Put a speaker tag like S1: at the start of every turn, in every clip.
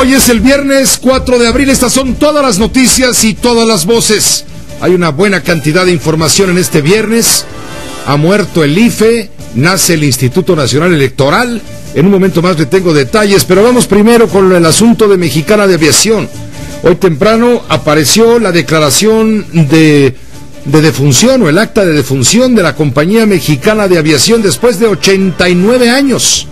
S1: Hoy es el viernes 4 de abril, estas son todas las noticias y todas las voces. Hay una buena cantidad de información en este viernes. Ha muerto el IFE, nace el Instituto Nacional Electoral. En un momento más le tengo detalles, pero vamos primero con el asunto de Mexicana de Aviación. Hoy temprano apareció la declaración de defunción o el acta de defunción de la Compañía Mexicana de Aviación después de 89 años.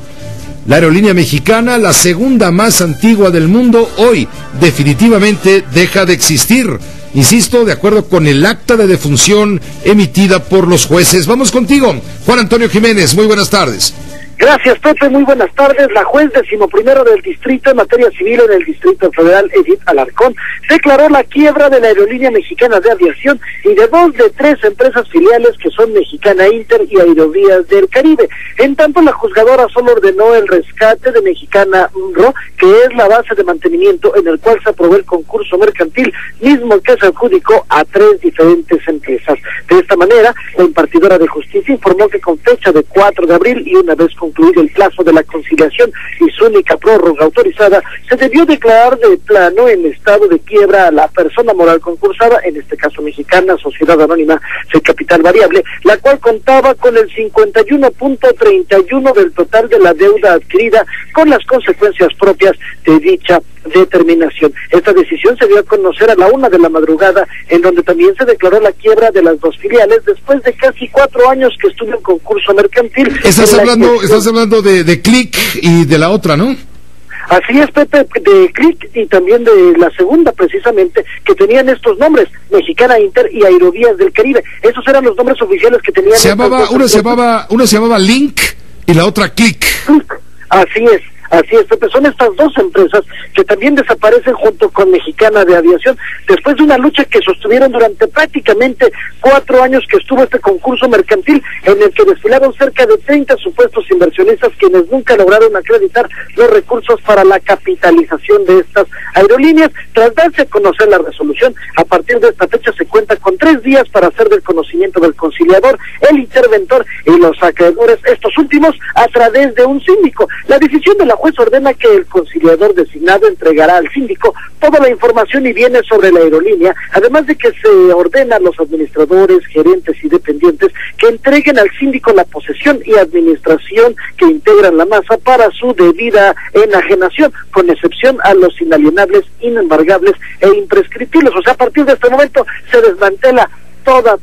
S1: La aerolínea mexicana, la segunda más antigua del mundo, hoy definitivamente deja de existir. Insisto, de acuerdo con el acta de defunción emitida por los jueces. Vamos contigo, Juan Antonio Jiménez, muy buenas tardes.
S2: Gracias, Pepe, muy buenas tardes. La juez 11º del distrito en materia civil en el Distrito Federal, Edith Alarcón, declaró la quiebra de la Aerolínea Mexicana de Aviación y de 2 de 3 empresas filiales que son Mexicana Inter y Aerovías del Caribe. En tanto, la juzgadora solo ordenó el rescate de Mexicana UNRO, que es la base de mantenimiento en el cual se aprobó el concurso mercantil, mismo que se adjudicó a 3 diferentes empresas. De esta manera, la impartidora de justicia informó que con fecha de 4 de abril y una vez concluido el plazo de la conciliación y su única prórroga autorizada, se debió declarar de plano en estado de quiebra a la persona moral concursada, en este caso Mexicana Sociedad Anónima de Capital Variable, la cual contaba con el 51.31 del total de la deuda adquirida, con las consecuencias propias de dicha determinación. Esta decisión se dio a conocer a la 1 de la madrugada, en donde también se declaró la quiebra de las 2 filiales después de casi 4 años que estuvo en concurso mercantil.
S1: Estás hablando de Click y de la otra, ¿no?
S2: Así es, Pepe, de Click y también de la segunda, precisamente, que tenían estos nombres, Mexicana Inter y Aerovías del Caribe. Esos eran los nombres oficiales que tenían.
S1: Una se llamaba Link y la otra Click.
S2: Así es, Pepe, son estas 2 empresas que también desaparecen junto con Mexicana de Aviación, después de una lucha que sostuvieron durante prácticamente 4 años que estuvo este concurso mercantil, en el que desfilaron cerca de 30 supuestos inversionistas, quienes nunca lograron acreditar los recursos para la capitalización de estas aerolíneas. Tras darse a conocer la resolución, a partir de esta fecha se cuenta con 3 días para hacer del conocimiento del conciliador, el interventor y los acreedores, estos últimos a través de un síndico. La decisión de la juez ordena que el conciliador designado entregará al síndico toda la información y bienes sobre la aerolínea, además de que se ordena a los administradores, gerentes y dependientes que entreguen al síndico la posesión y administración que integran la masa para su debida enajenación, con excepción a los inalienables, inembargables e imprescriptibles. O sea, a partir de este momento se desmantela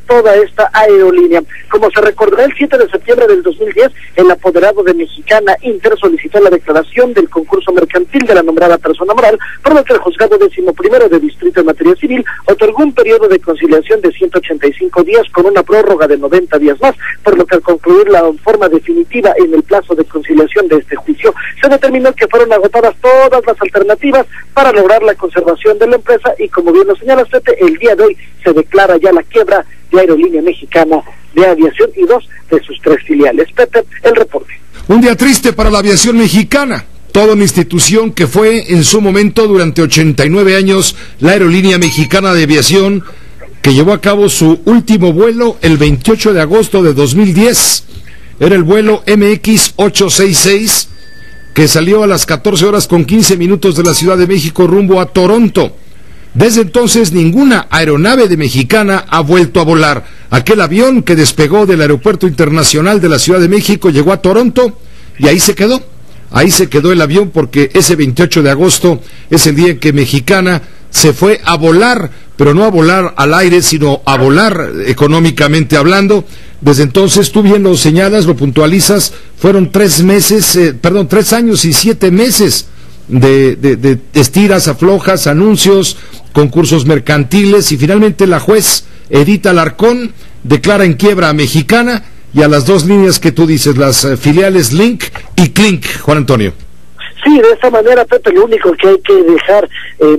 S2: toda esta aerolínea. Como se recordará, el 7 de septiembre del 2010, el apoderado de Mexicana Inter solicitó la declaración del concurso mercantil de la nombrada persona moral, por lo que el juzgado 11º de distrito en materia civil otorgó un periodo de conciliación de 185 días con una prórroga de 90 días más, por lo que al concluir la forma definitiva en el plazo de conciliación de este juicio, se determinó que fueron agotadas todas las alternativas para lograr la conservación de la empresa y, como bien lo señala Pepe, el día de hoy se declara ya la quiebra de Aerolínea Mexicana de Aviación y 2 de sus 3 filiales. Pepe, el reporte.
S1: Un día triste para la aviación mexicana. Toda una institución que fue en su momento durante 89 años la Aerolínea Mexicana de Aviación, que llevó a cabo su último vuelo el 28 de agosto de 2010. Era el vuelo MX866, que salió a las 14 horas con 15 minutos de la Ciudad de México rumbo a Toronto. Desde entonces ninguna aeronave de Mexicana ha vuelto a volar. Aquel avión que despegó del Aeropuerto Internacional de la Ciudad de México llegó a Toronto y ahí se quedó. Ahí se quedó el avión porque ese 28 de agosto es el día en que Mexicana se fue a volar, pero no a volar al aire, sino a volar económicamente hablando. Desde entonces, tú bien lo señalas, lo puntualizas, fueron 3 años y 7 meses de estiras, aflojas, anuncios, concursos mercantiles, y finalmente la juez Edith Alarcón declara en quiebra a Mexicana y a las 2 líneas que tú dices, las filiales Link y Clink, Juan Antonio.
S2: Sí, de esta manera, Pepe, lo único que hay que dejar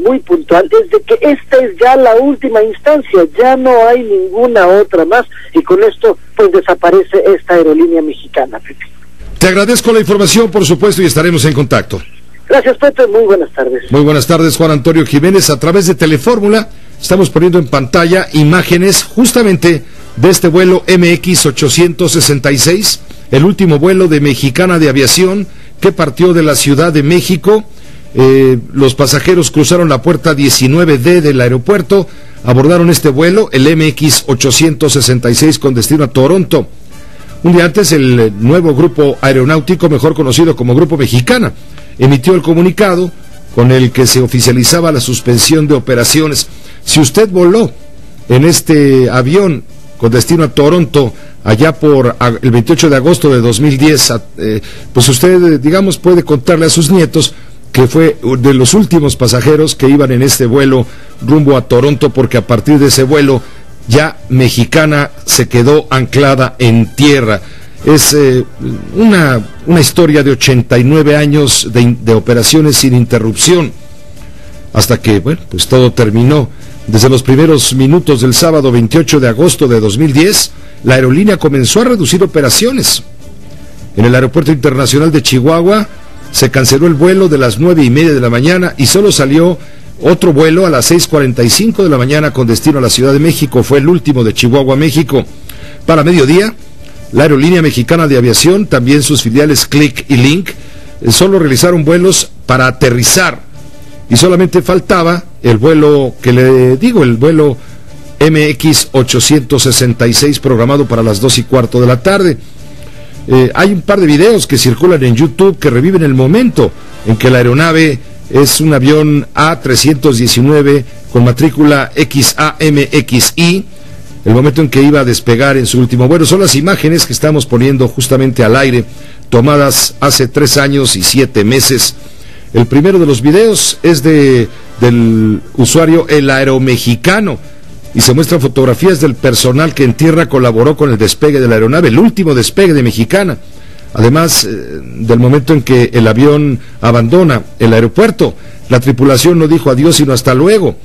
S2: muy puntual es de que esta es ya la última instancia, ya no hay ninguna otra más, y con esto pues desaparece esta aerolínea mexicana, Pepe.
S1: Te agradezco la información, por supuesto, y estaremos en contacto.
S2: Gracias, Pepe, muy buenas tardes.
S1: Muy buenas tardes, Juan Antonio Jiménez. A través de Telefórmula estamos poniendo en pantalla imágenes justamente de este vuelo MX866, el último vuelo de Mexicana de Aviación que partió de la Ciudad de México Los pasajeros cruzaron la puerta 19D del aeropuerto, abordaron este vuelo, el MX 866 con destino a Toronto. Un día antes, el nuevo grupo aeronáutico, mejor conocido como Grupo Mexicana, emitió el comunicado con el que se oficializaba la suspensión de operaciones. Si usted voló en este avión con destino a Toronto allá por el 28 de agosto de 2010, pues usted, digamos, puede contarle a sus nietos que fue de los últimos pasajeros que iban en este vuelo rumbo a Toronto, porque a partir de ese vuelo ya Mexicana se quedó anclada en tierra. Es una historia de 89 años de operaciones sin interrupción, hasta que, bueno, pues todo terminó. Desde los primeros minutos del sábado 28 de agosto de 2010, la aerolínea comenzó a reducir operaciones. En el Aeropuerto Internacional de Chihuahua se canceló el vuelo de las 9:30 de la mañana y solo salió otro vuelo a las 6:45 de la mañana con destino a la Ciudad de México. Fue el último de Chihuahua, México. Para mediodía, la Aerolínea Mexicana de Aviación, también sus filiales Click y Link, solo realizaron vuelos para aterrizar. Y solamente faltaba el vuelo que le digo, el vuelo MX 866 programado para las 2:15 de la tarde. Hay un par de videos que circulan en YouTube que reviven el momento en que la aeronave es un avión A319 con matrícula XAMXI, el momento en que iba a despegar en su último vuelo. Son las imágenes que estamos poniendo justamente al aire, tomadas hace 3 años y 7 meses. El primero de los videos es del usuario El Aeromexicano, y se muestran fotografías del personal que en tierra colaboró con el despegue de la aeronave, el último despegue de Mexicana. Además del momento en que el avión abandona el aeropuerto, la tripulación no dijo adiós sino hasta luego.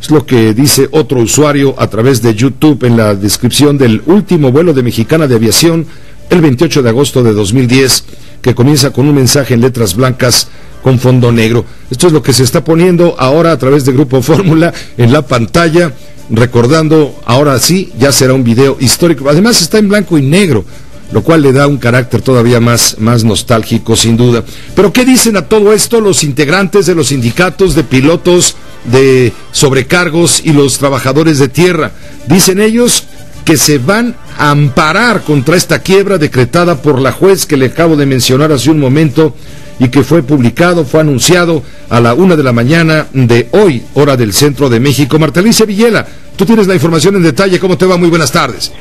S1: Es lo que dice otro usuario a través de YouTube en la descripción del último vuelo de Mexicana de Aviación, el 28 de agosto de 2010, que comienza con un mensaje en letras blancas con fondo negro. Esto es lo que se está poniendo ahora a través de Grupo Fórmula en la pantalla, recordando, ahora sí, ya será un video histórico. Además está en blanco y negro, lo cual le da un carácter todavía más nostálgico, sin duda. Pero ¿qué dicen a todo esto los integrantes de los sindicatos de pilotos de sobrecargos y los trabajadores de tierra? Dicen ellos que se van a amparar contra esta quiebra decretada por la juez que le acabo de mencionar hace un momento, y que fue publicado, fue anunciado a la 1 de la mañana de hoy, hora del centro de México. Marta Alicia Villela, tú tienes la información en detalle. ¿Cómo te va? Muy buenas tardes.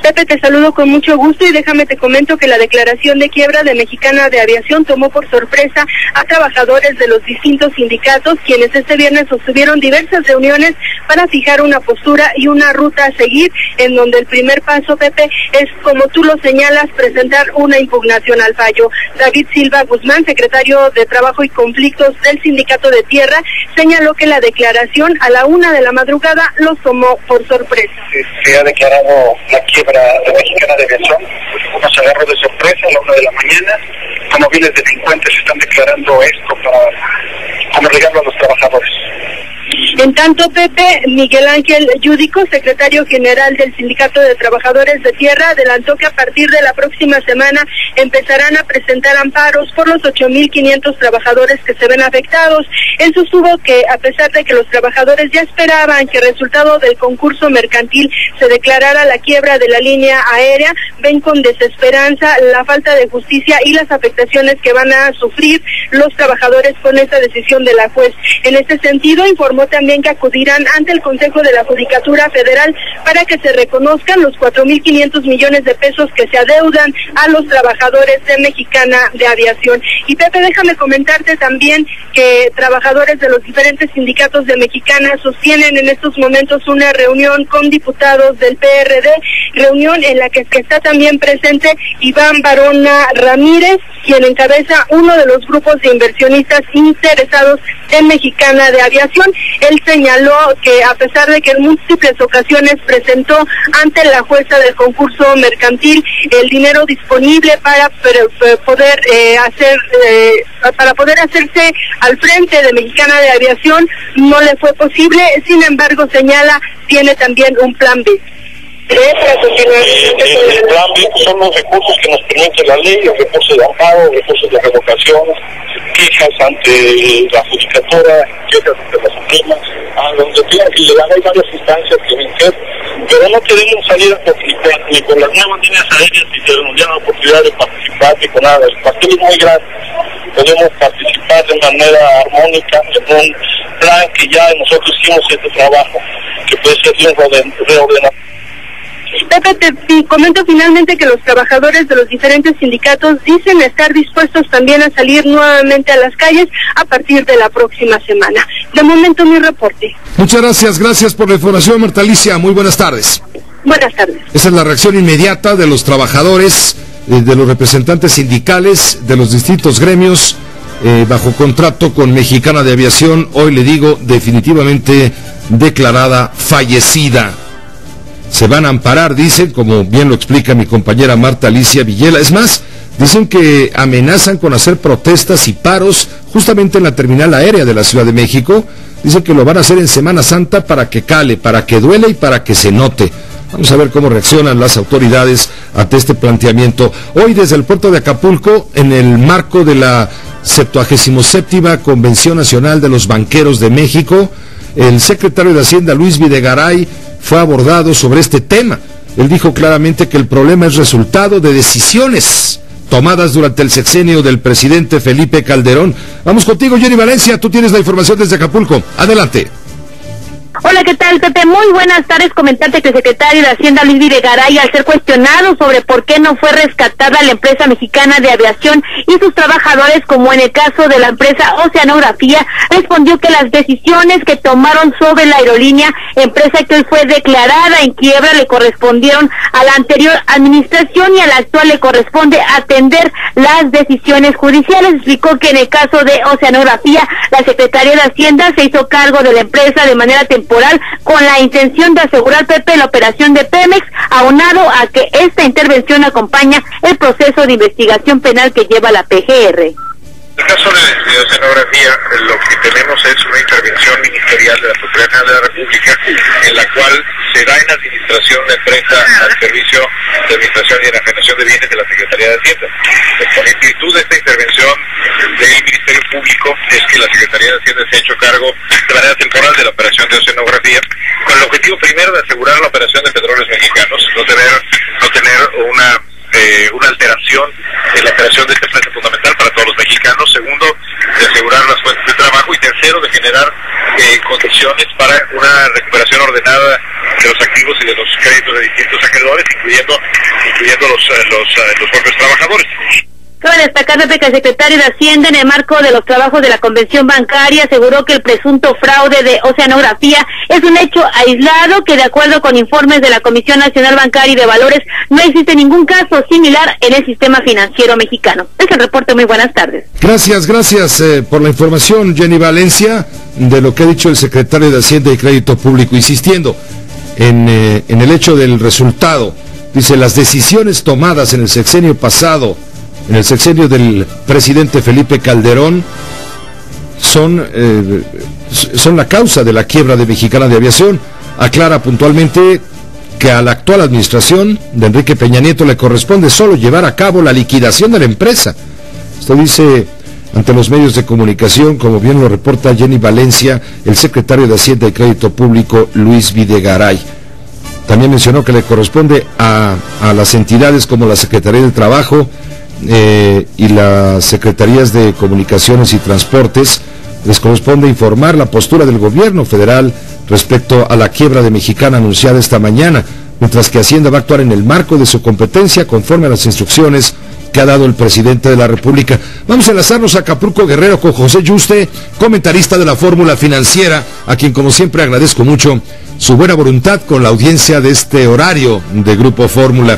S3: Pepe, te saludo con mucho gusto y déjame te comento que la declaración de quiebra de Mexicana de Aviación tomó por sorpresa a trabajadores de los distintos sindicatos, quienes este viernes sostuvieron diversas reuniones para fijar una postura y una ruta a seguir, en donde el primer paso, Pepe, es, como tú lo señalas, presentar una impugnación al fallo. David Silva Guzmán, secretario de Trabajo y Conflictos del Sindicato de Tierra, señaló que la declaración a la 1 de la madrugada los tomó por sorpresa.
S4: Se ha declarado la quiebra de Mexicana de Aviación, nos agarró de sorpresa a la 1 de la mañana. Como viles delincuentes están declarando esto como regalo a los trabajadores.
S3: En tanto, Pepe, Miguel Ángel Yúdico, secretario general del Sindicato de Trabajadores de Tierra, adelantó que a partir de la próxima semana empezarán a presentar amparos por los 8,500 trabajadores que se ven afectados. Él sostuvo que, a pesar de que los trabajadores ya esperaban que el resultado del concurso mercantil se declarara la quiebra de la línea aérea, ven con desesperanza la falta de justicia y las afectaciones que van a sufrir los trabajadores con esta decisión de la juez. En este sentido, informó también que acudirán ante el Consejo de la Judicatura Federal para que se reconozcan los 4,500 millones de pesos que se adeudan a los trabajadores de Mexicana de Aviación. Y Pepe, déjame comentarte también que trabajadores de los diferentes sindicatos de Mexicana sostienen en estos momentos una reunión con diputados del PRD, reunión en la que está también presente Iván Barona Ramírez, quien encabeza uno de los grupos de inversionistas interesados en Mexicana de Aviación. Él señaló que, a pesar de que en múltiples ocasiones presentó ante la jueza del concurso mercantil el dinero disponible para poder hacerse al frente de Mexicana de Aviación, no le fue posible. Sin embargo, señala, tiene también un plan B. para continuar?
S4: El plan B son los recursos que nos permite la ley, los recursos de amparo, recursos de revocación, quejas ante la judicatura, quejas ante la Suprema, a donde tengan que llegar. Hay varias instancias que vencer, pero no queremos salir a participar ni con las nuevas líneas aéreas ni se nos da la oportunidad de participar ni con nada. El pastel es muy grande, podemos participar de manera armónica en un plan que ya nosotros hicimos este trabajo, que puede ser de un reordenamiento.
S3: Pepe, te comento finalmente que los trabajadores de los diferentes sindicatos dicen estar dispuestos también a salir nuevamente a las calles a partir de la próxima semana. De momento, mi reporte.
S1: Muchas gracias por la información, Marta Alicia. Muy buenas tardes.
S3: Buenas tardes.
S1: Esa es la reacción inmediata de los trabajadores, de los representantes sindicales, de los distintos gremios, bajo contrato con Mexicana de Aviación. Hoy le digo, definitivamente declarada fallecida. Se van a amparar, dicen, como bien lo explica mi compañera Marta Alicia Villela. Es más, dicen que amenazan con hacer protestas y paros justamente en la terminal aérea de la Ciudad de México. Dicen que lo van a hacer en Semana Santa para que cale, para que duele y para que se note. Vamos a ver cómo reaccionan las autoridades ante este planteamiento. Hoy desde el puerto de Acapulco, en el marco de la 77ª Convención Nacional de los Banqueros de México, el secretario de Hacienda, Luis Videgaray, fue abordado sobre este tema. Él dijo claramente que el problema es resultado de decisiones tomadas durante el sexenio del presidente Felipe Calderón. Vamos contigo, Jenny Valencia, tú tienes la información desde Acapulco. Adelante.
S5: Hola, ¿qué tal, Pepe? Muy buenas tardes. Comentarte que el secretario de Hacienda, Luis Videgaray, al ser cuestionado sobre por qué no fue rescatada la empresa Mexicana de Aviación y sus trabajadores, como en el caso de la empresa Oceanografía, respondió que las decisiones que tomaron sobre la aerolínea, empresa que hoy fue declarada en quiebra, le correspondieron a la anterior administración y a la actual le corresponde atender las decisiones judiciales. Explicó que en el caso de Oceanografía, la Secretaría de Hacienda se hizo cargo de la empresa de manera temporal con la intención de asegurar, Pepe, la operación de Pemex, aunado a que esta intervención acompaña el proceso de investigación penal que lleva la PGR.
S4: En el caso de Oceanografía, lo que tenemos es una intervención ministerial de la Procuraduría General de la República, en la cual se da en administración la empresa al servicio de administración y enajenación de bienes de la Secretaría de Hacienda. En virtud de esta intervención del Ministerio Público, es que la Secretaría de Hacienda se ha hecho cargo de manera temporal de la operación de Oceanografía, con el objetivo primero de asegurar la operación de Petróleos Mexicanos, no tener una alteración en la operación de esta empresa fundamental para todos los mexicanos. Segundo, de asegurar las fuentes de trabajo. Y tercero, de generar condiciones para una recuperación ordenada de los activos y de los créditos de distintos acreedores, incluyendo los propios trabajadores.
S5: Cabe destacar, Pepe, que el secretario de Hacienda, en el marco de los trabajos de la convención bancaria, aseguró que el presunto fraude de Oceanografía es un hecho aislado, que de acuerdo con informes de la Comisión Nacional Bancaria y de Valores, no existe ningún caso similar en el sistema financiero mexicano. Es el reporte. Muy buenas tardes.
S1: Gracias por la información, Jenny Valencia, de lo que ha dicho el secretario de Hacienda y Crédito Público, insistiendo en el hecho del resultado. Dice, las decisiones tomadas en el sexenio pasado, en el sexenio del presidente Felipe Calderón, son la causa de la quiebra de Mexicana de Aviación. Aclara puntualmente que a la actual administración de Enrique Peña Nieto le corresponde solo llevar a cabo la liquidación de la empresa. Esto dice ante los medios de comunicación, como bien lo reporta Jenny Valencia, el secretario de Hacienda y Crédito Público, Luis Videgaray. También mencionó que le corresponde a las entidades como la Secretaría del Trabajo, y las Secretarías de Comunicaciones y Transportes, les corresponde informar la postura del gobierno federal respecto a la quiebra de Mexicana anunciada esta mañana, mientras que Hacienda va a actuar en el marco de su competencia conforme a las instrucciones que ha dado el presidente de la República. Vamos a enlazarnos a Acapulco, Guerrero, con José Yuste, comentarista de la Fórmula Financiera, a quien como siempre agradezco mucho su buena voluntad con la audiencia de este horario de Grupo Fórmula.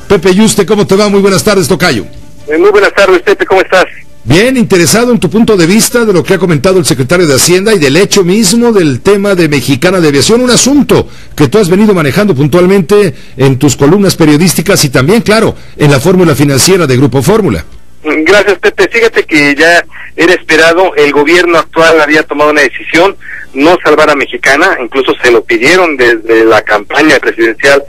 S1: Pepe Yuste, ¿cómo te va? Muy buenas tardes, tocayo.
S2: Muy buenas tardes, Pepe, ¿cómo estás?
S1: Bien, interesado en tu punto de vista de lo que ha comentado el secretario de Hacienda y del hecho mismo del tema de Mexicana de Aviación, un asunto que tú has venido manejando puntualmente en tus columnas periodísticas y también, claro, en la Fórmula Financiera de Grupo Fórmula.
S2: Gracias, Pepe. Fíjate que ya era esperado, el gobierno actual había tomado una decisión, no salvar a Mexicana, incluso se lo pidieron desde la campaña presidencial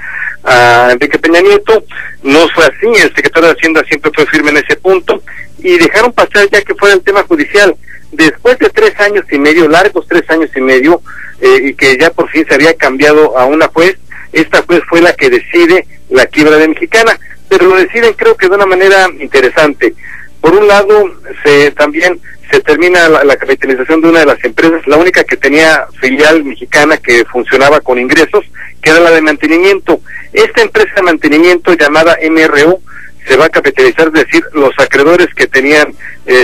S6: a Enrique Peña Nieto. No fue así, el secretario de Hacienda siempre fue firme en ese punto, y dejaron pasar ya que fuera el tema judicial. Después de 3 años y medio, largos 3 años y medio, y que ya por fin se había cambiado a una juez, esta juez fue la que decide la quiebra de Mexicana, pero lo deciden creo que de una manera interesante. Por un lado, también se termina la capitalización de una de las empresas, la única que tenía filial mexicana que funcionaba con ingresos, que era la de mantenimiento. Esta empresa de mantenimiento llamada MRU se va a capitalizar, es decir, los acreedores que tenían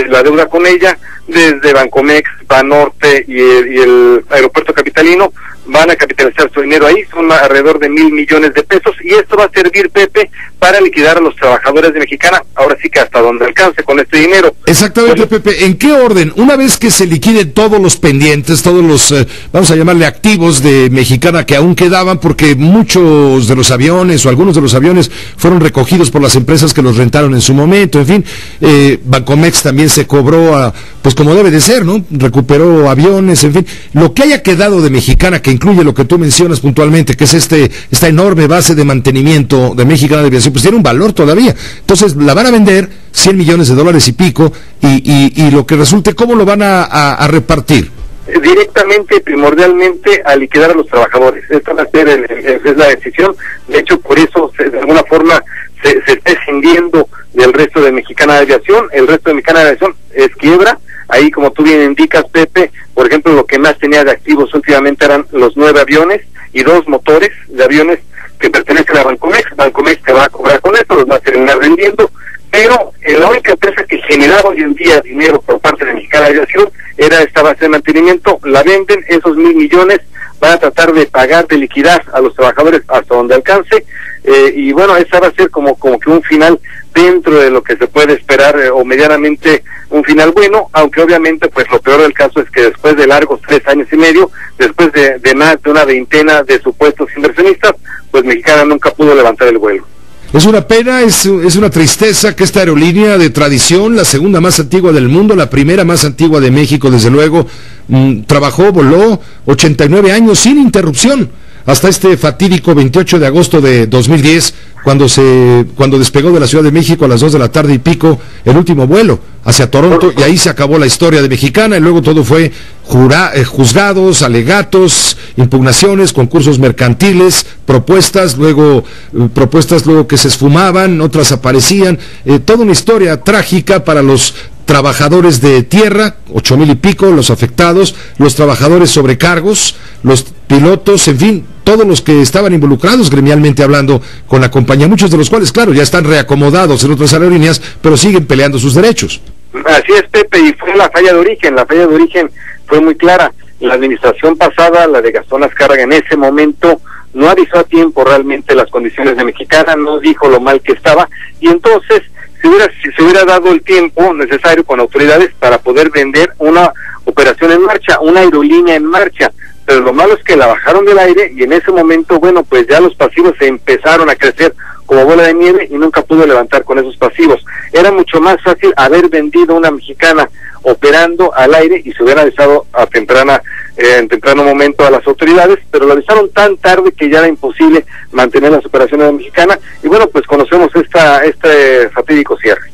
S6: la deuda con ella, desde Bancomex, Banorte y el Aeropuerto Capitalino, van a capitalizar su dinero ahí, son alrededor de 1,000 millones de pesos, y esto va a servir, Pepe, para liquidar a los trabajadores de Mexicana, ahora sí que hasta donde alcance con este dinero.
S1: Exactamente, Pepe. ¿En qué orden? Una vez que se liquiden todos los pendientes, todos los, vamos a llamarle activos de Mexicana que aún quedaban, porque muchos de los aviones o algunos de los aviones fueron recogidos por las empresas que los rentaron en su momento, en fin, Bancomex también se cobró pues como debe de ser, ¿no? Recuperó aviones, en fin, lo que haya quedado de Mexicana, que incluye lo que tú mencionas puntualmente, que es esta enorme base de mantenimiento de Mexicana de Aviación, pues tiene un valor todavía. Entonces la van a vender $100 millones y pico, y lo que resulte, ¿cómo lo van a repartir?
S6: Directamente, primordialmente, a liquidar a los trabajadores. Esta va a ser es la decisión. De hecho, por eso, de alguna forma, se está escindiendo del resto de Mexicana de Aviación. El resto de Mexicana de Aviación es quiebra. Ahí, como tú bien indicas, Pepe, por ejemplo, lo que más tenía de activos últimamente eran los 9 aviones y 2 motores de aviones que pertenecen a Bancomex. Bancomex se va a cobrar con esto, los va a terminar vendiendo, pero la única empresa que generaba hoy en día dinero por parte de Mexicana de Aviación era esta base de mantenimiento. La venden, esos 1,000 millones van a tratar de pagar, de liquidar a los trabajadores hasta donde alcance, y bueno, esa va a ser como que un final dentro de lo que se puede esperar, o medianamente un final bueno, aunque obviamente pues lo peor del caso es que después de largos 3 años y medio, después de más de una veintena de supuestos inversionistas, pues Mexicana nunca pudo levantar el vuelo.
S1: Es una pena, es una tristeza que esta aerolínea de tradición, la segunda más antigua del mundo, la primera más antigua de México, desde luego, voló 89 años sin interrupción, hasta este fatídico 28 de agosto de 2010, cuando despegó de la Ciudad de México a las 2 de la tarde y pico el último vuelo hacia Toronto, y ahí se acabó la historia de Mexicana, y luego todo fue juzgados, alegatos, impugnaciones, concursos mercantiles, propuestas luego que se esfumaban, otras aparecían, toda una historia trágica para los trabajadores de tierra, 8,000 y pico, los afectados, los trabajadores sobrecargos, los pilotos, en fin, todos los que estaban involucrados gremialmente hablando con la compañía, muchos de los cuales, claro, ya están reacomodados en otras aerolíneas, pero siguen peleando sus derechos.
S6: Así es, Pepe, y fue la falla de origen fue muy clara. La administración pasada, la de Gastón Azcárraga, en ese momento no avisó a tiempo realmente las condiciones de Mexicana, no dijo lo mal que estaba, y entonces se hubiera dado el tiempo necesario con autoridades para poder vender una operación en marcha, una aerolínea en marcha, pero lo malo es que la bajaron del aire, y en ese momento, bueno, pues ya los pasivos se empezaron a crecer como bola de nieve, y nunca pudo levantar con esos pasivos. Era mucho más fácil haber vendido una Mexicana operando al aire, y se hubiera avisado en temprano momento a las autoridades, pero lo avisaron tan tarde que ya era imposible mantener las operaciones de Mexicana, y bueno, pues conocemos este fatídico cierre.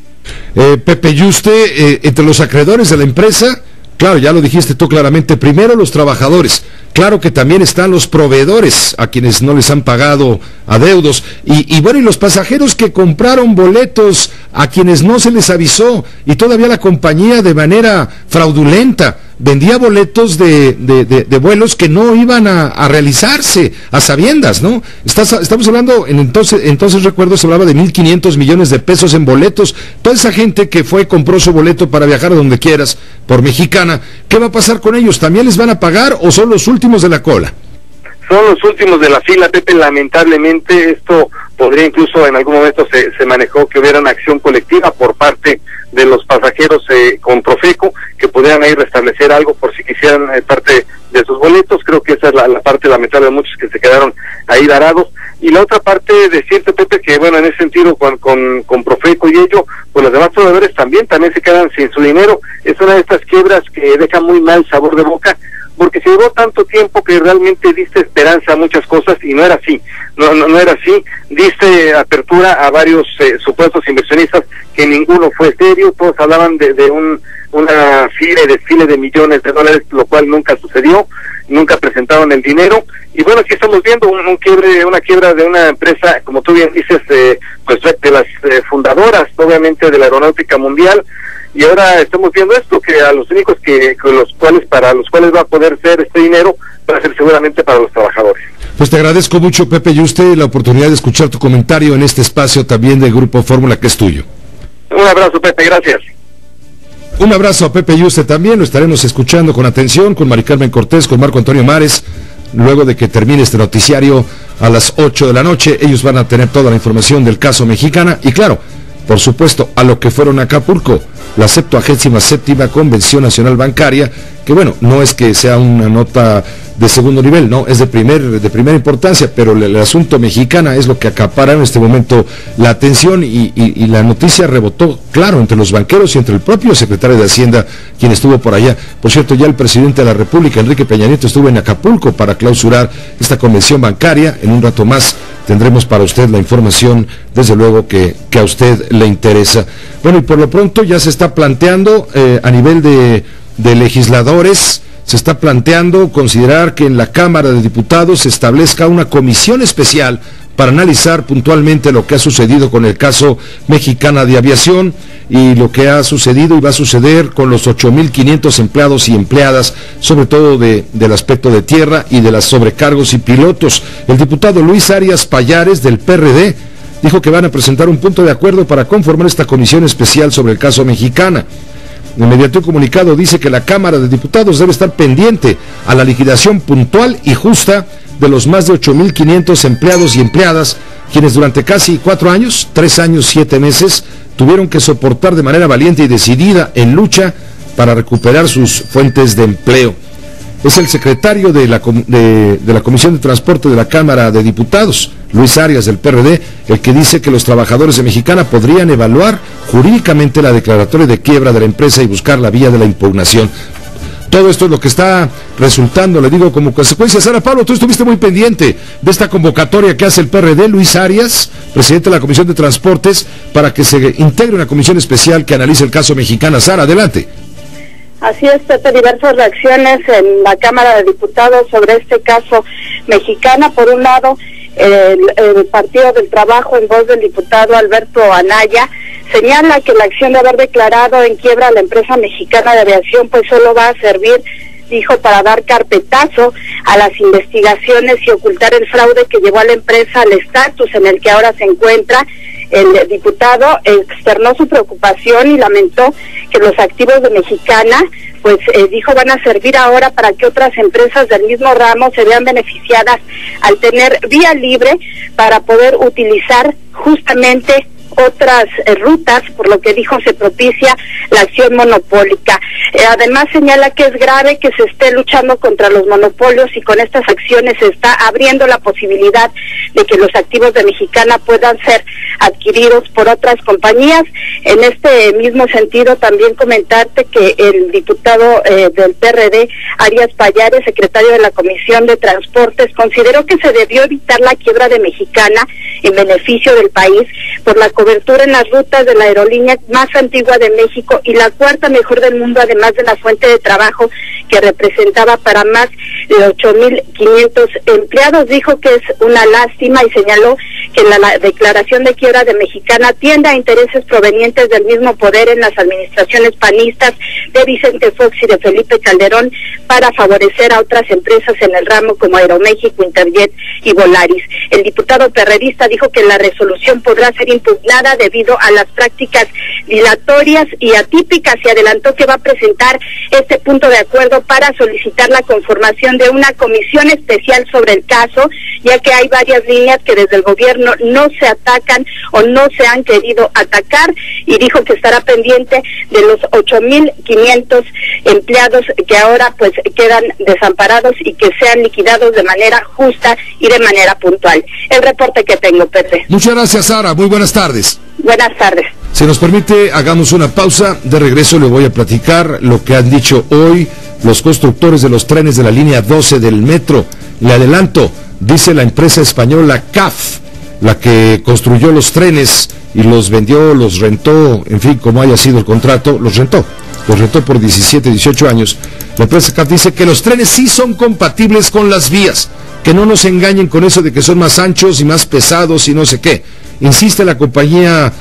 S1: Pepe Yuste, entre los acreedores de la empresa, claro, ya lo dijiste tú claramente, primero los trabajadores, claro que también están los proveedores, a quienes no les han pagado adeudos, y bueno, y los pasajeros que compraron boletos a quienes no se les avisó, y todavía la compañía de manera fraudulenta vendía boletos de vuelos que no iban a realizarse a sabiendas, ¿no? Estamos hablando, entonces recuerdo, se hablaba de 1,500 millones de pesos en boletos. Toda esa gente que compró su boleto para viajar a donde quieras por Mexicana, ¿qué va a pasar con ellos? ¿También les van a pagar o son los últimos de la cola?
S6: Son los últimos de la fila, Pepe. Lamentablemente esto podría, incluso en algún momento se manejó que hubiera una acción colectiva por parte de los pasajeros con Profeco, que pudieran ahí restablecer algo por si quisieran parte de sus boletos. Creo que esa es la parte lamentable de muchos que se quedaron ahí varados. Y la otra parte, decirte, Pepe, que bueno, en ese sentido con Profeco y ello, pues los demás proveedores también se quedan sin su dinero. Es una de estas quiebras que deja muy mal sabor de boca, porque se llevó tanto tiempo que realmente diste esperanza a muchas cosas y no era así, no era así. Diste apertura a varios supuestos inversionistas que ninguno fue serio, todos hablaban de una desfile de millones de dólares, lo cual nunca sucedió, nunca presentaron el dinero. Y bueno, aquí estamos viendo una quiebra de una empresa, como tú bien dices, pues de las fundadoras, obviamente, de la aeronáutica mundial. Y ahora estamos viendo esto, que a los únicos para los cuales va a poder ser este dinero va a ser seguramente para los trabajadores.
S1: Pues te agradezco mucho, Pepe Yuste, la oportunidad de escuchar tu comentario en este espacio también del Grupo Fórmula, que es tuyo.
S6: Un abrazo, Pepe, gracias.
S1: Un abrazo a Pepe Yuste también, lo estaremos escuchando con atención, con Mari Carmen Cortés, con Marco Antonio Mares, luego de que termine este noticiario a las 8 de la noche. Ellos van a tener toda la información del caso Mexicana y, claro, por supuesto, a lo que fueron a Acapulco, la 77ª Convención Nacional Bancaria, que bueno, no es que sea una nota de segundo nivel, no, es de primera importancia, pero el asunto Mexicana es lo que acapara en este momento la atención y la noticia rebotó, claro, entre los banqueros y entre el propio secretario de Hacienda, quien estuvo por allá. Por cierto, ya el presidente de la República, Enrique Peña Nieto, estuvo en Acapulco para clausurar esta convención bancaria. En un rato más tendremos para usted la información, desde luego que a usted le interesa. Bueno, y por lo pronto ya se está planteando a nivel de legisladores, se está planteando considerar que en la Cámara de Diputados se establezca una comisión especial para analizar puntualmente lo que ha sucedido con el caso Mexicana de Aviación y lo que ha sucedido y va a suceder con los 8,500 empleados y empleadas, sobre todo del aspecto de tierra y de las sobrecargos y pilotos. El diputado Luis Arias Pallares, del PRD, dijo que van a presentar un punto de acuerdo para conformar esta comisión especial sobre el caso Mexicana. Mediante un comunicado dice que la Cámara de Diputados debe estar pendiente a la liquidación puntual y justa de los más de 8,500 empleados y empleadas, quienes durante casi 4 años, 3 años, 7 meses, tuvieron que soportar de manera valiente y decidida en lucha para recuperar sus fuentes de empleo. Es el secretario de la Comisión de Transporte de la Cámara de Diputados, Luis Arias, del PRD, el que dice que los trabajadores de Mexicana podrían evaluar jurídicamente la declaratoria de quiebra de la empresa y buscar la vía de la impugnación. Todo esto es lo que está resultando, le digo, como consecuencia. Sara Pablo, tú estuviste muy pendiente de esta convocatoria que hace el PRD, Luis Arias, presidente de la Comisión de Transportes, para que se integre una comisión especial que analice el caso Mexicana. Sara, adelante.
S3: Así es, Pepe, diversas reacciones en la Cámara de Diputados sobre este caso Mexicana. Por un lado, el Partido del Trabajo, en voz del diputado Alberto Anaya, señala que la acción de haber declarado en quiebra a la empresa Mexicana de Aviación pues solo va a servir, dijo, para dar carpetazo a las investigaciones y ocultar el fraude que llevó a la empresa al estatus en el que ahora se encuentra. El diputado externó su preocupación y lamentó que los activos de Mexicana, pues dijo, van a servir ahora para que otras empresas del mismo ramo se vean beneficiadas al tener vía libre para poder utilizar justamente otras rutas, por lo que dijo se propicia la acción monopólica. Además señala que es grave que se esté luchando contra los monopolios y con estas acciones se está abriendo la posibilidad de que los activos de Mexicana puedan ser adquiridos por otras compañías. En este mismo sentido también comentarte que el diputado del PRD, Arias Pallares, secretario de la Comisión de Transportes, consideró que se debió evitar la quiebra de Mexicana en beneficio del país por la cobertura en las rutas de la aerolínea más antigua de México y la cuarta mejor del mundo, además de la fuente de trabajo que representaba para más de 8,500 empleados. Dijo que es una lástima y señaló que la declaración de quiebra de Mexicana atiende a intereses provenientes del mismo poder en las administraciones panistas de Vicente Fox y de Felipe Calderón para favorecer a otras empresas en el ramo como Aeroméxico, Interjet y Volaris. El diputado perredista dijo que la resolución podrá ser impugnada debido a las prácticas dilatorias y atípicas y adelantó que va a presentar este punto de acuerdo para solicitar la conformación de una comisión especial sobre el caso, ya que hay varias líneas que desde el gobierno no se atacan o no se han querido atacar, y dijo que estará pendiente de los 8,500 empleados que ahora pues quedan desamparados y que sean liquidados de manera justa y de manera puntual. El reporte que tengo, Pepe.
S1: Muchas gracias, Sara. Muy buenas tardes.
S3: Buenas tardes.
S1: Si nos permite, hagamos una pausa. De regreso le voy a platicar lo que han dicho hoy los constructores de los trenes de la línea 12 del metro. Le adelanto, dice la empresa española CAF, la que construyó los trenes y los vendió, los rentó, en fin, como haya sido el contrato, los rentó por 17, 18 años. La empresa CAF dice que los trenes sí son compatibles con las vías, que no nos engañen con eso de que son más anchos y más pesados y no sé qué. Insiste la compañía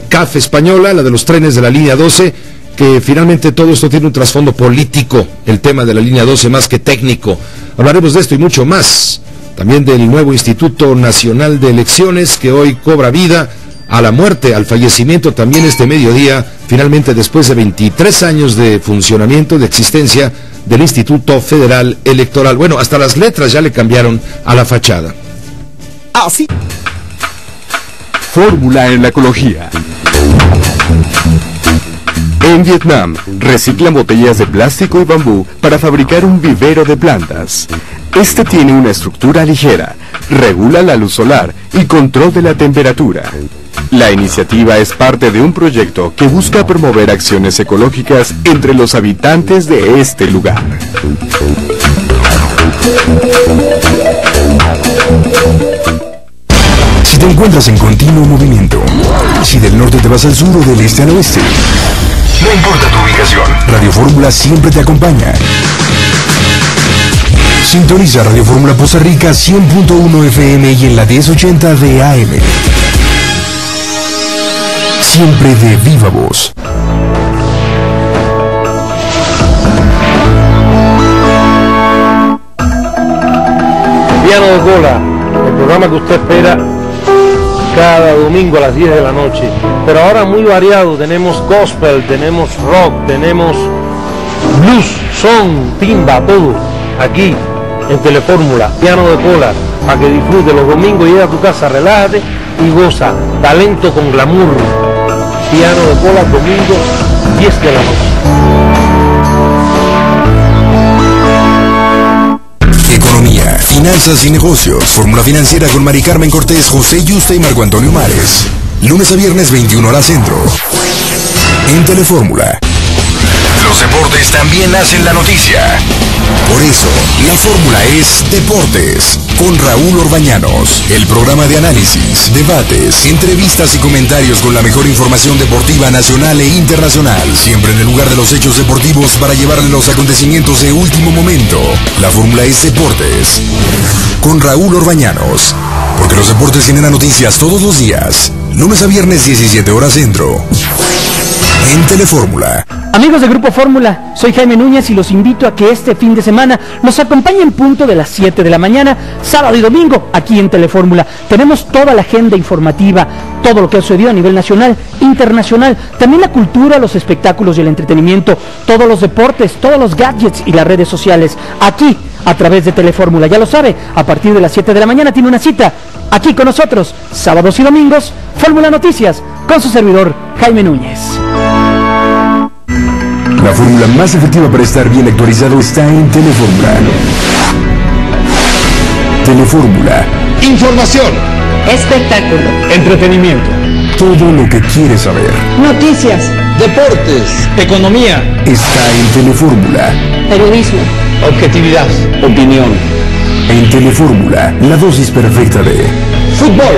S1: CAF española, la de los trenes de la línea 12, que finalmente todo esto tiene un trasfondo político, el tema de la línea 12 más que técnico. Hablaremos de esto y mucho más. También del nuevo Instituto Nacional de Elecciones, que hoy cobra vida a la muerte, al fallecimiento también este mediodía, finalmente después de 23 años de funcionamiento, de existencia del Instituto Federal Electoral. Bueno, hasta las letras ya le cambiaron a la fachada.
S7: Así. Fórmula en la ecología. En Vietnam, reciclan botellas de plástico y bambú para fabricar un vivero de plantas. Este tiene una estructura ligera, regula la luz solar y control de la temperatura. La iniciativa es parte de un proyecto que busca promover acciones ecológicas entre los habitantes de este lugar.
S8: Si te encuentras en continuo movimiento, si del norte te vas al sur o del este al oeste, no importa tu ubicación, Radio Fórmula siempre te acompaña. Sintoniza Radio Fórmula Poza Rica 100.1 FM y en la 1080 de AM. Siempre de viva voz.
S9: Piano de Cola, el programa que usted espera cada domingo a las 10 de la noche, pero ahora muy variado. Tenemos gospel, tenemos rock, tenemos blues, son, timba, todo aquí en Telefórmula. Piano de Cola, para que disfrute los domingos, llega a tu casa, relájate y goza. Talento con glamour. Piano de Cola, domingo 10 de la noche.
S8: Economía, finanzas y negocios. Fórmula Financiera con Mari Carmen Cortés, José Yuste y Marco Antonio Mares. Lunes a viernes 21 horas centro. En Telefórmula. Los deportes también hacen la noticia. Por eso, la fórmula es Deportes, con Raúl Orbañanos. El programa de análisis, debates, entrevistas y comentarios con la mejor información deportiva nacional e internacional. Siempre en el lugar de los hechos deportivos para llevarle los acontecimientos de último momento. La fórmula es Deportes, con Raúl Orbañanos. Porque los deportes generan noticias todos los días. Lunes a viernes 17 horas centro. En Telefórmula.
S10: Amigos de Grupo Fórmula, soy Jaime Núñez y los invito a que este fin de semana nos acompañen en punto de las 7 de la mañana, sábado y domingo, aquí en Telefórmula. Tenemos toda la agenda informativa, todo lo que ha sucedido a nivel nacional, internacional, también la cultura, los espectáculos y el entretenimiento, todos los deportes, todos los gadgets y las redes sociales, aquí a través de Telefórmula. Ya lo sabe, a partir de las 7 de la mañana tiene una cita aquí con nosotros, sábados y domingos, Fórmula Noticias, con su servidor, Jaime Núñez.
S8: La fórmula más efectiva para estar bien actualizado está en Telefórmula. Telefórmula.
S1: Información,
S11: espectáculo,
S1: entretenimiento,
S8: todo lo que quieres saber.
S11: noticias,
S1: deportes, economía,
S8: está en Telefórmula.
S11: periodismo,
S1: objetividad, opinión,
S8: En Telefórmula, la dosis perfecta de
S1: fútbol,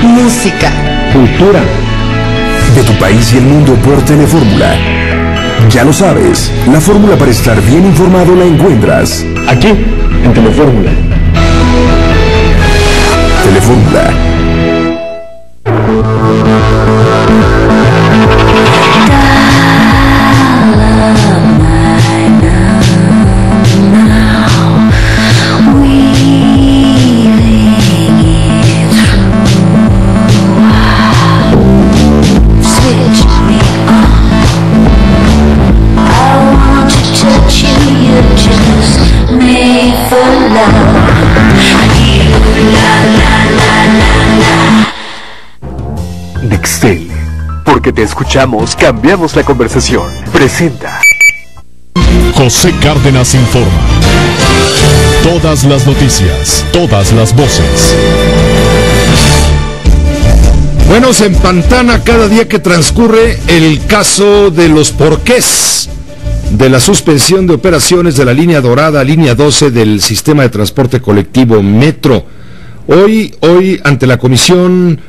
S11: música,
S8: cultura, de tu país y el mundo por Telefórmula. Ya lo sabes, la fórmula para estar bien informado la encuentras
S1: aquí en Telefórmula.
S8: Telefórmula.
S7: Nextel, porque te escuchamos, cambiamos la conversación. Presenta
S12: José Cárdenas informa. Todas las noticias, todas las voces.
S1: Bueno, se empantana cada día que transcurre el caso de los porqués de la suspensión de operaciones de la línea dorada, línea 12 del sistema de transporte colectivo Metro. Hoy ante la comisión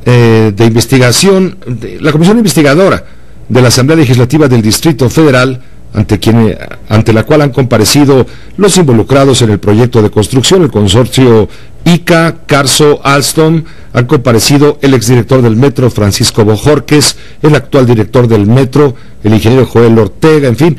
S1: de investigación, la comisión investigadora de la Asamblea Legislativa del Distrito Federal, ante la cual han comparecido los involucrados en el proyecto de construcción, el consorcio ICA, Carso, Alstom, han comparecido el exdirector del Metro, Francisco Bojorquez, el actual director del Metro, el ingeniero Joel Ortega, en fin.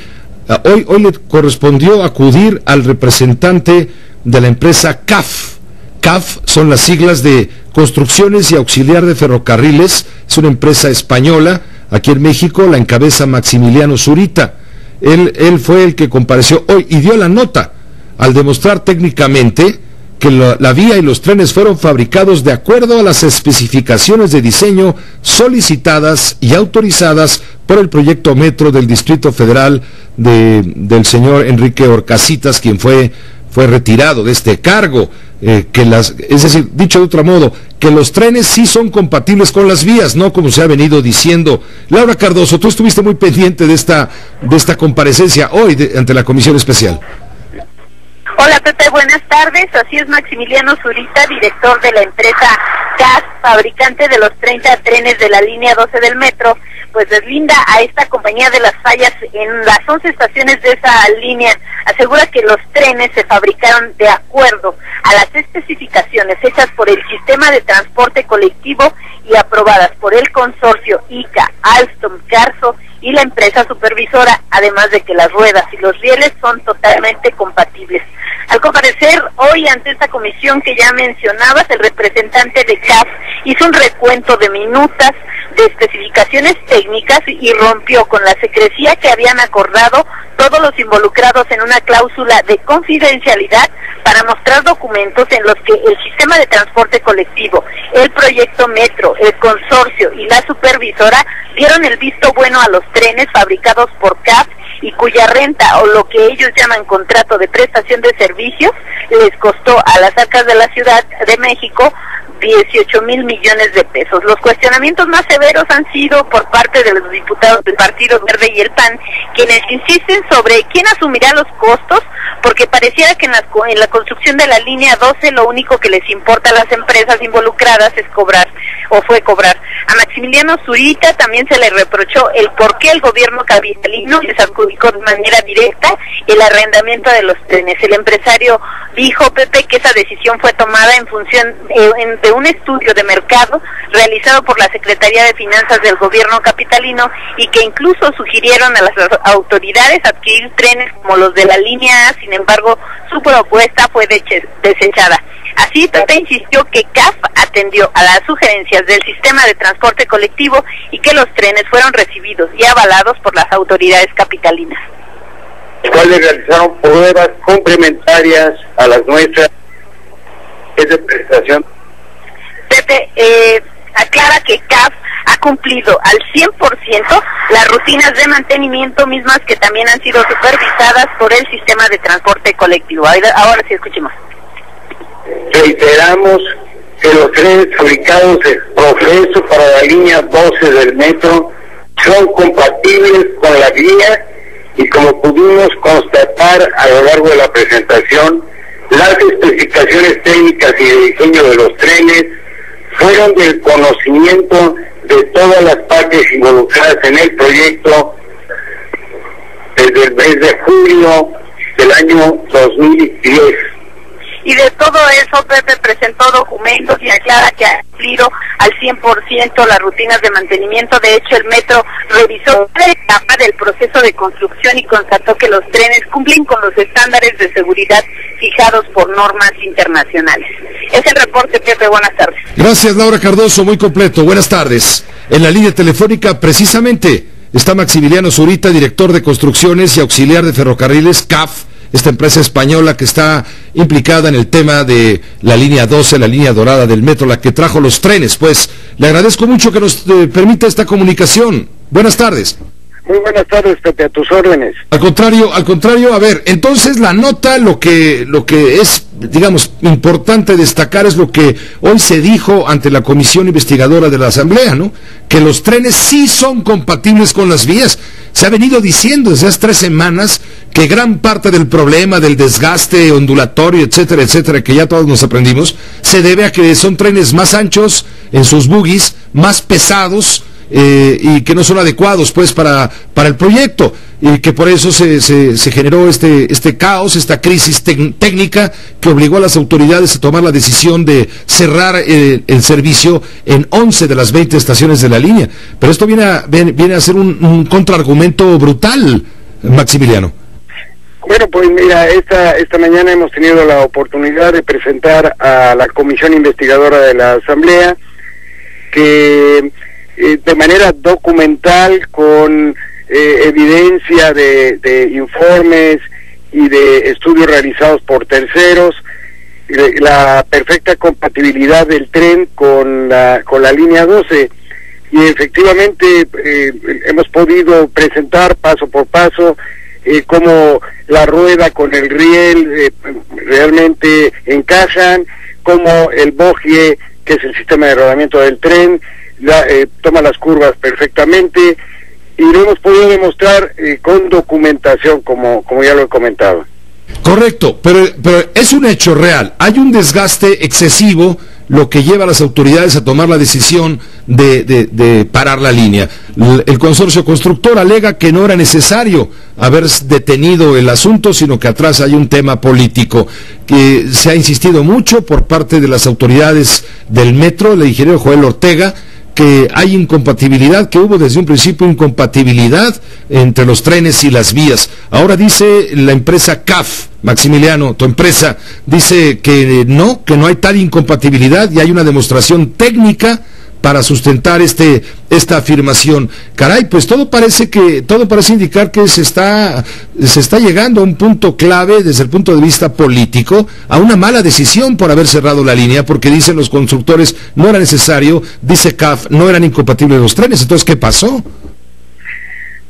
S1: Hoy le correspondió acudir al representante de la empresa CAF. CAF son las siglas de Construcciones y Auxiliar de Ferrocarriles, es una empresa española, aquí en México la encabeza Maximiliano Zurita. Él fue el que compareció hoy y dio la nota al demostrar técnicamente que la vía y los trenes fueron fabricados de acuerdo a las especificaciones de diseño solicitadas y autorizadas por el proyecto Metro del Distrito Federal del señor Enrique Orcasitas, quien fue retirado de este cargo. Es decir, dicho de otro modo, que los trenes sí son compatibles con las vías, no como se ha venido diciendo. Laura Cardoso, tú estuviste muy pendiente de esta comparecencia hoy ante la Comisión Especial.
S5: Hola Pepe, buenas tardes. Así es, Maximiliano Zurita, director de la empresa CAS, fabricante de los 30 trenes de la línea 12 del Metro, pues deslinda a esta compañía de las fallas en las 11 estaciones de esa línea. Asegura que los trenes se fabricaron de acuerdo a las especificaciones hechas por el sistema de transporte colectivo y aprobadas por el consorcio ICA, Alstom, Carso y la empresa supervisora, además de que las ruedas y los rieles son totalmente compatibles. Al comparecer hoy ante esta comisión que ya mencionabas, el representante de CAF hizo un recuento de minutas de especificaciones técnicas y rompió con la secrecía que habían acordado todos los involucrados en una cláusula de confidencialidad para mostrar documentos en los que el sistema de transporte colectivo, el proyecto Metro, el consorcio y la supervisora dieron el visto bueno a los trenes fabricados por CAF y cuya renta, o lo que ellos llaman contrato de prestación de servicios, les costó a las arcas de la Ciudad de México 18,000 millones de pesos. Los cuestionamientos más severos han sido por parte de los diputados del Partido Verde y el PAN, quienes insisten sobre quién asumirá los costos, porque pareciera que en la construcción de la línea 12 lo único que les importa a las empresas involucradas es cobrar, o fue cobrar. A Maximiliano Zurita también se le reprochó el por qué el gobierno capitalino les adjudicó de manera directa el arrendamiento de los trenes. El empresario dijo, Pepe, que esa decisión fue tomada en función de un estudio de mercado realizado por la Secretaría de Finanzas del gobierno capitalino y que incluso sugirieron a las autoridades adquirir trenes como los de la línea A. Sin embargo, su propuesta fue desechada. Así, Pepe insistió que CAF atendió a las sugerencias del sistema de transporte colectivo y que los trenes fueron recibidos y avalados por las autoridades capitalinas.
S6: ¿Cuáles realizaron pruebas complementarias a las nuestras de prestación?
S5: Pepe aclara que CAF ha cumplido al 100% las rutinas de mantenimiento mismas que también han sido supervisadas por el sistema de transporte colectivo. Ahora sí, escuchemos.
S6: Reiteramos que los trenes fabricados de Progreso para la línea 12 del Metro son compatibles con la vía y, como pudimos constatar a lo largo de la presentación, las especificaciones técnicas y de diseño de los trenes fueron del conocimiento de todas las partes involucradas en el proyecto desde el mes de julio del año 2010.
S5: Y de todo eso, Pepe presentó documentos y aclara que ha cumplido al 100% las rutinas de mantenimiento. De hecho, el Metro revisó cada etapa del proceso de construcción y constató que los trenes cumplen con los estándares de seguridad fijados por normas internacionales. Es el reporte, Pepe. Buenas tardes.
S1: Gracias, Laura Cardoso. Muy completo. Buenas tardes. En la línea telefónica, precisamente, está Maximiliano Zurita, director de Construcciones y Auxiliar de Ferrocarriles, CAF, esta empresa española que está implicada en el tema de la línea 12, la línea dorada del Metro, la que trajo los trenes. Pues le agradezco mucho que nos permita esta comunicación. Buenas tardes.
S6: Muy buenas tardes, Pepe, a tus órdenes.
S1: Al contrario, a ver, entonces la nota, lo que es digamos, importante destacar es lo que hoy se dijo ante la comisión investigadora de la Asamblea, ¿no? Que los trenes sí son compatibles con las vías. Se ha venido diciendo desde hace 3 semanas que gran parte del problema del desgaste ondulatorio, etcétera, etcétera, que ya todos nos aprendimos, se debe a que son trenes más anchos en sus bogies, más pesados, y que no son adecuados pues para el proyecto, y que por eso se generó este caos, esta crisis técnica que obligó a las autoridades a tomar la decisión de cerrar el servicio en 11 de las 20 estaciones de la línea. Pero esto viene a ser un contraargumento brutal, Maximiliano.
S6: Bueno, pues mira, esta mañana hemos tenido la oportunidad de presentar a la comisión investigadora de la Asamblea que de manera documental, con evidencia de informes y de estudios realizados por terceros, la perfecta compatibilidad del tren con la línea 12, y efectivamente hemos podido presentar paso por paso cómo la rueda con el riel realmente encajan, cómo el bogie, que es el sistema de rodamiento del tren, toma las curvas perfectamente, y lo hemos podido demostrar con documentación, como ya lo he comentado.
S1: Correcto, pero es un hecho real. Hay un desgaste excesivo, lo que lleva a las autoridades a tomar la decisión de parar la línea. El consorcio constructor alega que no era necesario haber detenido el asunto, sino que atrás hay un tema político, que se ha insistido mucho por parte de las autoridades del metro, el ingeniero Joel Ortega, que hay incompatibilidad, que hubo desde un principio incompatibilidad entre los trenes y las vías. Ahora dice la empresa CAF, Maximiliano, tu empresa, dice que no hay tal incompatibilidad y hay una demostración técnica para sustentar esta afirmación. Caray, pues todo parece indicar que se está llegando a un punto clave desde el punto de vista político, a una mala decisión por haber cerrado la línea, porque dicen los constructores no era necesario, dice CAF, no eran incompatibles los trenes. Entonces, ¿qué pasó?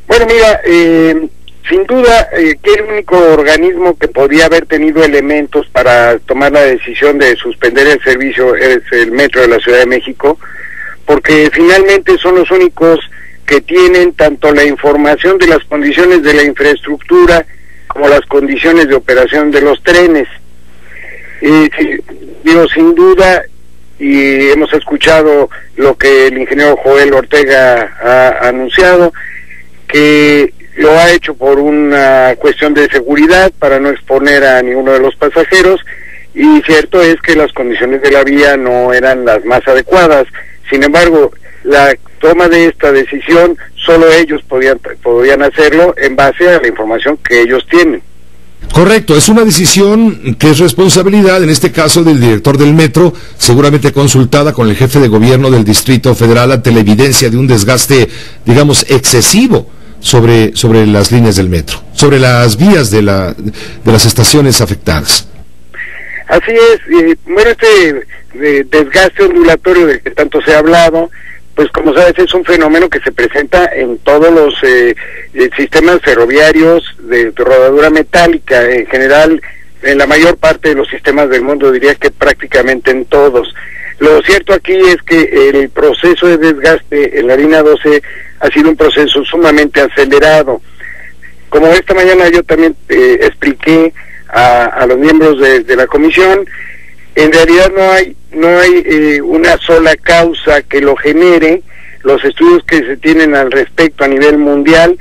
S6: Bueno, mira, sin duda que el único organismo que podía haber tenido elementos para tomar la decisión de suspender el servicio es el Metro de la Ciudad de México, porque finalmente son los únicos que tienen tanto la información de las condiciones de la infraestructura como las condiciones de operación de los trenes. Digo, sin duda, y hemos escuchado lo que el ingeniero Joel Ortega ha anunciado, que lo ha hecho por una cuestión de seguridad, para no exponer a ninguno de los pasajeros, y cierto es que las condiciones de la vía no eran las más adecuadas. Sin embargo, la toma de esta decisión, solo ellos podían hacerlo en base a la información que ellos tienen.
S1: Correcto, es una decisión que es responsabilidad, en este caso, del director del metro, seguramente consultada con el jefe de gobierno del Distrito Federal ante la evidencia de un desgaste, digamos, excesivo sobre las líneas del metro, sobre las vías de las estaciones afectadas.
S6: Así es, bueno, desgaste ondulatorio del que tanto se ha hablado, pues como sabes es un fenómeno que se presenta en todos los sistemas ferroviarios de rodadura metálica, en general, en la mayor parte de los sistemas del mundo, diría que prácticamente en todos. Lo cierto aquí es que el proceso de desgaste en la línea 12 ha sido un proceso sumamente acelerado. Como esta mañana yo también expliqué a los miembros de la comisión, en realidad no hay una sola causa que lo genere. Los estudios que se tienen al respecto a nivel mundial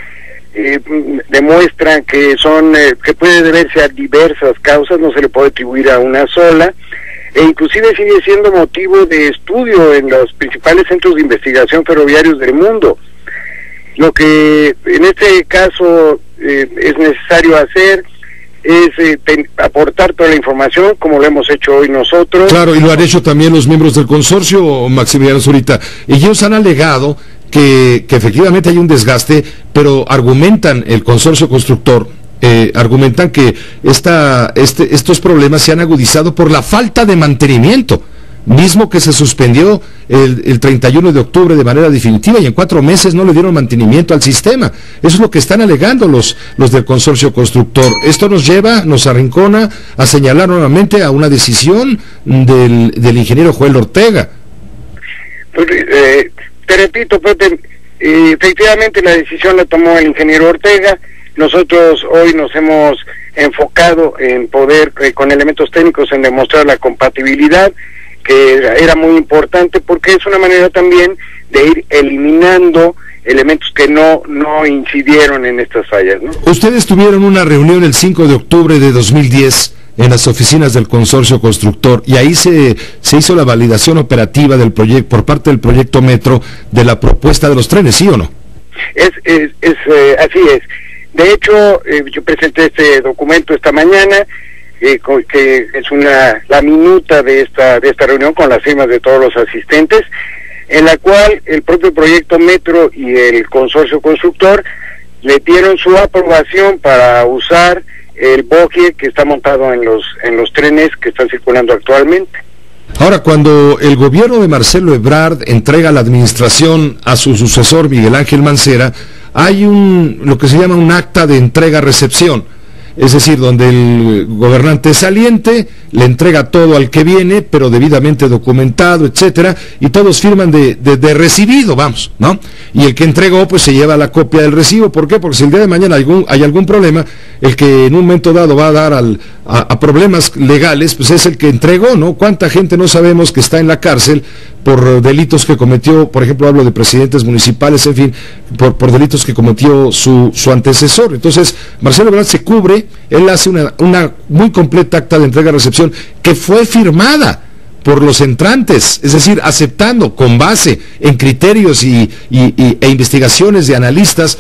S6: demuestran que que puede deberse a diversas causas, no se le puede atribuir a una sola, e inclusive sigue siendo motivo de estudio en los principales centros de investigación ferroviarios del mundo. Lo que en este caso es necesario hacer es aportar toda la información, como lo hemos hecho hoy nosotros.
S1: Claro, y lo han hecho también los miembros del consorcio, Maximiliano Zurita. Ellos han alegado que efectivamente hay un desgaste, pero argumentan, el consorcio constructor, argumentan que estos problemas se han agudizado por la falta de mantenimiento. mismo que se suspendió el 31 de octubre de manera definitiva y en 4 meses no le dieron mantenimiento al sistema. Eso es lo que están alegando los del consorcio constructor. Esto nos arrincona a señalar nuevamente a una decisión del ingeniero Joel Ortega.
S6: Pues, te repito, Pepe, efectivamente la decisión la tomó el ingeniero Ortega. Nosotros hoy nos hemos enfocado en poder, con elementos técnicos, en demostrar la compatibilidad, que era muy importante porque es una manera también de ir eliminando elementos que no incidieron en estas fallas, ¿no?
S1: Ustedes tuvieron una reunión el 5 de octubre de 2010 en las oficinas del consorcio constructor y ahí se hizo la validación operativa del proyecto por parte del proyecto Metro de la propuesta de los trenes, ¿sí o no?
S6: Así es. De hecho, yo presenté este documento esta mañana, que es la minuta de esta reunión con las firmas de todos los asistentes, en la cual el propio proyecto Metro y el consorcio constructor le dieron su aprobación para usar el bogie que está montado en los trenes que están circulando actualmente.
S1: Ahora, cuando el gobierno de Marcelo Ebrard entrega la administración a su sucesor Miguel Ángel Mancera, hay lo que se llama un acta de entrega-recepción. Es decir, donde el gobernante saliente le entrega todo al que viene, pero debidamente documentado, etcétera, y todos firman de recibido, vamos, ¿no? Y el que entregó, pues se lleva la copia del recibo. ¿Por qué? Porque si el día de mañana hay algún problema, el que en un momento dado va a dar a problemas legales, pues es el que entregó, ¿no? ¿Cuánta gente no sabemos que está en la cárcel por delitos que cometió? Por ejemplo, hablo de presidentes municipales, en fin, por delitos que cometió su antecesor. Entonces, Marcelo Ebrard se cubre, él hace una muy completa acta de entrega-recepción que fue firmada por los entrantes, es decir, aceptando con base en criterios e investigaciones de analistas,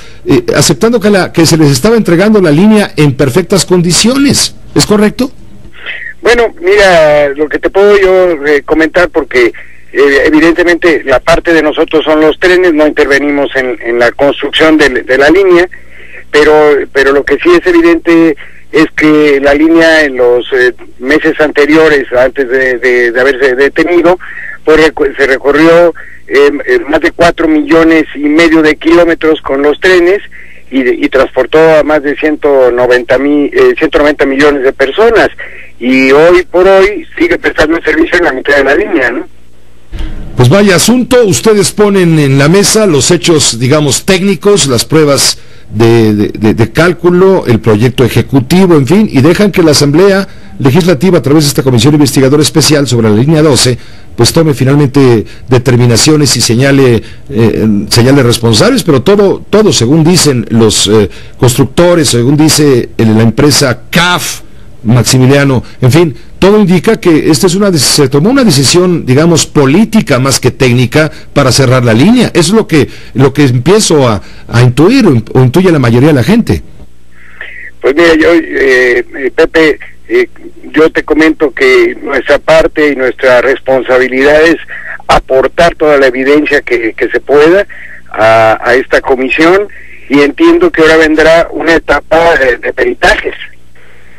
S1: aceptando que se les estaba entregando la línea en perfectas condiciones. ¿Es correcto?
S6: Bueno, mira, lo que te puedo yo comentar, porque evidentemente la parte de nosotros son los trenes, no intervenimos en la construcción de la línea, pero lo que sí es evidente es que la línea en los meses anteriores, antes de haberse detenido, pues se recorrió más de 4,5 millones de kilómetros con los trenes y transportó a más de 190 millones de personas, y hoy por hoy sigue prestando el servicio en la mitad de la línea, ¿no?
S1: Pues vaya asunto. Ustedes ponen en la mesa los hechos, digamos, técnicos, las pruebas de cálculo, el proyecto ejecutivo, en fin, y dejan que la Asamblea Legislativa, a través de esta Comisión Investigadora Especial sobre la línea 12, pues tome finalmente determinaciones y señale responsables, pero todo según dicen los constructores, según dice la empresa CAF, Maximiliano, en fin, todo indica que se tomó una decisión, digamos, política más que técnica para cerrar la línea. Eso es lo que empiezo a intuir, o intuye la mayoría de la gente.
S6: Pues mira, Pepe, yo te comento que nuestra parte y nuestra responsabilidad es aportar toda la evidencia que se pueda a esta comisión, y entiendo que ahora vendrá una etapa de peritajes.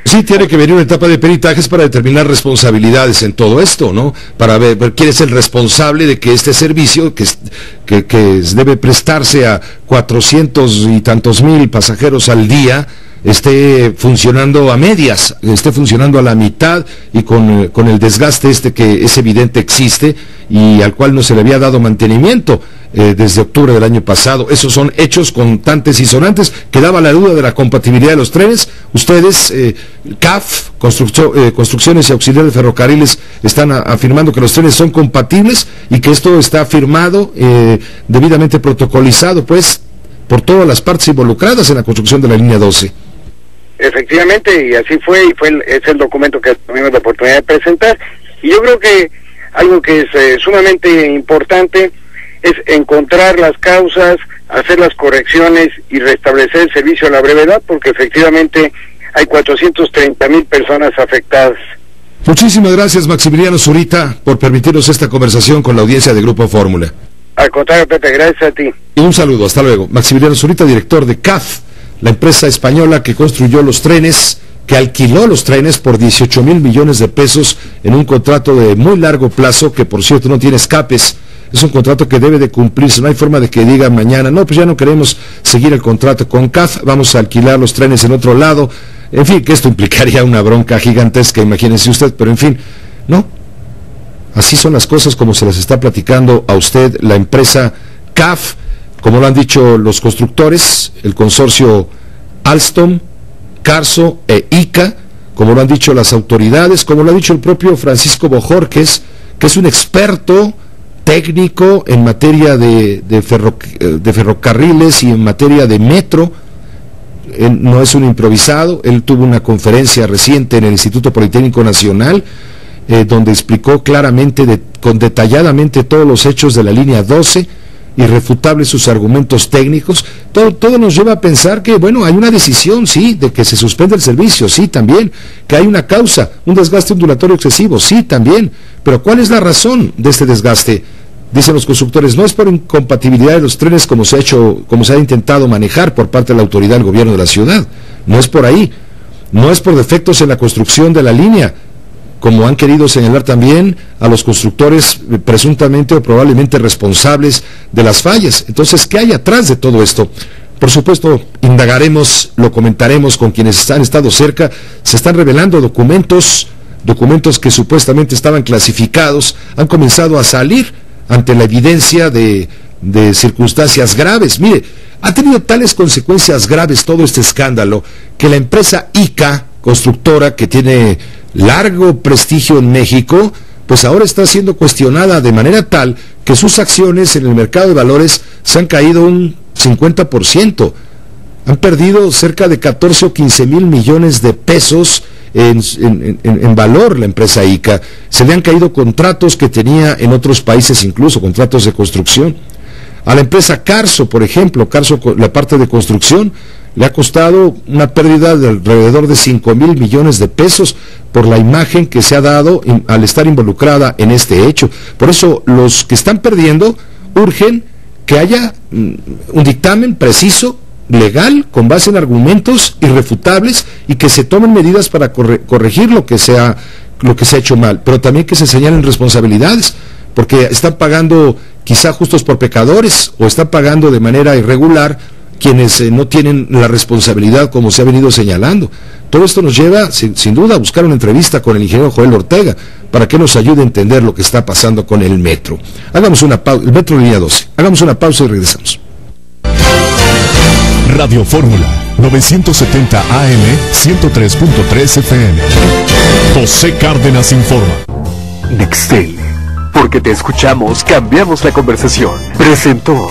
S1: Sí, tiene que venir una etapa de peritajes para determinar responsabilidades en todo esto, ¿no? Para ver quién es el responsable de que este servicio, que debe prestarse a 400 y tantos mil pasajeros al día, esté funcionando a medias, esté funcionando a la mitad, y con el desgaste que es evidente existe y al cual no se le había dado mantenimiento desde octubre del año pasado. Esos son hechos contantes y sonantes que daba la duda de la compatibilidad de los trenes. Ustedes, CAF, Construcciones y Auxiliar de Ferrocarriles, están afirmando que los trenes son compatibles y que esto está firmado, debidamente protocolizado, pues, por todas las partes involucradas en la construcción de la línea 12.
S6: Efectivamente, y así fue, es el documento que tuvimos la oportunidad de presentar, y yo creo que algo que es sumamente importante es encontrar las causas, hacer las correcciones y restablecer el servicio a la brevedad, porque efectivamente hay 430,000 personas afectadas.
S1: Muchísimas gracias, Maximiliano Zurita, por permitirnos esta conversación con la audiencia de Grupo Fórmula.
S6: Al contrario, Pepe, gracias a ti.
S1: Y un saludo, hasta luego. Maximiliano Zurita, director de CAF, la empresa española que construyó los trenes, que alquiló los trenes por 18,000 millones de pesos en un contrato de muy largo plazo, que por cierto no tiene escapes. Es un contrato que debe de cumplirse, no hay forma de que digan mañana, no, pues ya no queremos seguir el contrato con CAF, vamos a alquilar los trenes en otro lado. En fin, que esto implicaría una bronca gigantesca, imagínense usted, pero en fin, no. Así son las cosas como se las está platicando a usted la empresa CAF, como lo han dicho los constructores, el consorcio Alstom, Carso e ICA, como lo han dicho las autoridades, como lo ha dicho el propio Francisco Bojorquez, que es un experto técnico en materia de ferrocarriles y en materia de metro. Él no es un improvisado, él tuvo una conferencia reciente en el Instituto Politécnico Nacional, donde explicó claramente, detalladamente todos los hechos de la línea 12, irrefutables sus argumentos técnicos. Todo nos lleva a pensar que, bueno, hay una decisión, sí, de que se suspende el servicio, sí, también, que hay una causa, un desgaste ondulatorio excesivo, sí, también, pero ¿cuál es la razón de este desgaste? Dicen los constructores, no es por incompatibilidad de los trenes como se ha intentado manejar por parte de la autoridad del gobierno de la ciudad, no es por ahí, no es por defectos en la construcción de la línea, como han querido señalar también a los constructores presuntamente o probablemente responsables de las fallas. Entonces, ¿qué hay atrás de todo esto? Por supuesto, indagaremos, lo comentaremos con quienes han estado cerca. Se están revelando documentos que supuestamente estaban clasificados, han comenzado a salir ante la evidencia de circunstancias graves. Mire, ha tenido tales consecuencias graves todo este escándalo que la empresa ICA, constructora que tiene largo prestigio en México, pues ahora está siendo cuestionada de manera tal que sus acciones en el mercado de valores se han caído un 50%. Han perdido cerca de 14 o 15 mil millones de pesos en valor la empresa ICA. Se le han caído contratos que tenía en otros países, incluso contratos de construcción. A la empresa Carso, por ejemplo, Carso, la parte de construcción, le ha costado una pérdida de alrededor de 5 mil millones de pesos por la imagen que se ha dado al estar involucrada en este hecho. Por eso los que están perdiendo urgen que haya un dictamen preciso, legal, con base en argumentos irrefutables y que se tomen medidas para corregir lo que se ha hecho mal, pero también que se señalen responsabilidades, porque están pagando quizá justos por pecadores o están pagando de manera irregular quienes no tienen la responsabilidad como se ha venido señalando. Todo esto nos lleva sin duda a buscar una entrevista con el ingeniero Joel Ortega para que nos ayude a entender lo que está pasando con el metro. Hagamos una pausa, el metro línea 12. Hagamos una pausa y regresamos.
S12: Radio Fórmula 970 AM 103.3 FM. José Cárdenas informa.
S7: Nextel, porque te escuchamos, cambiamos la conversación. Presentó.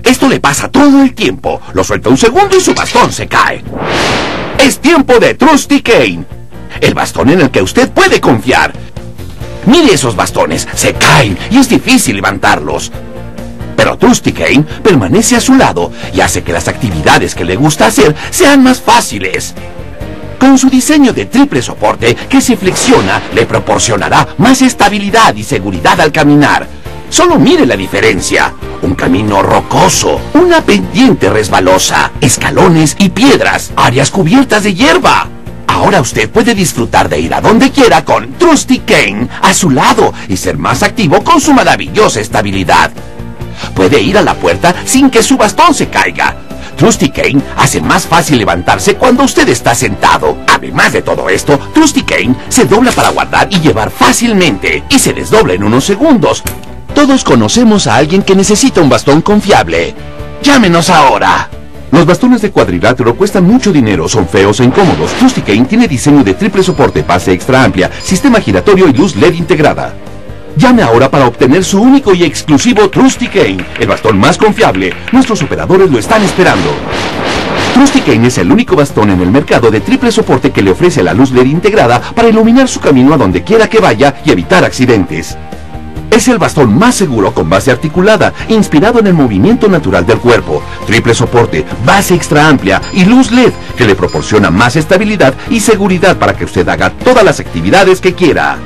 S13: Esto le pasa todo el tiempo. Lo suelta un segundo y su bastón se cae. Es tiempo de Trusty Cane, el bastón en el que usted puede confiar. Mire esos bastones, se caen y es difícil levantarlos. Pero Trusty Cane permanece a su lado y hace que las actividades que le gusta hacer sean más fáciles. Con su diseño de triple soporte que se flexiona, le proporcionará más estabilidad y seguridad al caminar. Solo mire la diferencia. Un camino rocoso, una pendiente resbalosa, escalones y piedras, áreas cubiertas de hierba. Ahora usted puede disfrutar de ir a donde quiera con Trusty Cane a su lado y ser más activo con su maravillosa estabilidad. Puede ir a la puerta sin que su bastón se caiga. Trusty Cane hace más fácil levantarse cuando usted está sentado. Además de todo esto, Trusty Cane se dobla para guardar y llevar fácilmente y se desdobla en unos segundos. Todos conocemos a alguien que necesita un bastón confiable. Llámenos ahora. Los bastones de cuadrilátero cuestan mucho dinero, son feos e incómodos. Trusty Cane tiene diseño de triple soporte, base extra amplia, sistema giratorio y luz LED integrada. Llame ahora para obtener su único y exclusivo Trusty Cane, el bastón más confiable. Nuestros operadores lo están esperando. Trusticane es el único bastón en el mercado de triple soporte que le ofrece la luz LED integrada para iluminar su camino a donde quiera que vaya y evitar accidentes. Es el bastón más seguro con base articulada, inspirado en el movimiento natural del cuerpo, triple soporte, base extra amplia y luz LED que le proporciona más estabilidad y seguridad para que usted haga todas las actividades que quiera.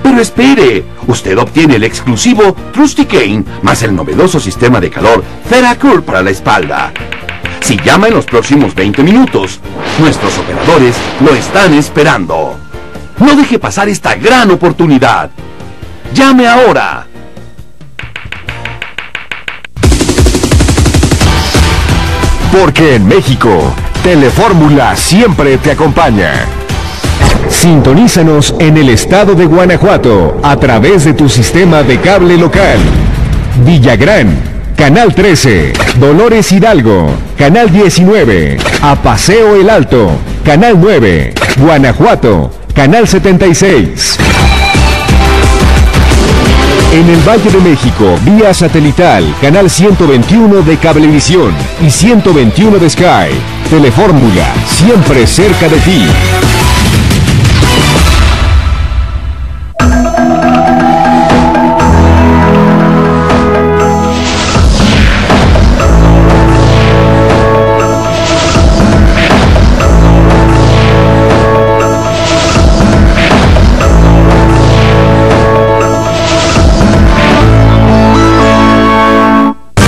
S13: Pero espere, usted obtiene el exclusivo Trusticane más el novedoso sistema de calor TheraCool para la espalda. Si llama en los próximos 20 minutos, nuestros operadores lo están esperando. No deje pasar esta gran oportunidad. ¡Llame ahora!
S8: Porque en México, Telefórmula siempre te acompaña. Sintonízanos en el estado de Guanajuato a través de tu sistema de cable local. Villagrán, Canal 13, Dolores Hidalgo, Canal 19, A Paseo El Alto, Canal 9, Guanajuato, Canal 76. En el Valle de México, vía satelital, Canal 121 de Cablevisión y 121 de Sky. Telefórmula, siempre cerca de ti.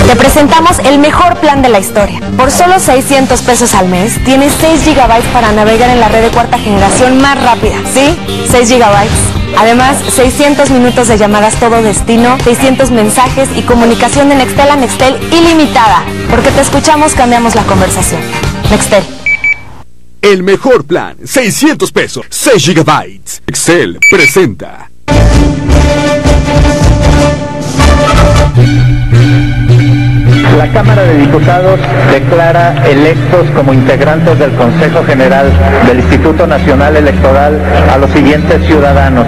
S14: Te presentamos el mejor plan de la historia. Por solo 600 pesos al mes, tienes 6 GB para navegar en la red de cuarta generación más rápida. ¿Sí? 6 GB. Además, 600 minutos de llamadas todo destino, 600 mensajes y comunicación de Nextel a Nextel ilimitada. Porque te escuchamos, cambiamos la conversación. Nextel.
S8: El mejor plan, 600 pesos, 6 GB. Nextel presenta.
S15: La Cámara de Diputados declara electos como integrantes del Consejo General del Instituto Nacional Electoral a los siguientes ciudadanos.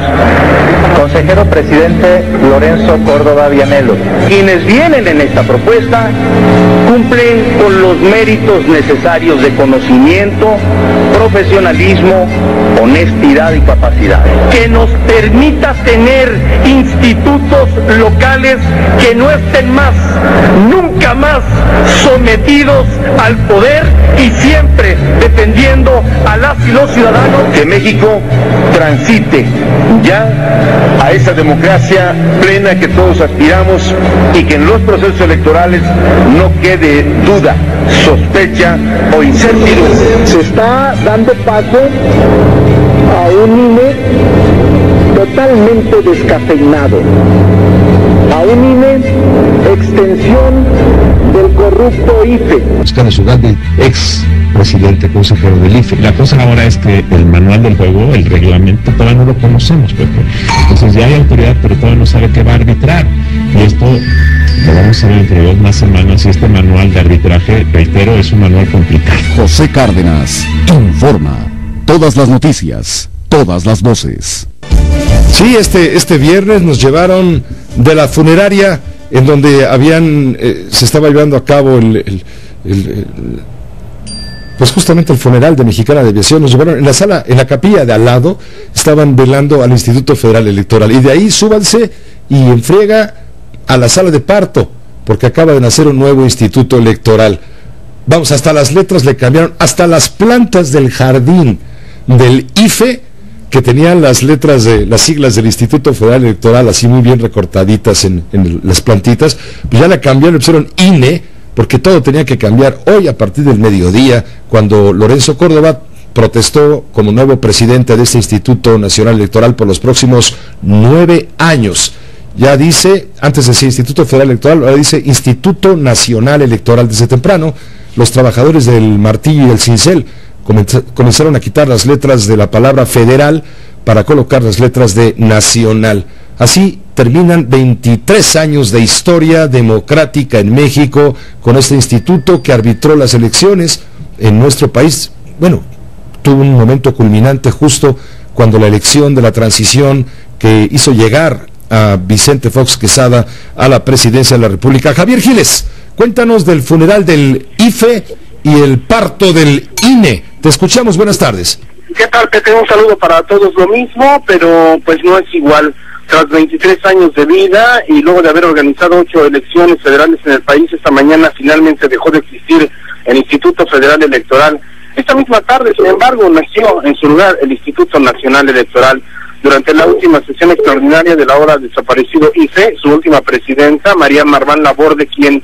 S15: Consejero presidente Lorenzo Córdoba Vianello.
S16: Quienes vienen en esta propuesta cumplen con los méritos necesarios de conocimiento, profesionalismo, honestidad y capacidad. Que nos permita tener institutos locales que no estén más, nunca más sometidos al poder y siempre defendiendo a las y los ciudadanos.
S17: Que México transite ya a esa democracia plena que todos aspiramos y que en los procesos electorales no quede duda, sospecha o incertidumbre.
S2: Se está dando paso a un INE totalmente descafeinado, a un INE extensión del corrupto IFE.
S18: Busca la ciudad del ex presidente consejero del IFE. La cosa ahora es que el manual del juego, el reglamento, todavía no lo conocemos, Pepe. Entonces ya hay autoridad, pero todavía no sabe qué va a arbitrar. Y esto lo vamos a ver entre 2 más semanas, y este manual de arbitraje, reitero, es un manual complicado.
S8: José Cárdenas informa. Todas las noticias, todas las voces.
S1: Sí, este viernes nos llevaron de la funeraria en donde se estaba llevando a cabo pues justamente el funeral de Mexicana de Aviación. Nos llevaron en la sala, en la capilla de al lado, estaban velando al Instituto Federal Electoral, y de ahí súbanse y en friega a la sala de parto, porque acaba de nacer un nuevo instituto electoral. Vamos, hasta las letras le cambiaron, hasta las plantas del jardín del IFE, que tenían las letras las siglas del Instituto Federal Electoral así muy bien recortaditas en las plantitas, pues ya la cambiaron, le pusieron INE, porque todo tenía que cambiar hoy a partir del mediodía, cuando Lorenzo Córdoba protestó como nuevo presidente de este Instituto Nacional Electoral por los próximos 9 años. Ya dice, antes decía Instituto Federal Electoral, ahora dice Instituto Nacional Electoral. Desde temprano, los trabajadores del martillo y el cincel comenzaron a quitar las letras de la palabra federal para colocar las letras de nacional. Así terminan 23 años de historia democrática en México con este instituto que arbitró las elecciones en nuestro país. Bueno, tuvo un momento culminante justo cuando la elección de la transición que hizo llegar a Vicente Fox Quesada a la presidencia de la República. Javier Giles, cuéntanos del funeral del IFE y el parto del INE. Te escuchamos, buenas tardes.
S6: ¿Qué tal, Pepe? Un saludo para todos, lo mismo, pero pues no es igual. Tras 23 años de vida y luego de haber organizado 8 elecciones federales en el país, esta mañana finalmente dejó de existir el Instituto Federal Electoral. Esta misma tarde, sin embargo, nació en su lugar el Instituto Nacional Electoral. Durante la última sesión extraordinaria de la ahora desaparecido IFE, su última presidenta, María Marván Laborde, quien,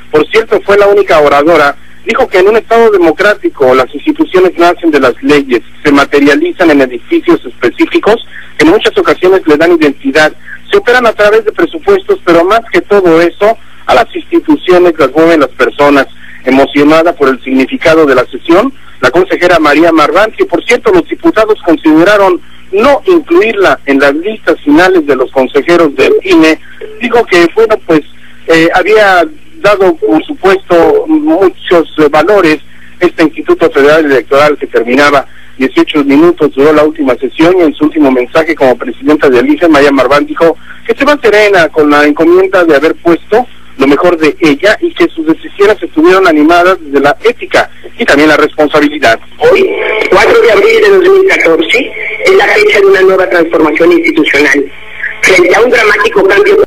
S6: por cierto, fue la única oradora, dijo que en un Estado democrático las instituciones nacen de las leyes, se materializan en edificios específicos, que en muchas ocasiones le dan identidad, se operan a través de presupuestos, pero más que todo eso, a las instituciones las mueven las personas. Emocionada por el significado de la sesión, la consejera María Marván, que por cierto los diputados consideraron no incluirla en las listas finales de los consejeros del INE, dijo que bueno, pues había dado por supuesto muchos valores este Instituto Federal Electoral, que terminaba 18 minutos, duró la última sesión, y en su último mensaje como presidenta del IFE, María Marván dijo que se va serena con la encomienda de haber puesto lo mejor de ella y que sus decisiones estuvieron animadas de la ética y también la responsabilidad.
S19: Hoy, 4 de abril de 2014, es la fecha de una nueva transformación institucional. Frente a un dramático cambio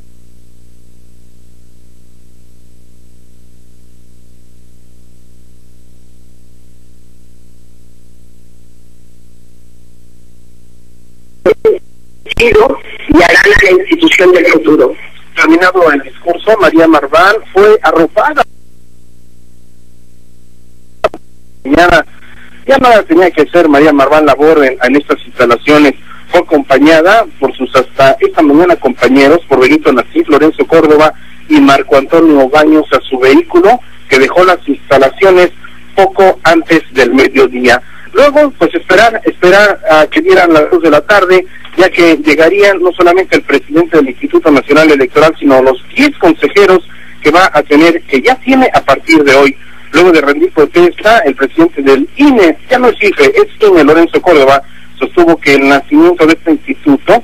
S19: y harán a la institución del futuro.
S6: Terminado el discurso, María Marván fue arropada. Ya nada tenía que hacer María Marván Laborde en estas instalaciones. Fue acompañada por sus hasta esta mañana compañeros, por Benito Nasif, Lorenzo Córdoba y Marco Antonio Baños, a su vehículo, que dejó las instalaciones poco antes del mediodía. Luego, pues esperar a que dieran las 2 de la tarde, ya que llegarían no solamente el presidente del Instituto Nacional Electoral, sino los 10 consejeros que ya tiene a partir de hoy. Luego de rendir protesta, el presidente del INE, ya no es IFE, es INE, Lorenzo Córdoba, sostuvo que el nacimiento de este instituto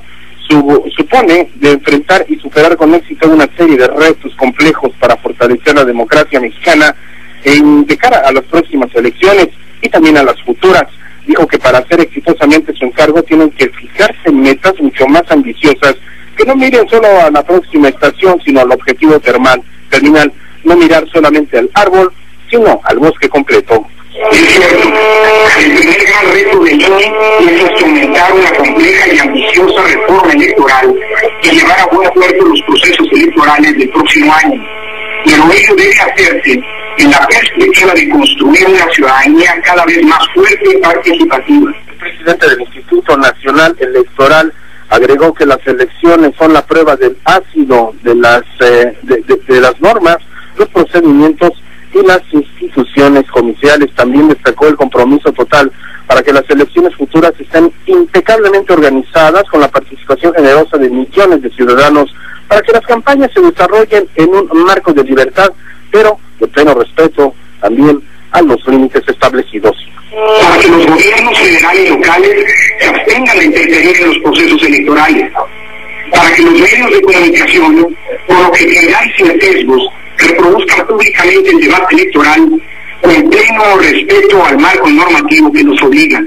S6: supone de enfrentar y superar con éxito una serie de retos complejos para fortalecer la democracia mexicana de cara a las próximas elecciones y también a las futuras. Dijo que para hacer exitosamente su encargo tienen que fijarse metas mucho más ambiciosas, que no miren solo a la próxima estación, sino al objetivo terminal, no mirar solamente al árbol, sino al bosque completo.
S19: Es cierto, el primer gran reto del INE es instrumentar una compleja y ambiciosa reforma electoral y llevar a buen puerto los procesos electorales del próximo año. Pero ello debe hacerse en la perspectiva de construir una ciudadanía cada vez más fuerte y participativa.
S6: El presidente del Instituto Nacional Electoral agregó que las elecciones son la prueba del ácido de las normas, los procedimientos y las instituciones judiciales. También destacó el compromiso total para que las elecciones futuras estén impecablemente organizadas, con la participación generosa de millones de ciudadanos, para que las campañas se desarrollen en un marco de libertad, pero de pleno respeto también a los límites establecidos.
S19: Para que los gobiernos federales y locales se abstengan de interferir en los procesos electorales, para que los medios de comunicación, con objetividad y sin sesgos, reproduzcan públicamente el debate electoral con pleno respeto al marco normativo que nos obliga.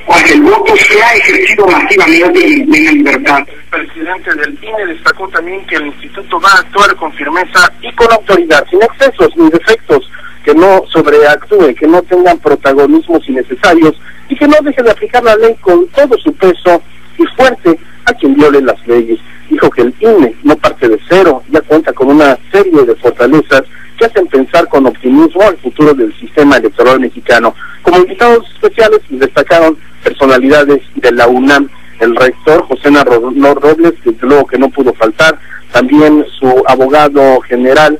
S19: Para que el voto sea ejercido masivamente y en plena libertad.
S6: El presidente del INE destacó también que el instituto va a actuar con firmeza y con autoridad, sin excesos ni defectos, que no sobreactúe, que no tengan protagonismos innecesarios y que no deje de aplicar la ley con todo su peso y fuerte a quien viole las leyes. Dijo que el INE no parte de cero, ya cuenta con una serie de fortalezas que hacen pensar con optimismo al futuro del sistema electoral mexicano. Como invitados especiales destacaron personalidades de la UNAM, el rector José Narro Robles, desde luego que no pudo faltar, también su abogado general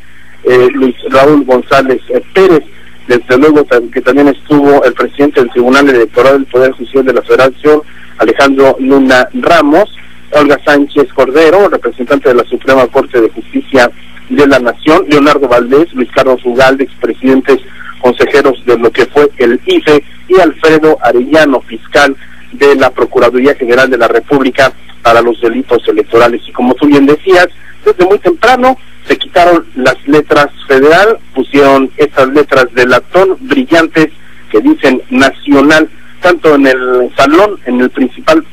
S6: Luis Raúl González Pérez, desde luego que también estuvo el presidente del Tribunal Electoral del Poder Judicial de la Federación, Alejandro Luna Ramos, Olga Sánchez Cordero, representante de la Suprema Corte de Justicia de la Nación, Leonardo Valdés, Luis Carlos Ugalde, expresidentes consejeros de lo que fue el IFE, y Alfredo Arellano, fiscal de la Procuraduría General de la República para los Delitos Electorales. Y como tú bien decías, desde muy temprano se quitaron las letras federal, pusieron esas letras de latón brillantes que dicen nacional, tanto en el salón, en el principal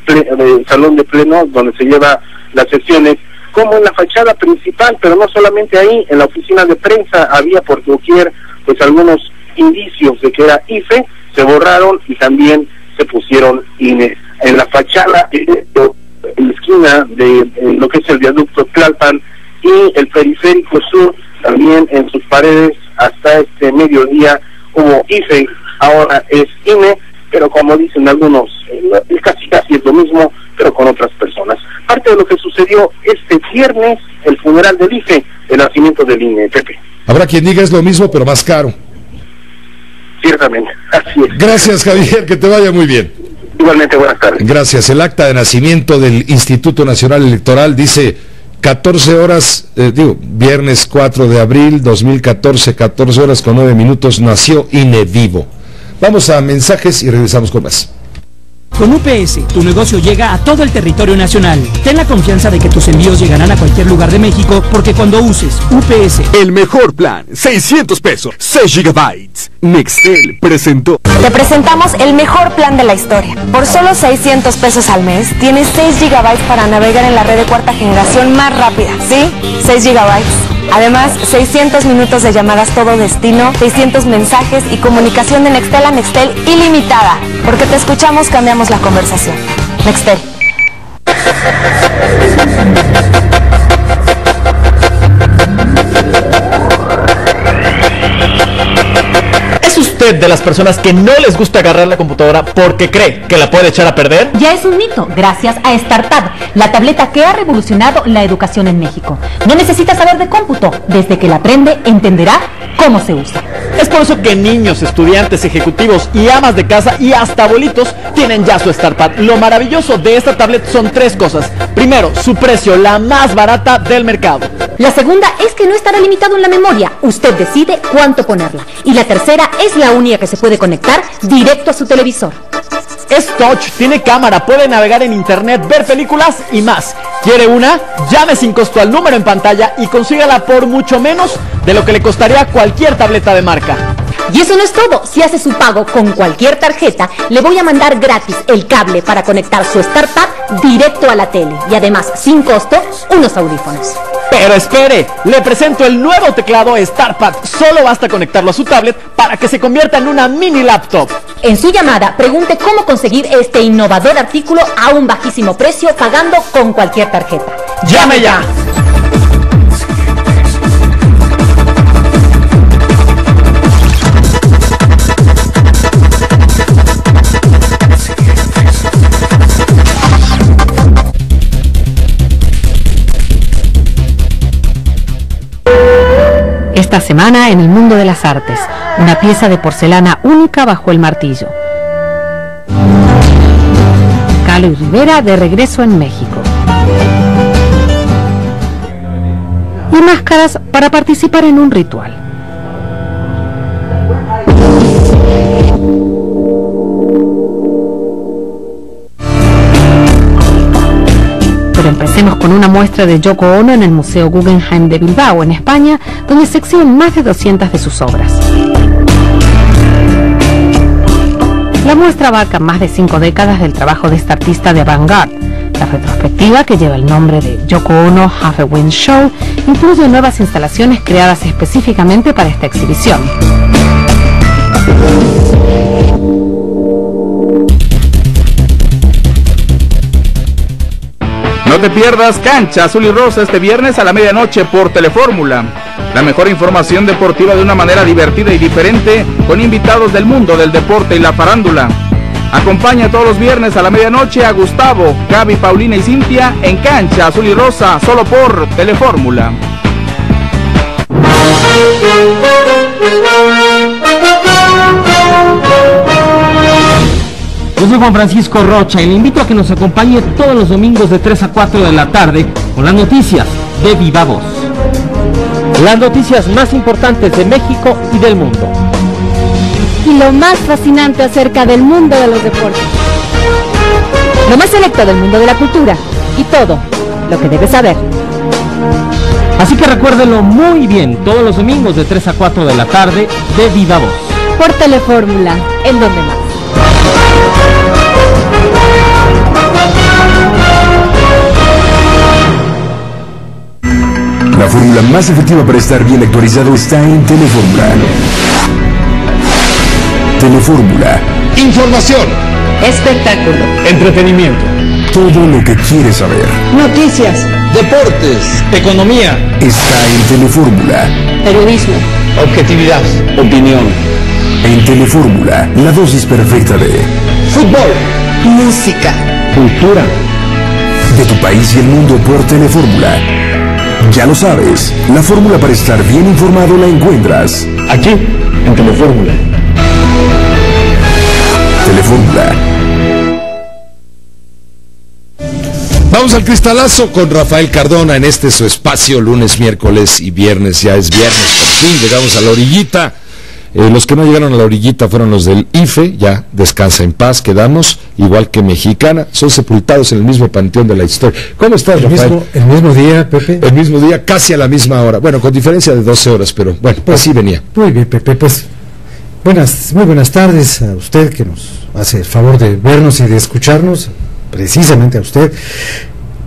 S6: salón de pleno donde se lleva las sesiones, como en la fachada principal, pero no solamente ahí, en la oficina de prensa había por doquier pues algunos indicios de que era IFE, se borraron y también se pusieron INE. En la fachada, en la esquina de lo que es el viaducto Tlalpan y el periférico sur, también en sus paredes hasta este mediodía hubo IFE, ahora es INE, pero como dicen algunos, casi es lo mismo, pero con otras personas. Parte de lo que sucedió este viernes, el funeral del IFE, el nacimiento del INE, Pepe.
S1: Habrá quien diga es lo mismo, pero más caro.
S6: Ciertamente, así es.
S1: Gracias, Javier, que te vaya muy bien.
S6: Igualmente, buenas tardes.
S1: Gracias. El acta de nacimiento del Instituto Nacional Electoral dice 14 horas, viernes 4 de abril 2014, 14 horas con 9 minutos, nació INE vivo. Vamos a mensajes y regresamos con más.
S10: Con UPS, tu negocio llega a todo el territorio nacional. Ten la confianza de que tus envíos llegarán a cualquier lugar de México, porque cuando uses UPS...
S7: El mejor plan, 600 pesos, 6 gigabytes. Nextel presentó...
S14: Te presentamos el mejor plan de la historia. Por solo 600 pesos al mes, tienes 6 gigabytes para navegar en la red de cuarta generación más rápida. ¿Sí? 6 gigabytes. Además, 600 minutos de llamadas todo destino, 600 mensajes y comunicación de Nextel a Nextel ilimitada. Porque te escuchamos, cambiamos la conversación. Nextel.
S20: ¿Es usted de las personas que no les gusta agarrar la computadora porque cree que la puede echar a perder?
S21: Ya es un mito, gracias a StarTab, la tableta que ha revolucionado la educación en México. No necesita saber de cómputo, desde que la aprende, entenderá cómo se usa.
S20: Es por eso que niños, estudiantes, ejecutivos y amas de casa y hasta abuelitos tienen ya su StarTab. Lo maravilloso de esta tablet son 3 cosas. Primero, su precio, la más barata del mercado.
S21: La segunda es que no estará limitado en la memoria, usted decide cuánto ponerla. Y la tercera es la única que se puede conectar directo a su televisor.
S20: Es touch, tiene cámara, puede navegar en internet, ver películas y más. ¿Quiere una? Llame sin costo al número en pantalla y consígala por mucho menos de lo que le costaría cualquier tableta de marca.
S21: Y eso no es todo, si hace su pago con cualquier tarjeta, le voy a mandar gratis el cable para conectar su StarTab directo a la tele. Y además, sin costo, unos audífonos.
S20: Pero espere, le presento el nuevo teclado StarPad. Solo basta conectarlo a su tablet para que se convierta en una mini laptop.
S21: En su llamada, pregunte cómo conseguir este innovador artículo a un bajísimo precio pagando con cualquier tarjeta.
S20: ¡Llame ya!
S22: Esta semana en el mundo de las artes, una pieza de porcelana única bajo el martillo. Kahlo y Rivera de regreso en México. Y máscaras para participar en un ritual. Pero empecemos con una muestra de Yoko Ono en el Museo Guggenheim de Bilbao, en España, donde se exhiben más de 200 de sus obras. La muestra abarca más de 5 décadas del trabajo de esta artista de avant-garde. La retrospectiva, que lleva el nombre de Yoko Ono Have a Wind Show, incluye nuevas instalaciones creadas específicamente para esta exhibición.
S23: No te pierdas Cancha Azul y Rosa este viernes a la medianoche por Telefórmula. La mejor información deportiva de una manera divertida y diferente, con invitados del mundo del deporte y la farándula. Acompaña todos los viernes a la medianoche a Gustavo, Gaby, Paulina y Cintia en Cancha Azul y Rosa, solo por Telefórmula.
S10: Yo soy Juan Francisco Rocha y le invito a que nos acompañe todos los domingos de 3 a 4 de la tarde con las noticias de Viva Voz. Las noticias más importantes de México y del mundo.
S24: Y lo más fascinante acerca del mundo de los deportes. Lo más selecto del mundo de la cultura y todo lo que debes saber.
S10: Así que recuérdelo muy bien, todos los domingos de 3 a 4 de la tarde, de viva voz.
S24: Por Telefórmula, en donde más.
S8: La fórmula más efectiva para estar bien actualizado está en Telefórmula. Telefórmula.
S1: Información.
S21: Espectáculo.
S20: Entretenimiento.
S8: Todo lo que quieres saber
S21: Noticias.
S20: Deportes. Economía.
S8: está en Telefórmula.
S21: Periodismo.
S20: Objetividad. Opinión.
S8: En Telefórmula, la dosis perfecta de
S20: Fútbol.
S21: Música.
S20: Cultura.
S8: de tu país y el mundo por Telefórmula. Ya lo sabes, la fórmula para estar bien informado la encuentras
S20: aquí, en Telefórmula.
S8: Telefórmula.
S1: Vamos al cristalazo con Rafael Cardona en este su espacio, lunes, miércoles y viernes. Ya es viernes, por fin llegamos a la orillita. Los que no llegaron a la orillita fueron los del IFE, ya descansa en paz, quedamos, igual que Mexicana, son sepultados en el mismo panteón de la historia. ¿Cómo estás, Rafael?
S3: El mismo día, Pepe.
S1: El mismo día, casi a la misma hora, bueno, con diferencia de 12 horas, pero bueno, pues así venía.
S3: Muy bien, Pepe, pues muy buenas tardes a usted que nos hace el favor de vernos y de escucharnos, precisamente a usted.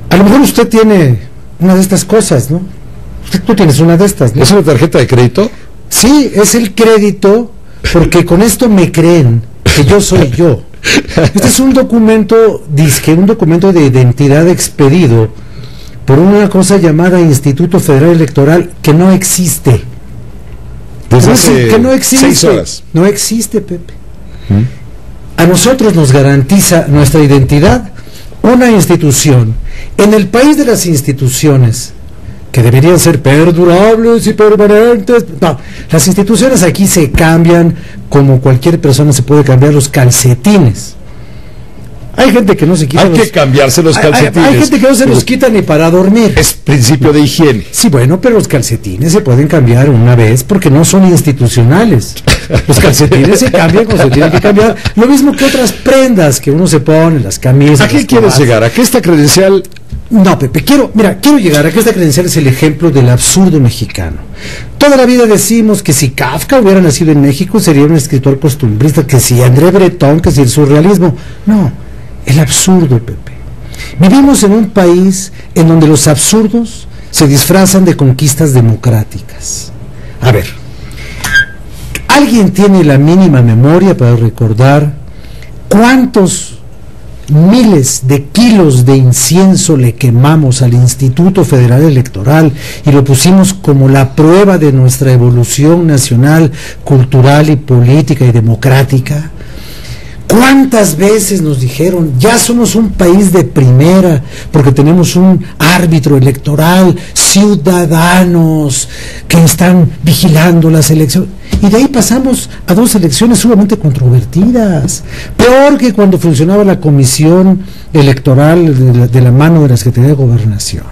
S3: A lo mejor usted tiene una de estas cosas, ¿no? Tú tienes una de estas, ¿no?
S1: ¿Es una tarjeta de crédito?
S3: Sí, es el crédito, porque con esto me creen que yo soy yo. Este es un documento de identidad expedido por una cosa llamada Instituto Federal Electoral que no existe.
S1: Desde hace
S3: que no existe.
S1: 6 horas.
S3: No existe, Pepe. A nosotros nos garantiza nuestra identidad una institución. En el país de las instituciones, que deberían ser perdurables y permanentes. No, las instituciones aquí se cambian como cualquier persona se puede cambiar los calcetines. Hay gente que no se quita
S1: Hay que cambiarse los calcetines.
S3: Hay gente que no se los quita ni para dormir.
S1: Es principio de higiene.
S3: Sí, bueno, pero los calcetines se pueden cambiar una vez porque no son institucionales. Los calcetines se cambian cuando se tienen que cambiar. Lo mismo que otras prendas que uno se pone, las camisas.
S1: ¿A qué quieres llegar? ¿A que esta credencial?
S3: No, Pepe, quiero llegar a que esta credencial es el ejemplo del absurdo mexicano. Toda la vida decimos que si Kafka hubiera nacido en México sería un escritor costumbrista, que si André Breton, que si el surrealismo. No, el absurdo, Pepe. Vivimos en un país en donde los absurdos se disfrazan de conquistas democráticas. A ver, ¿alguien tiene la mínima memoria para recordar cuántos miles de kilos de incienso le quemamos al Instituto Federal Electoral y lo pusimos como la prueba de nuestra evolución nacional, cultural y política y democrática? ¿Cuántas veces nos dijeron, ya somos un país de primera porque tenemos un árbitro electoral, ciudadanos que están vigilando las elecciones? Y de ahí pasamos a 2 elecciones sumamente controvertidas, peor que cuando funcionaba la comisión electoral de la mano de la Secretaría de Gobernación.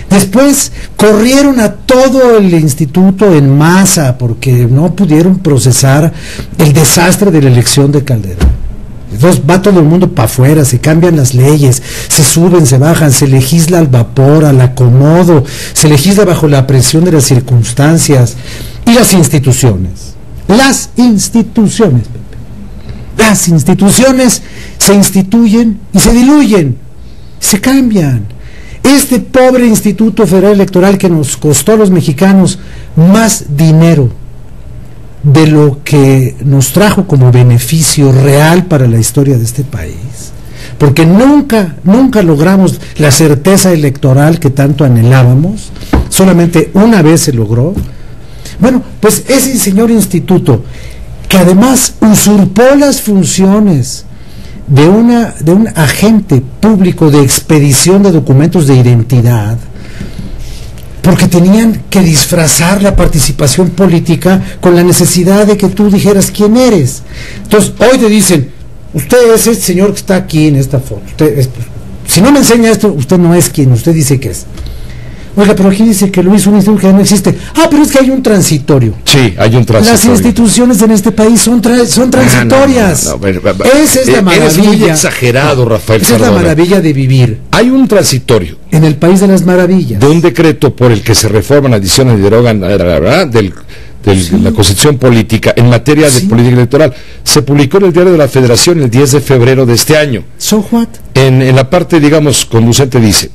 S3: Después corrieron a todo el instituto en masa porque no pudieron procesar el desastre de la elección de Calderón. Entonces va todo el mundo para afuera, se cambian las leyes, se suben, se bajan, se legisla al vapor, al acomodo, se legisla bajo la presión de las circunstancias. Y las instituciones, se instituyen y se diluyen, se cambian. Este pobre Instituto Federal Electoral que nos costó a los mexicanos más dinero de lo que nos trajo como beneficio real para la historia de este país, porque nunca logramos la certeza electoral que tanto anhelábamos, solamente una vez se logró. Bueno, pues ese señor instituto, que además usurpó las funciones de un agente público de expedición de documentos de identidad, porque tenían que disfrazar la participación política con la necesidad de que tú dijeras quién eres. Entonces, hoy te dicen, usted es el señor que está aquí en esta foto. Si no me enseña esto, usted no es quien usted dice que es. Oiga, pero aquí dice que lo hizo un instituto que no existe. Ah, pero es que hay un transitorio.
S1: Sí, hay un transitorio.
S3: Las instituciones en este país son transitorias.
S1: No,
S3: esa es la maravilla.
S1: Eres muy exagerado, Rafael
S3: Esa
S1: Cardona.
S3: es la maravilla de vivir.
S1: Hay un transitorio.
S3: en el País de las Maravillas.
S1: De un decreto por el que se reforman, adicionan y derogan la Constitución política en materia de política electoral. Se publicó en el Diario de la Federación el 10 de febrero de este año.
S3: So what?
S1: En la parte, digamos, conducente dice: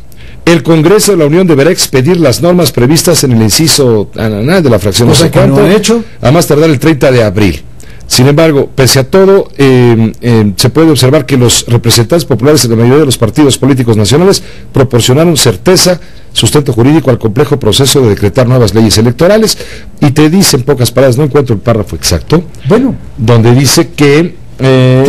S1: el Congreso de la Unión deberá expedir las normas previstas en el inciso de la fracción a más tardar el 30 de abril. Sin embargo, pese a todo, se puede observar que los representantes populares de la mayoría de los partidos políticos nacionales proporcionaron certeza, sustento jurídico al complejo proceso de decretar nuevas leyes electorales, y te dice en pocas palabras, no encuentro el párrafo exacto, donde dice que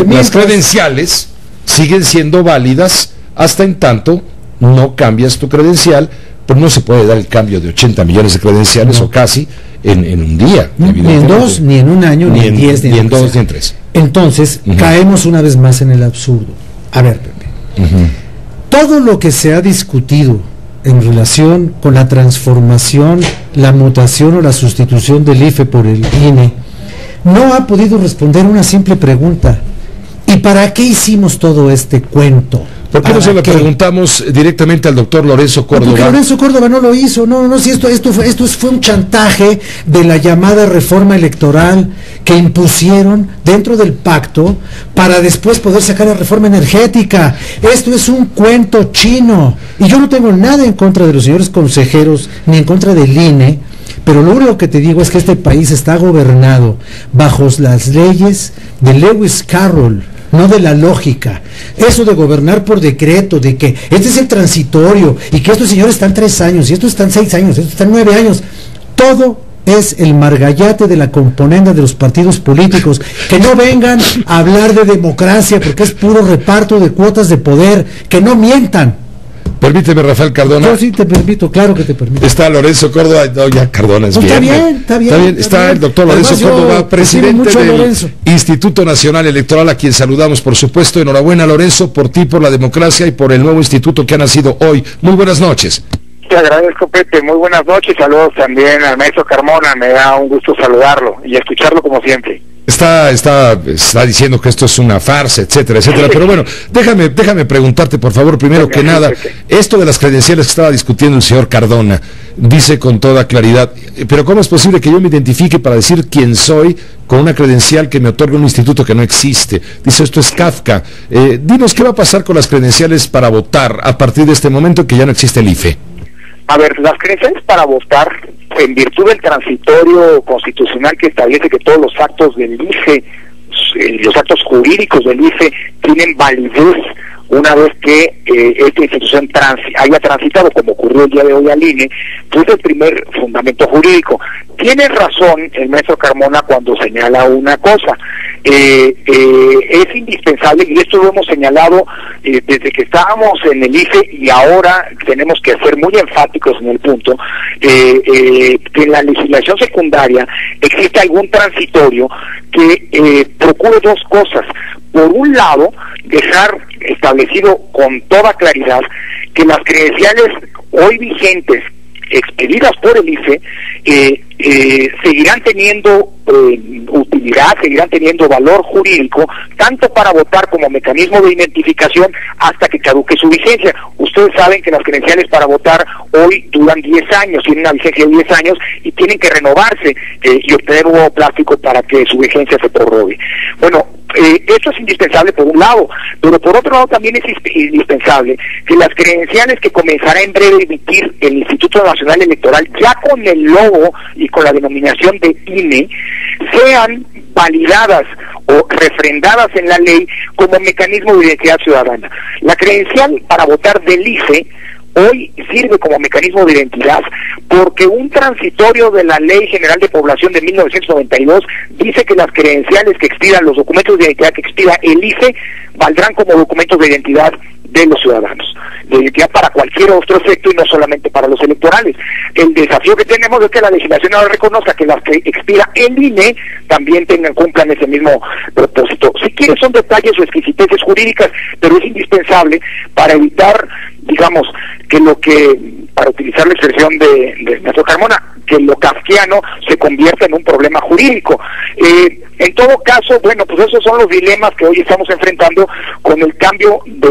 S1: las credenciales siguen siendo válidas hasta en tanto no cambias tu credencial, pero no se puede dar el cambio de 80 millones de credenciales o casi en un día.
S3: No, ni en 2, ni en un año, ni en 10,
S1: ni en 2, ni en 3.
S3: Entonces, caemos una vez más en el absurdo. A ver, Pepe, todo lo que se ha discutido en relación con la transformación, la mutación o la sustitución del IFE por el INE, no ha podido responder una simple pregunta: ¿y para qué hicimos todo este cuento?
S1: ¿Por qué no se lo preguntamos directamente al doctor Lorenzo Córdoba?
S3: Porque Lorenzo Córdoba no lo hizo, si esto fue un chantaje de la llamada reforma electoral que impusieron dentro del pacto para después poder sacar la reforma energética. Esto es un cuento chino, y yo no tengo nada en contra de los señores consejeros, ni en contra del INE, pero lo único que te digo es que este país está gobernado bajo las leyes de Lewis Carroll, no de la lógica. Eso de gobernar por decreto, de que este es el transitorio, y que estos señores están 3 años, y estos están 6 años, estos están 9 años, todo es el margallate de la componenda de los partidos políticos. Que no vengan a hablar de democracia, porque es puro reparto de cuotas de poder. Que no mientan.
S1: Permíteme, Rafael Cardona.
S3: Yo sí te permito, claro que te permito.
S1: Está Lorenzo Córdoba, no, ya Cardona es
S3: no,
S1: bien.
S3: Está bien.
S1: Está el doctor Lorenzo Córdoba, presidente del Instituto Nacional Electoral, a quien saludamos, por supuesto. Enhorabuena, Lorenzo, por ti, por la democracia y por el nuevo instituto que ha nacido hoy. Muy buenas noches.
S6: Te agradezco, Pepe. Muy buenas noches. Saludos también al maestro Carmona. Me da un gusto saludarlo y escucharlo como siempre.
S1: Está diciendo que esto es una farsa, etcétera, etcétera. Pero bueno, déjame preguntarte, por favor, primero que nada, esto de las credenciales que estaba discutiendo el señor Cardona, dice con toda claridad, pero ¿cómo es posible que yo me identifique para decir quién soy con una credencial que me otorga un instituto que no existe? Dice, esto es Kafka. Dinos, ¿qué va a pasar con las credenciales para votar a partir de este momento que ya no existe el IFE?
S6: A ver, las credenciales para votar, en virtud del transitorio constitucional que establece que todos los actos del IFE, los actos jurídicos del IFE, tienen validez una vez que esta institución haya transitado, como ocurrió el día de hoy al INE, pues el primer fundamento jurídico. Tiene razón el maestro Carmona cuando señala una cosa. Es indispensable, y esto lo hemos señalado desde que estábamos en el IFE, y ahora tenemos que ser muy enfáticos en el punto, que en la legislación secundaria existe algún transitorio que procure dos cosas. Por un lado, dejar establecido con toda claridad que las credenciales hoy vigentes expedidas por el IFE seguirán teniendo utilidad, seguirán teniendo valor jurídico, tanto para votar como mecanismo de identificación hasta que caduque su vigencia. Ustedes saben que las credenciales para votar hoy duran 10 años, tienen una vigencia de 10 años y tienen que renovarse y obtener un nuevo plástico para que su vigencia se prorrogue. Bueno, esto es indispensable por un lado, pero por otro lado también es indispensable que las credenciales que comenzará en breve a emitir el Instituto Nacional Electoral, ya con el logo y con la denominación de INE, sean validadas o refrendadas en la ley como mecanismo de identidad ciudadana. La credencial para votar del IFE hoy sirve como mecanismo de identidad porque un transitorio de la Ley General de Población de 1992 dice que las credenciales que expidan, los documentos de identidad que expida el IFE, valdrán como documentos de identidad de los ciudadanos, de identidad para cualquier otro efecto y no solamente para los electorales. El desafío que tenemos es que la legislación ahora reconozca que las que expida el INE también cumplan ese mismo propósito. Si quieres son detalles o exquisiteces jurídicas, pero es indispensable para evitar, digamos, que lo que
S4: para utilizar la expresión de Néstor Carmona, que lo kafkiano se convierte en un problema jurídico. En todo caso, bueno, pues esos son los dilemas que hoy estamos enfrentando con el cambio de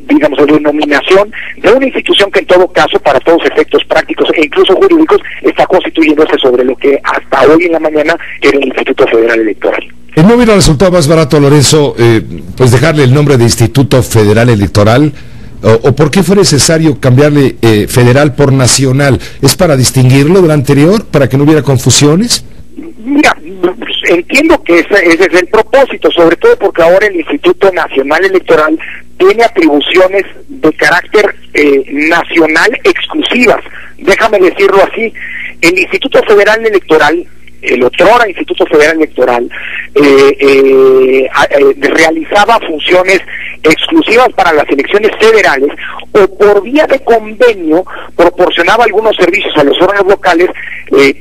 S4: digamos, de denominación de una institución que en todo caso, para todos efectos prácticos e incluso jurídicos, está constituyéndose sobre lo que hasta hoy en la mañana era el Instituto Federal Electoral.
S1: ¿No hubiera resultado más barato, Lorenzo, pues dejarle el nombre de Instituto Federal Electoral? ¿O por qué fue necesario cambiarle federal por nacional? ¿Es para distinguirlo del anterior, para que no hubiera confusiones?
S4: Mira, entiendo que ese es el propósito, sobre todo porque ahora el Instituto Nacional Electoral tiene atribuciones de carácter nacional exclusivas. Déjame decirlo así, el Instituto Federal Electoral, el otrora Instituto Federal Electoral, realizaba funciones exclusivas para las elecciones federales, o por vía de convenio proporcionaba algunos servicios a los órganos locales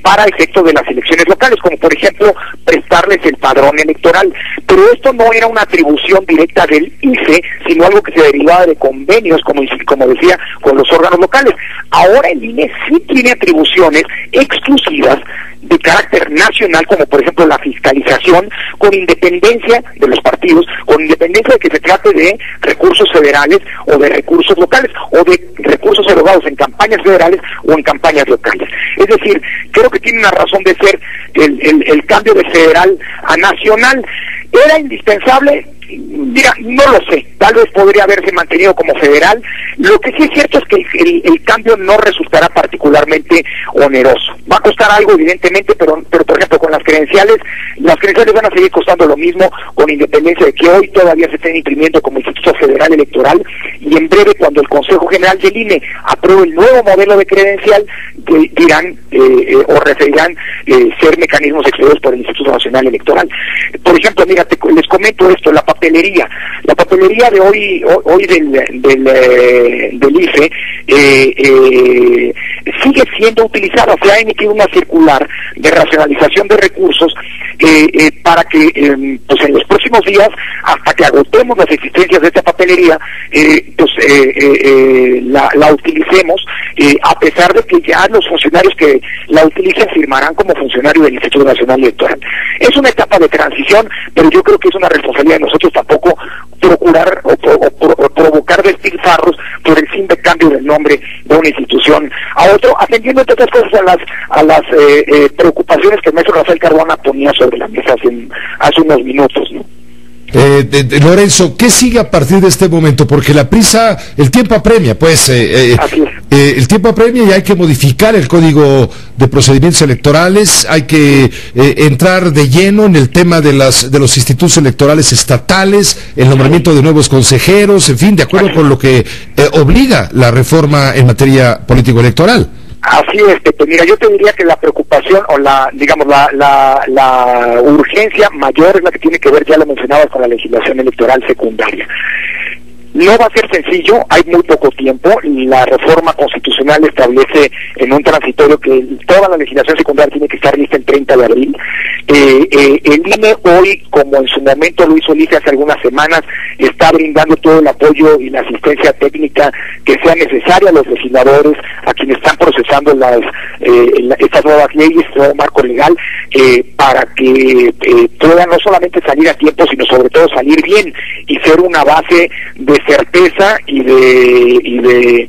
S4: para efecto de las elecciones locales, como por ejemplo prestarles el padrón electoral. Pero esto no era una atribución directa del IFE, sino algo que se derivaba de convenios, como decía, con los órganos locales. Ahora el INE sí tiene atribuciones exclusivas de carácter nacional, como por ejemplo la fiscalización, con independencia de los partidos, con independencia de que se trate de recursos federales o de recursos locales, o de recursos erogados en campañas federales o en campañas locales. Es decir, creo que tiene una razón de ser el cambio de federal a nacional. ¿Era indispensable? Mira, no lo sé, tal vez podría haberse mantenido como federal. Lo que sí es cierto es que el cambio no resultará particularmente oneroso. Va a costar algo, evidentemente, pero por ejemplo con las credenciales van a seguir costando lo mismo, con independencia de que hoy todavía se estén imprimiendo como Instituto Federal Electoral, y en breve, cuando el Consejo General del INE apruebe el nuevo modelo de credencial, dirán o referirán ser mecanismos expedidos por el Instituto Nacional Electoral. Por ejemplo, mira, les comento esto, la papelería de hoy del IFE sigue siendo utilizada. Se ha emitido una circular de racionalización de recursos para que pues en los próximos días, hasta que agotemos las existencias de esta papelería, la utilicemos, a pesar de que ya los funcionarios que la utilicen firmarán como funcionarios del Instituto Nacional Electoral. Es una etapa de transición, pero yo creo que es una responsabilidad de nosotros tampoco procurar o provocar despilfarros por el simple cambio del nombre de una institución a otro, atendiendo entre otras cosas a las preocupaciones que el maestro Rafael Cardona ponía sobre la mesa hace unos minutos, ¿no?
S1: Lorenzo, ¿qué sigue a partir de este momento? Porque la prisa, el tiempo apremia, pues el tiempo apremia y hay que modificar el Código de Procedimientos Electorales, hay que entrar de lleno en el tema de los institutos electorales estatales, el nombramiento de nuevos consejeros, en fin, de acuerdo con lo que obliga la reforma en materia político-electoral.
S4: Así es, Pepe. Mira, yo te diría que la preocupación o la urgencia mayor es la que tiene que ver, ya lo mencionabas, con la legislación electoral secundaria. No va a ser sencillo, hay muy poco tiempo. La reforma constitucional establece en un transitorio que toda la legislación secundaria tiene que estar lista el 30 de abril. El INE hoy, como en su momento lo hizo el IFE hace algunas semanas, está brindando todo el apoyo y la asistencia técnica que sea necesaria a los legisladores, a quienes están procesando estas nuevas leyes, este nuevo marco legal, para que puedan no solamente salir a tiempo, sino sobre todo salir bien y ser una base de certeza y de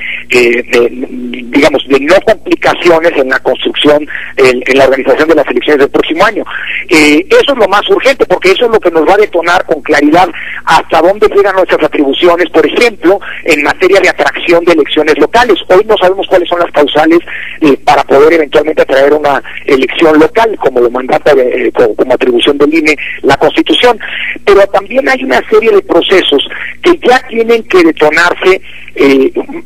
S4: no complicaciones en la construcción, en la organización de las elecciones del próximo año. Eso es lo más urgente, porque eso es lo que nos va a detonar con claridad hasta dónde llegan nuestras atribuciones, por ejemplo, en materia de atracción de elecciones locales. Hoy no sabemos cuáles son las causales para poder eventualmente atraer una elección local, como lo mandata como atribución del INE la Constitución, pero también hay una serie de procesos que ya tienen que detonarse.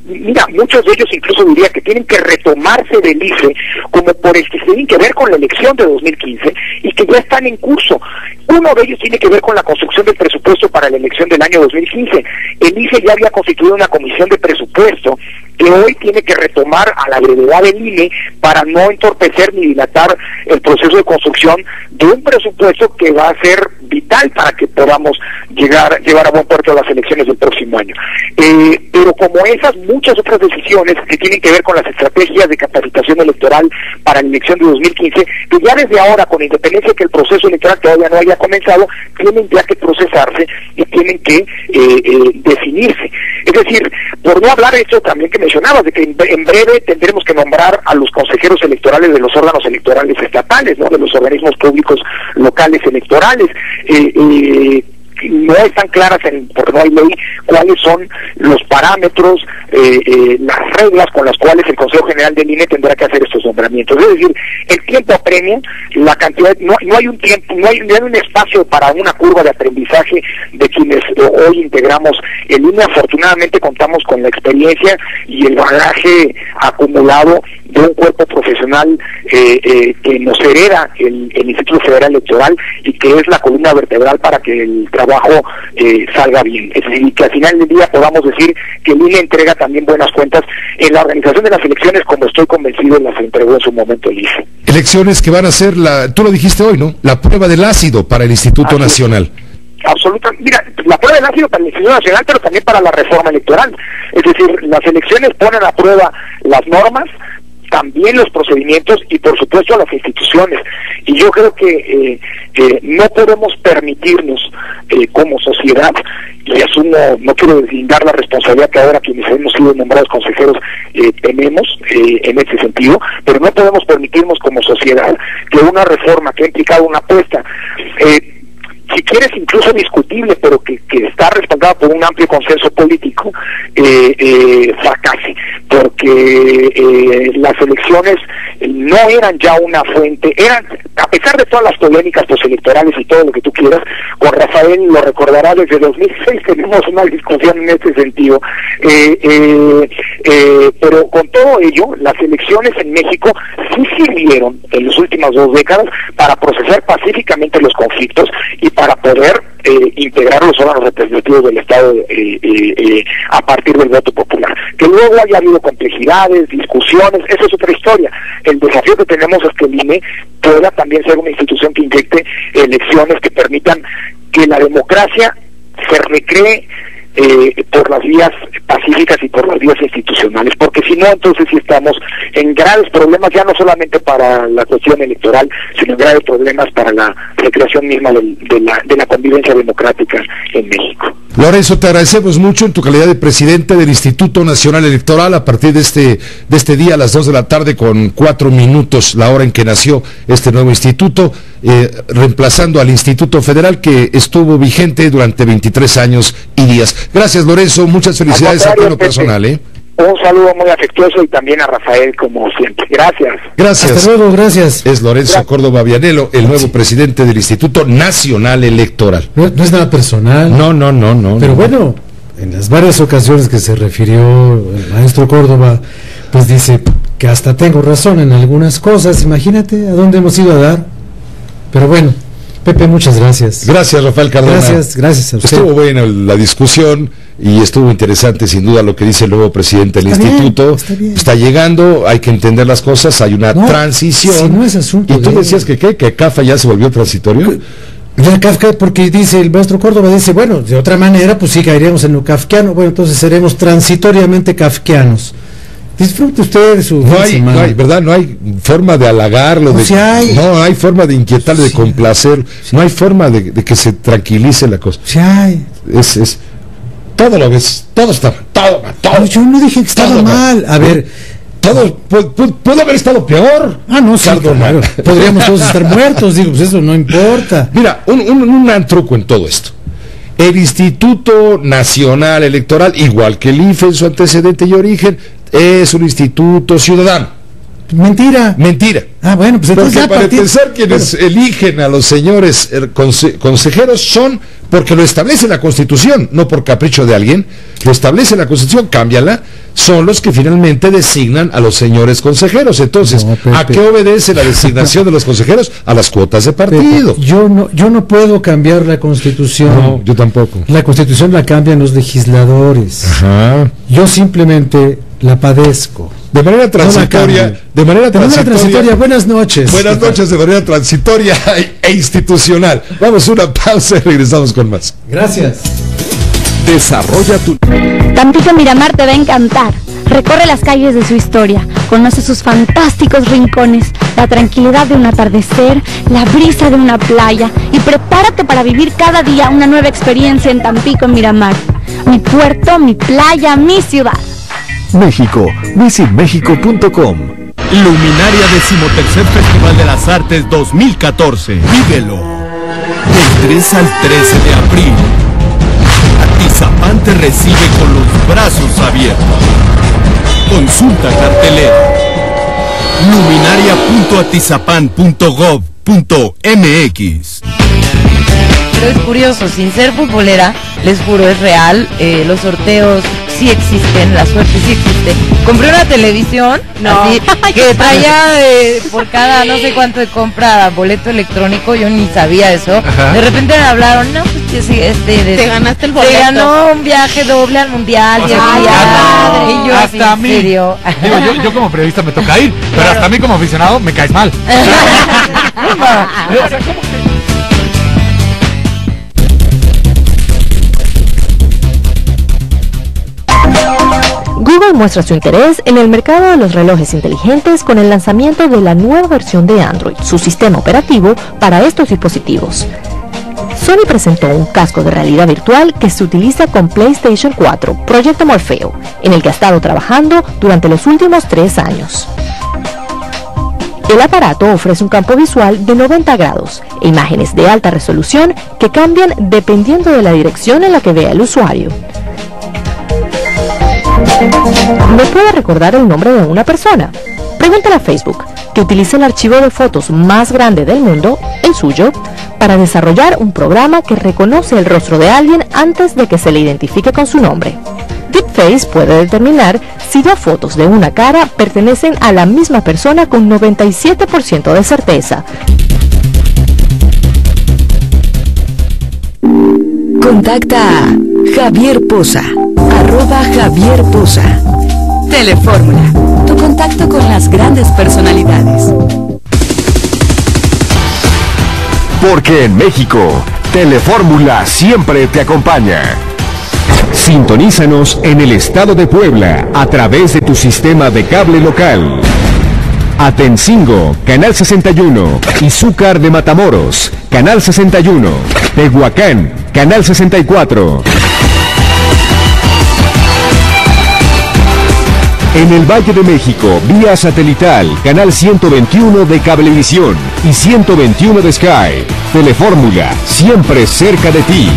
S4: Mira, muchos de ellos incluso diría que tienen que retomarse del IFE, como por el que tienen que ver con la elección de 2015 y que ya están en curso. Uno de ellos tiene que ver con la construcción del presupuesto para la elección del año 2015. El IFE ya había constituido una comisión de presupuesto que hoy tiene que retomar a la brevedad del INE para no entorpecer ni dilatar el proceso de construcción de un presupuesto que va a ser vital para que podamos llevar a buen puerto las elecciones del próximo año. Pero pero como esas, muchas otras decisiones que tienen que ver con las estrategias de capacitación electoral para la elección de 2015, que ya desde ahora, con independencia de que el proceso electoral todavía no haya comenzado, tienen ya que procesarse y tienen que definirse. Es decir, por no hablar de esto también que mencionabas, de que en breve tendremos que nombrar a los consejeros electorales de los órganos electorales estatales, ¿no?, de los organismos públicos locales electorales. No están claras, porque no hay ley, cuáles son los parámetros, las reglas con las cuales el Consejo General del INE tendrá que hacer estos nombramientos. Es decir, el tiempo apremia, la cantidad, no hay un tiempo, no hay un espacio para una curva de aprendizaje de quienes hoy integramos el INE. Afortunadamente contamos con la experiencia y el bagaje acumulado de un cuerpo profesional que nos hereda el Instituto Federal Electoral y que es la columna vertebral para que el trabajo salga bien. Es decir, que al final del día podamos decir que el INE entrega también buenas cuentas en la organización de las elecciones, como estoy convencido las entregó en su momento el IFE.
S1: Elecciones que van a ser, tú lo dijiste hoy, ¿no?, la prueba del ácido para el Instituto Nacional.
S4: Absolutamente. Mira, la prueba del ácido para el Instituto Nacional, pero también para la reforma electoral. Es decir, las elecciones ponen a prueba las normas, también los procedimientos y por supuesto las instituciones. Y yo creo que no podemos permitirnos como sociedad, y asumo, no quiero deslindar la responsabilidad que ahora quienes hemos sido nombrados consejeros tenemos en ese sentido, pero no podemos permitirnos como sociedad que una reforma que ha implicado una apuesta, si quieres incluso discutible, pero que está respaldada por un amplio consenso político, fracase, porque las elecciones no eran ya una fuente, eran, a pesar de todas las polémicas postelectorales y todo lo que tú quieras, con Rafael lo recordará, desde 2006 tenemos una discusión en este sentido, pero con todo ello, las elecciones en México sí sirvieron en las últimas 2 décadas para procesar pacíficamente los conflictos y para poder integrar los órganos representativos del Estado a partir del voto popular. Que luego haya habido complejidades, discusiones, eso es otra historia. El desafío que tenemos es que el INE pueda también ser una institución que inyecte elecciones que permitan que la democracia se recree por las vías pacíficas y por las vías institucionales, porque si no, entonces sí estamos en graves problemas, ya no solamente para la cuestión electoral, sino en graves problemas para la recreación misma de la convivencia democrática en México.
S1: Lorenzo, te agradecemos mucho en tu calidad de presidente del Instituto Nacional Electoral a partir de este día a las 2 de la tarde con 4 minutos, la hora en que nació este nuevo instituto, reemplazando al Instituto Federal que estuvo vigente durante 23 años y días. Gracias, Lorenzo, muchas felicidades a ti en lo personal,
S4: Un saludo muy afectuoso y también a Rafael, como siempre. Gracias.
S1: Gracias.
S3: Hasta luego, gracias.
S1: Es Lorenzo Córdoba Vianello, el nuevo presidente del Instituto Nacional Electoral.
S3: No es nada personal.
S1: No.
S3: Pero bueno, en las varias ocasiones que se refirió el maestro Córdoba, pues dice que hasta tengo razón en algunas cosas. Imagínate a dónde hemos ido a dar. Pero bueno, Pepe, muchas gracias.
S1: Gracias, Rafael Cardona.
S3: Gracias a usted.
S1: Estuvo buena la discusión y estuvo interesante sin duda lo que dice el nuevo presidente del instituto. Está llegando, hay que entender las cosas, hay una transición.
S3: Si no es asunto
S1: y tú decías que CAFA ya se volvió transitorio.
S3: Ya Kafka, porque dice el maestro Córdoba, dice, bueno, de otra manera, pues sí caeríamos en lo kafkiano, bueno, entonces seremos transitoriamente kafkianos. Disfrute usted de su
S1: no hay, ¿verdad? No hay forma de halagarlo, no hay forma de inquietarle, de complacer, no hay forma de que se tranquilice la cosa.
S3: Sí hay.
S1: Es todo lo ves, todo está todo.
S3: Yo no dije que estaba mal. A ver,
S1: todo pudo haber estado peor.
S3: No, sí, claro. Podríamos todos estar muertos, digo, pues eso no importa.
S1: Mira, un gran truco en todo esto. El Instituto Nacional Electoral, igual que el IFE en su antecedente y origen, es un instituto ciudadano.
S3: Mentira.
S1: Bueno, pues entonces porque para empezar quienes eligen a los señores consejeros son porque lo establece la Constitución, no por capricho de alguien, lo establece la Constitución, cámbiala, son los que finalmente designan a los señores consejeros. Entonces, ¿a qué obedece la designación de los consejeros? A las cuotas de partido.
S3: Pepe, yo no puedo cambiar la Constitución.
S1: No, yo tampoco.
S3: La Constitución la cambian los legisladores.
S1: Ajá.
S3: Yo simplemente la padezco.
S1: De manera transitoria,
S3: buenas noches.
S1: Buenas noches, de manera transitoria e institucional. Vamos a una pausa y regresamos con más.
S3: Gracias.
S8: Desarrolla tu...
S24: Tampico Miramar te va a encantar. Recorre las calles de su historia, conoce sus fantásticos rincones, la tranquilidad de un atardecer, la brisa de una playa y prepárate para vivir cada día una nueva experiencia en Tampico Miramar. Mi puerto, mi playa, mi ciudad.
S8: México, visitmexico.com.
S5: Luminaria 13º Festival de las Artes 2014. Vívelo. Del 3 al 13 de abril. Atizapán te recibe con los brazos abiertos. Consulta cartelera. luminaria.atizapán.gov.mx.
S9: Pero es curioso, sin ser futbolera, les juro, es real, los sorteos sí existen, la suerte sí existe. Compré una televisión, así, que traía por cada no sé cuánto de compra boleto electrónico, yo ni sabía eso. Ajá. De repente me hablaron, no, pues que sí,
S22: te ganaste el boleto.
S9: Te ganó un viaje doble al mundial,
S22: o
S9: sea,
S22: madre.
S9: Y yo
S11: hasta a mí.
S9: Digo,
S11: yo como periodista me toca ir, pero hasta a mí como aficionado me caes mal. O sea, ¿cómo que?
S22: Google muestra su interés en el mercado de los relojes inteligentes con el lanzamiento de la nueva versión de Android, su sistema operativo para estos dispositivos. Sony presentó un casco de realidad virtual que se utiliza con PlayStation 4, Proyecto Morfeo, en el que ha estado trabajando durante los últimos 3 años. El aparato ofrece un campo visual de 90 grados e imágenes de alta resolución que cambian dependiendo de la dirección en la que vea el usuario. ¿No puede recordar el nombre de una persona? Pregúntale a Facebook, que utiliza el archivo de fotos más grande del mundo, el suyo, para desarrollar un programa que reconoce el rostro de alguien antes de que se le identifique con su nombre. Deepface puede determinar si 2 fotos de una cara pertenecen a la misma persona con 97% de certeza.
S12: Contacta a Javier Poza, @Javier Poza. Telefórmula, tu contacto con las grandes personalidades.
S8: Porque en México, Telefórmula siempre te acompaña. Sintonízanos en el estado de Puebla a través de tu sistema de cable local. Atencingo, Canal 61, Izúcar de Matamoros, Canal 61, Tehuacán, Canal 64. En el Valle de México, vía satelital, Canal 121 de Cablevisión y 121 de Sky. Telefórmula, siempre cerca de ti.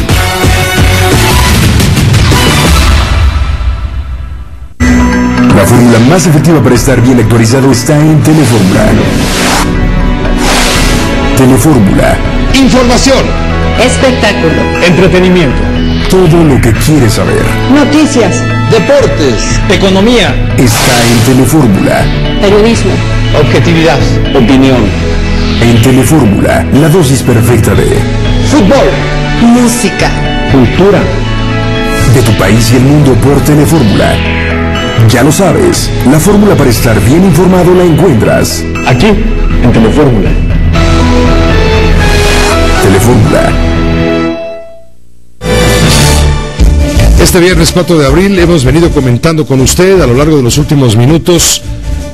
S8: La fórmula más efectiva para estar bien actualizado está en Telefórmula. Telefórmula.
S1: Información.
S22: Espectáculo.
S11: Entretenimiento.
S8: Todo lo que quieres saber.
S22: Noticias.
S11: Deportes. Economía.
S8: Está en Telefórmula.
S22: Periodismo.
S11: Objetividad. Opinión.
S8: En Telefórmula, la dosis perfecta de
S11: fútbol.
S22: Música.
S11: Cultura.
S8: De tu país y el mundo por Telefórmula. Ya lo sabes, la fórmula para estar bien informado la encuentras
S11: aquí, en Telefórmula.
S8: Telefórmula.
S1: Este viernes 4 de abril hemos venido comentando con usted a lo largo de los últimos minutos,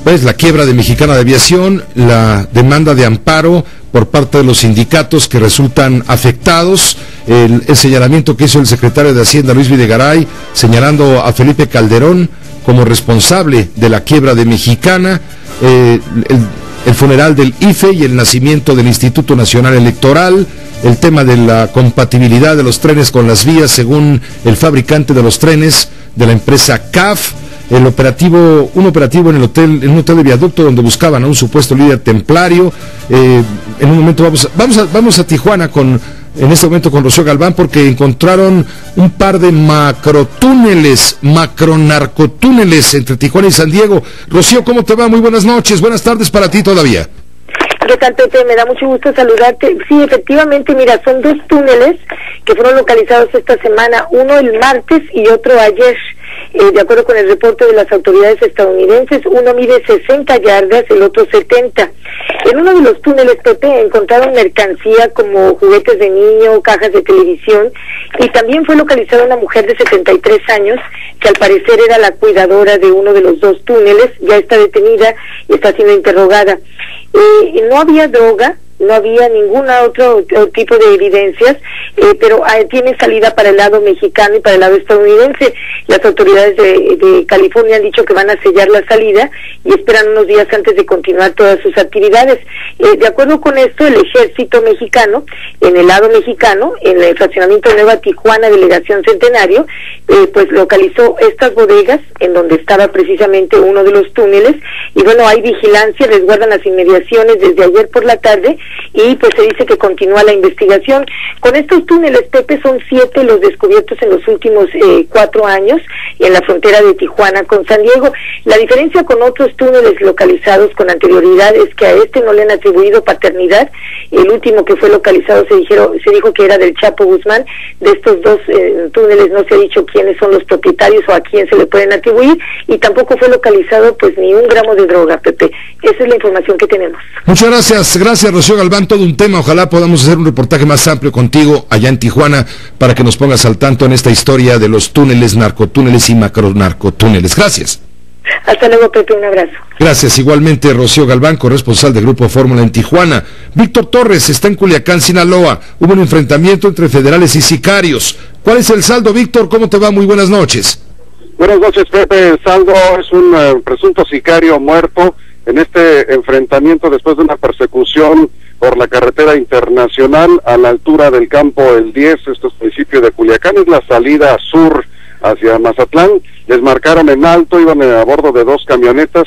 S1: pues, la quiebra de Mexicana de Aviación, la demanda de amparo por parte de los sindicatos que resultan afectados, el señalamiento que hizo el secretario de Hacienda, Luis Videgaray, señalando a Felipe Calderón como responsable de la quiebra de Mexicana, el funeral del IFE y el nacimiento del Instituto Nacional Electoral, el tema de la compatibilidad de los trenes con las vías según el fabricante de los trenes de la empresa CAF, un operativo en un hotel de Viaducto donde buscaban a un supuesto líder templario. En un momento vamos a Tijuana en este momento con Rocío Galván, porque encontraron un par de macronarcotúneles entre Tijuana y San Diego. Rocío, ¿cómo te va? Muy buenas noches, buenas tardes para ti todavía.
S25: ¿Qué tal, Pepe? Me da mucho gusto saludarte. Sí, efectivamente, mira, son 2 túneles que fueron localizados esta semana, uno el martes y otro ayer. De acuerdo con el reporte de las autoridades estadounidenses, uno mide 60 yardas, el otro 70. En uno de los túneles, Pepe, encontraron mercancía como juguetes de niño, cajas de televisión, y también fue localizada una mujer de 73 años, que al parecer era la cuidadora de uno de los dos túneles. Ya está detenida y está siendo interrogada. No había droga, no había ningún otro tipo de evidencias, pero tiene salida para el lado mexicano y para el lado estadounidense. Las autoridades de California han dicho que van a sellar la salida y esperan unos días antes de continuar todas sus actividades. De acuerdo con esto, el ejército mexicano, en el lado mexicano, en el fraccionamiento de Nueva Tijuana, delegación Centenario, pues localizó estas bodegas en donde estaba precisamente uno de los túneles, y bueno, hay vigilancia, resguardan las inmediaciones desde ayer por la tarde, y pues se dice que continúa la investigación. Con estos túneles, Pepe, son 7 los descubiertos en los últimos 4 años en la frontera de Tijuana con San Diego. La diferencia con otros túneles localizados con anterioridad es que a este no le han atribuido paternidad. El último que fue localizado se dijo que era del Chapo Guzmán. De estos dos túneles no se ha dicho quiénes son los propietarios o a quién se le pueden atribuir, y tampoco fue localizado pues ni un gramo de droga, Pepe. Esa es la información que tenemos.
S1: Muchas gracias, Rocío Galván, todo un tema. Ojalá podamos hacer un reportaje más amplio contigo allá en Tijuana para que nos pongas al tanto en esta historia de los túneles, narcotúneles y macronarcotúneles. Gracias.
S25: Hasta luego, Pepe, un abrazo.
S1: Gracias, igualmente Rocío Galván, corresponsal del Grupo Fórmula en Tijuana. Víctor Torres está en Culiacán, Sinaloa. Hubo un enfrentamiento entre federales y sicarios. ¿Cuál es el saldo, Víctor? ¿Cómo te va? Muy buenas noches.
S2: Buenas noches, Pepe. El saldo es un presunto sicario muerto en este enfrentamiento después de una persecución por la carretera internacional a la altura del campo El 10, esto es municipio de Culiacán, es la salida sur hacia Mazatlán. Les marcaron en alto, iban a bordo de 2 camionetas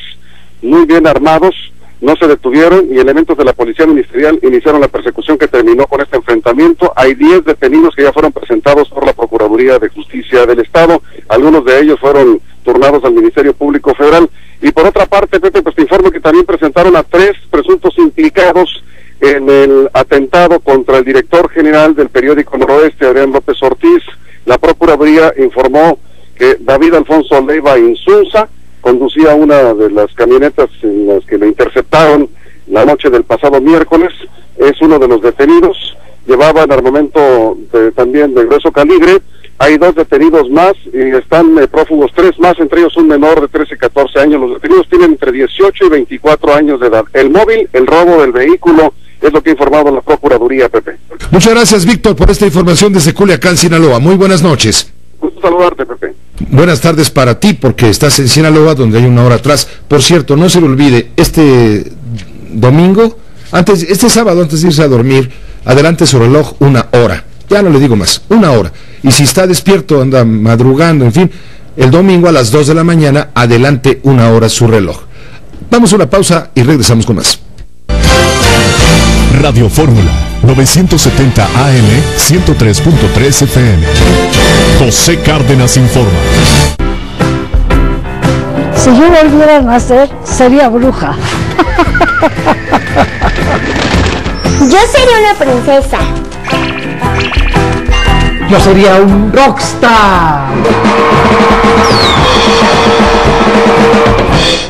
S2: muy bien armados, no se detuvieron y elementos de la policía ministerial iniciaron la persecución que terminó con este enfrentamiento. Hay 10 detenidos que ya fueron presentados por la Procuraduría de Justicia del Estado, algunos de ellos fueron turnados al Ministerio Público Federal. Y por otra parte, Pepe, pues te informo que también presentaron a 3 presuntos implicados en el atentado contra el director general del periódico Noroeste, Adrián López Ortiz. La Procuraduría informó que David Alfonso Leiva Insunza conducía una de las camionetas en las que lo interceptaron la noche del pasado miércoles, es uno de los detenidos, llevaban armamento también de grueso calibre. Hay 2 detenidos más y están prófugos 3 más, entre ellos un menor de 13 y 14 años. Los detenidos tienen entre 18 y 24 años de edad. El móvil, el robo del vehículo, es lo que ha informado la Procuraduría, Pepe.
S1: Muchas gracias, Víctor, por esta información desde Culiacán, Sinaloa. Muy buenas noches.
S2: Gusto saludarte, Pepe.
S1: Buenas tardes para ti, porque estás en Sinaloa, donde hay 1 hora atrás. Por cierto, no se le olvide, este domingo, este sábado, antes de irse a dormir, adelante su reloj 1 hora. Ya no le digo más, 1 hora. Y si está despierto, anda madrugando, en fin, el domingo a las 2 de la mañana, adelante 1 hora su reloj. Vamos a una pausa y regresamos con más.
S8: Radio Fórmula, 970 AM, 103.3 FM. José Cárdenas informa.
S13: Si yo volviera a nacer, sería bruja.
S14: Yo sería una princesa.
S10: Yo sería un rockstar.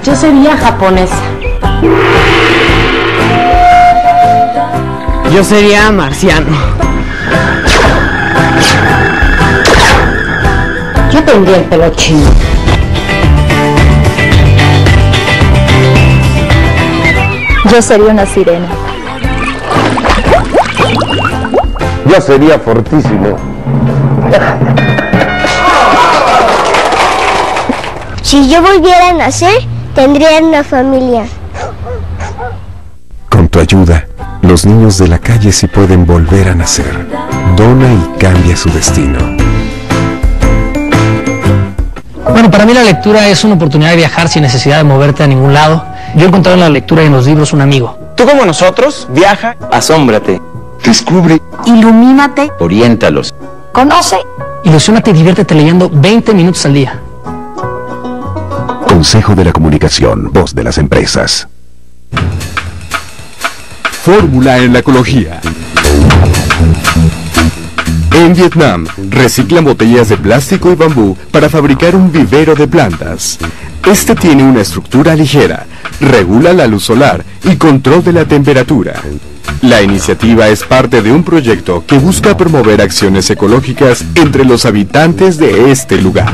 S21: Yo sería japonesa.
S15: Yo sería marciano.
S21: Yo tendría el pelo chino.
S24: Yo sería una sirena.
S16: Yo sería fortísimo.
S14: Si yo volviera a nacer, tendría una familia.
S17: Con tu ayuda, los niños de la calle sí pueden volver a nacer. Dona y cambia su destino.
S10: Bueno, para mí la lectura es una oportunidad de viajar sin necesidad de moverte a ningún lado. Yo he encontrado en la lectura y en los libros un amigo.
S26: Tú como nosotros, viaja, asómbrate, descubre,
S21: ilumínate,
S26: oriéntalos,
S21: conoce,
S10: ilusiónate y diviértete leyendo 20 minutos al día.
S17: Consejo de la Comunicación, voz de las empresas.
S7: Fórmula en la ecología. En Vietnam, reciclan botellas de plástico y bambú para fabricar un vivero de plantas. Este tiene una estructura ligera, regula la luz solar y control de la temperatura. La iniciativa es parte de un proyecto que busca promover acciones ecológicas entre los habitantes de este lugar.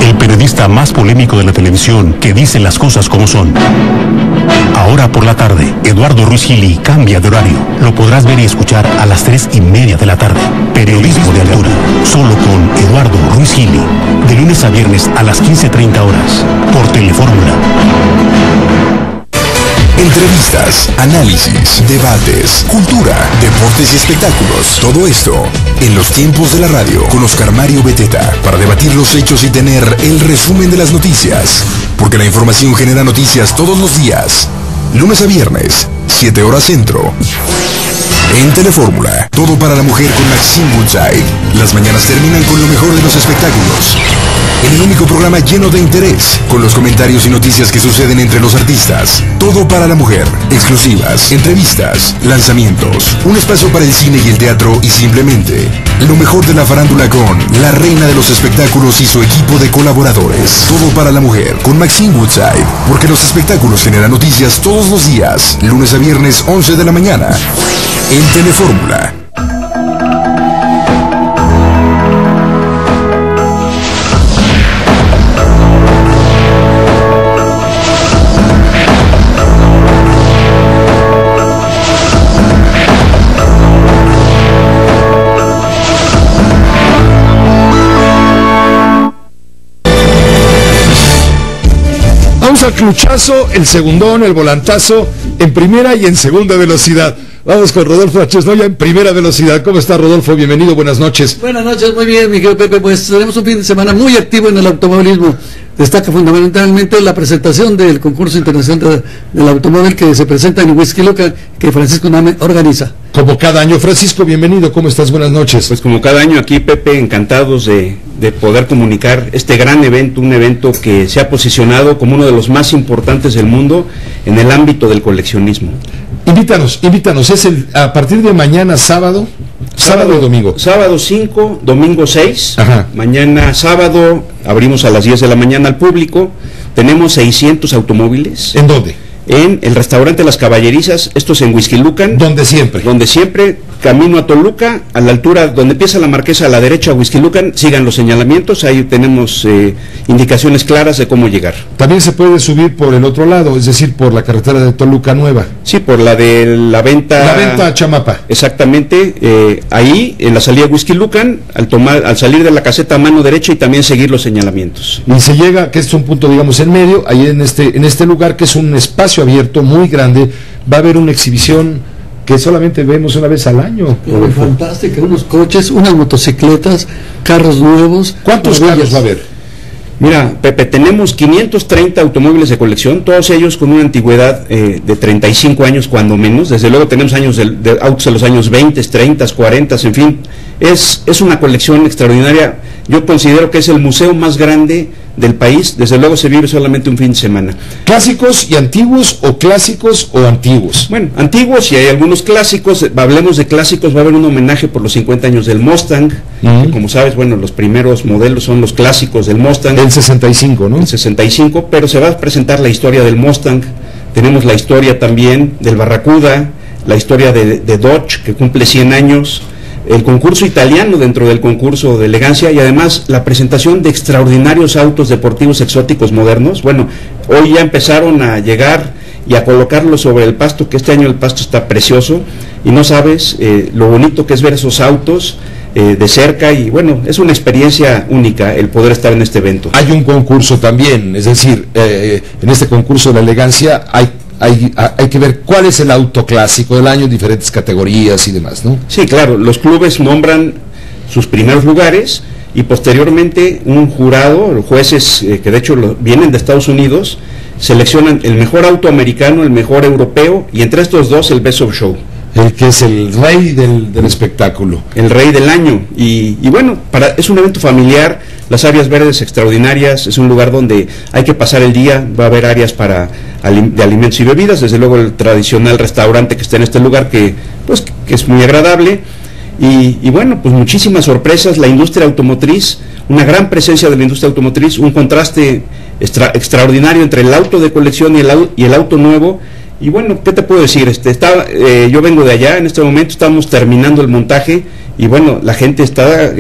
S6: El periodista más polémico de la televisión que dice las cosas como son. Ahora por la tarde, Eduardo Ruiz Gili cambia de horario. Lo podrás ver y escuchar a las 3:30 de la tarde. Periodismo de altura, solo con Eduardo Ruiz Gili. De lunes a viernes a las 15:30 horas, por Telefórmula.
S8: Entrevistas, análisis, debates, cultura, deportes y espectáculos. Todo esto en los tiempos de la radio con Oscar Mario Beteta, para debatir los hechos y tener el resumen de las noticias. Porque la información genera noticias todos los días. Lunes a viernes, 7 horas centro. En Telefórmula, todo para la mujer con Maxine Woodside. Las mañanas terminan con lo mejor de los espectáculos. En el único programa lleno de interés, con los comentarios y noticias que suceden entre los artistas. Todo para la mujer, exclusivas, entrevistas, lanzamientos, un espacio para el cine y el teatro y simplemente lo mejor de la farándula con la reina de los espectáculos y su equipo de colaboradores. Todo para la mujer con Maxine Woodside, porque los espectáculos generan noticias todos los días, lunes a viernes 11 de la mañana, en Telefórmula.
S1: Al cluchazo, el segundón, el volantazo en primera y en segunda velocidad. Vamos con Rodolfo Achesnoya en primera velocidad. ¿Cómo está, Rodolfo? Bienvenido, buenas noches.
S15: Buenas noches, muy bien, mi querido Pepe. Pues tenemos un fin de semana muy activo en el automovilismo. Destaca fundamentalmente la presentación del concurso internacional del automóvil que se presenta en Whisky Lucan, que Francisco Name organiza.
S1: Como cada año. Francisco, bienvenido, ¿cómo estás? Buenas noches.
S18: Pues como cada año aquí, Pepe, encantados de poder comunicar este gran evento, un evento que se ha posicionado como uno de los más importantes del mundo en el ámbito del coleccionismo.
S1: Invítanos, es a partir de mañana sábado y domingo. Sábado
S18: 5, domingo 6.
S1: Ajá.
S18: Mañana sábado abrimos a las 10 de la mañana al público. Tenemos 600 automóviles.
S1: ¿En dónde?
S18: En el restaurante Las Caballerizas, esto es en Whisky Lucan.
S1: Donde siempre, camino a Toluca, a la altura donde empieza la Marquesa a la derecha, Whisky Lucan, sigan los señalamientos, ahí tenemos indicaciones claras de cómo llegar. También se puede subir por el otro lado, es decir, por la carretera de Toluca Nueva. Sí, por la de la venta. La venta a Chamapa. Exactamente, ahí en la salida de Whisky Lucan, al salir de la caseta a mano derecha y también seguir los señalamientos. Y se llega, que es un punto, digamos, en medio, ahí en este lugar que es un espacio abierto muy grande, va a haber una exhibición que solamente vemos una vez al año.
S15: Fantástico, unos coches, unas motocicletas, carros nuevos.
S1: ¿Cuántos carros va a haber?
S18: Mira, Pepe, tenemos 530 automóviles de colección, todos ellos con una antigüedad de 35 años cuando menos. Desde luego tenemos años de autos de los años 20, 30, 40, en fin. Es una colección extraordinaria. Yo considero que es el museo más grande del país. Desde luego se vive solamente un fin de semana.
S1: ¿Clásicos y antiguos o clásicos o antiguos?
S18: Bueno, antiguos y hay algunos clásicos. Hablemos de clásicos, va a haber un homenaje por los 50 años del Mustang, que como sabes, bueno, los primeros modelos son los clásicos del Mustang.
S1: El 65, ¿no?
S18: El 65, pero se va a presentar la historia del Mustang. Tenemos la historia también del Barracuda, la historia de Dodge, que cumple 100 años, el concurso italiano dentro del concurso de elegancia y además la presentación de extraordinarios autos deportivos exóticos modernos. Bueno, hoy ya empezaron a llegar y a colocarlos sobre el pasto, que este año el pasto está precioso y no sabes lo bonito que es ver esos autos de cerca y bueno, es una experiencia única el poder estar en este evento.
S1: Hay un concurso también, es decir, en este concurso de la elegancia hay que ver cuál es el auto clásico del año, diferentes categorías y demás, ¿no?
S18: Sí, claro, los clubes nombran sus primeros lugares y posteriormente un jurado, los jueces que de hecho vienen de Estados Unidos, seleccionan el mejor auto americano, el mejor europeo y entre estos dos el Best of Show.
S1: El que es el rey del espectáculo.
S18: El rey del año. Y bueno, es un evento familiar, las áreas verdes extraordinarias, es un lugar donde hay que pasar el día, va a haber áreas de alimentos y bebidas, desde luego el tradicional restaurante que está en este lugar que es muy agradable. Y bueno, pues muchísimas sorpresas, la industria automotriz, una gran presencia de la industria automotriz, un contraste extraordinario entre el auto de colección y el auto nuevo. Y bueno, ¿qué te puedo decir? Yo vengo de allá, en este momento estamos terminando el montaje y bueno, la gente está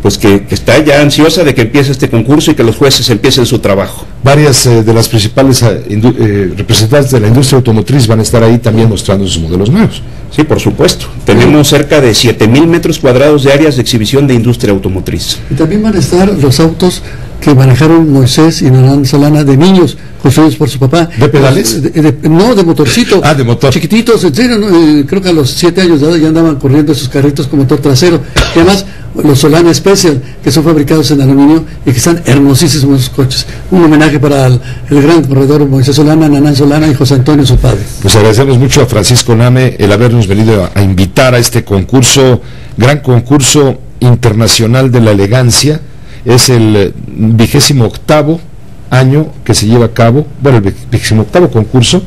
S18: pues que está ya ansiosa de que empiece este concurso y que los jueces empiecen su trabajo.
S1: Varias de las principales representantes de la industria automotriz van a estar ahí también mostrando sus modelos nuevos.
S18: Sí, por supuesto. Tenemos cerca de 7,000 metros cuadrados de áreas de exhibición de industria automotriz.
S15: Y también van a estar los autos que manejaron Moisés y Nanán Solana de niños, construidos por su papá.
S1: ¿De pedales?
S15: No, de motorcito.
S1: De motor.
S15: Chiquititos, en serio, creo que a los 7 años de edad ya andaban corriendo esos carritos con motor trasero. Y además, los Solana Special, que son fabricados en aluminio y que están hermosísimos esos coches. Un homenaje para el gran corredor Moisés Solana, Nanán Solana y José Antonio, su padre.
S1: Pues agradecemos mucho a Francisco Name el habernos venido a invitar a este concurso, gran concurso internacional de la elegancia. Es el 28º año que se lleva a cabo, bueno, el 28º concurso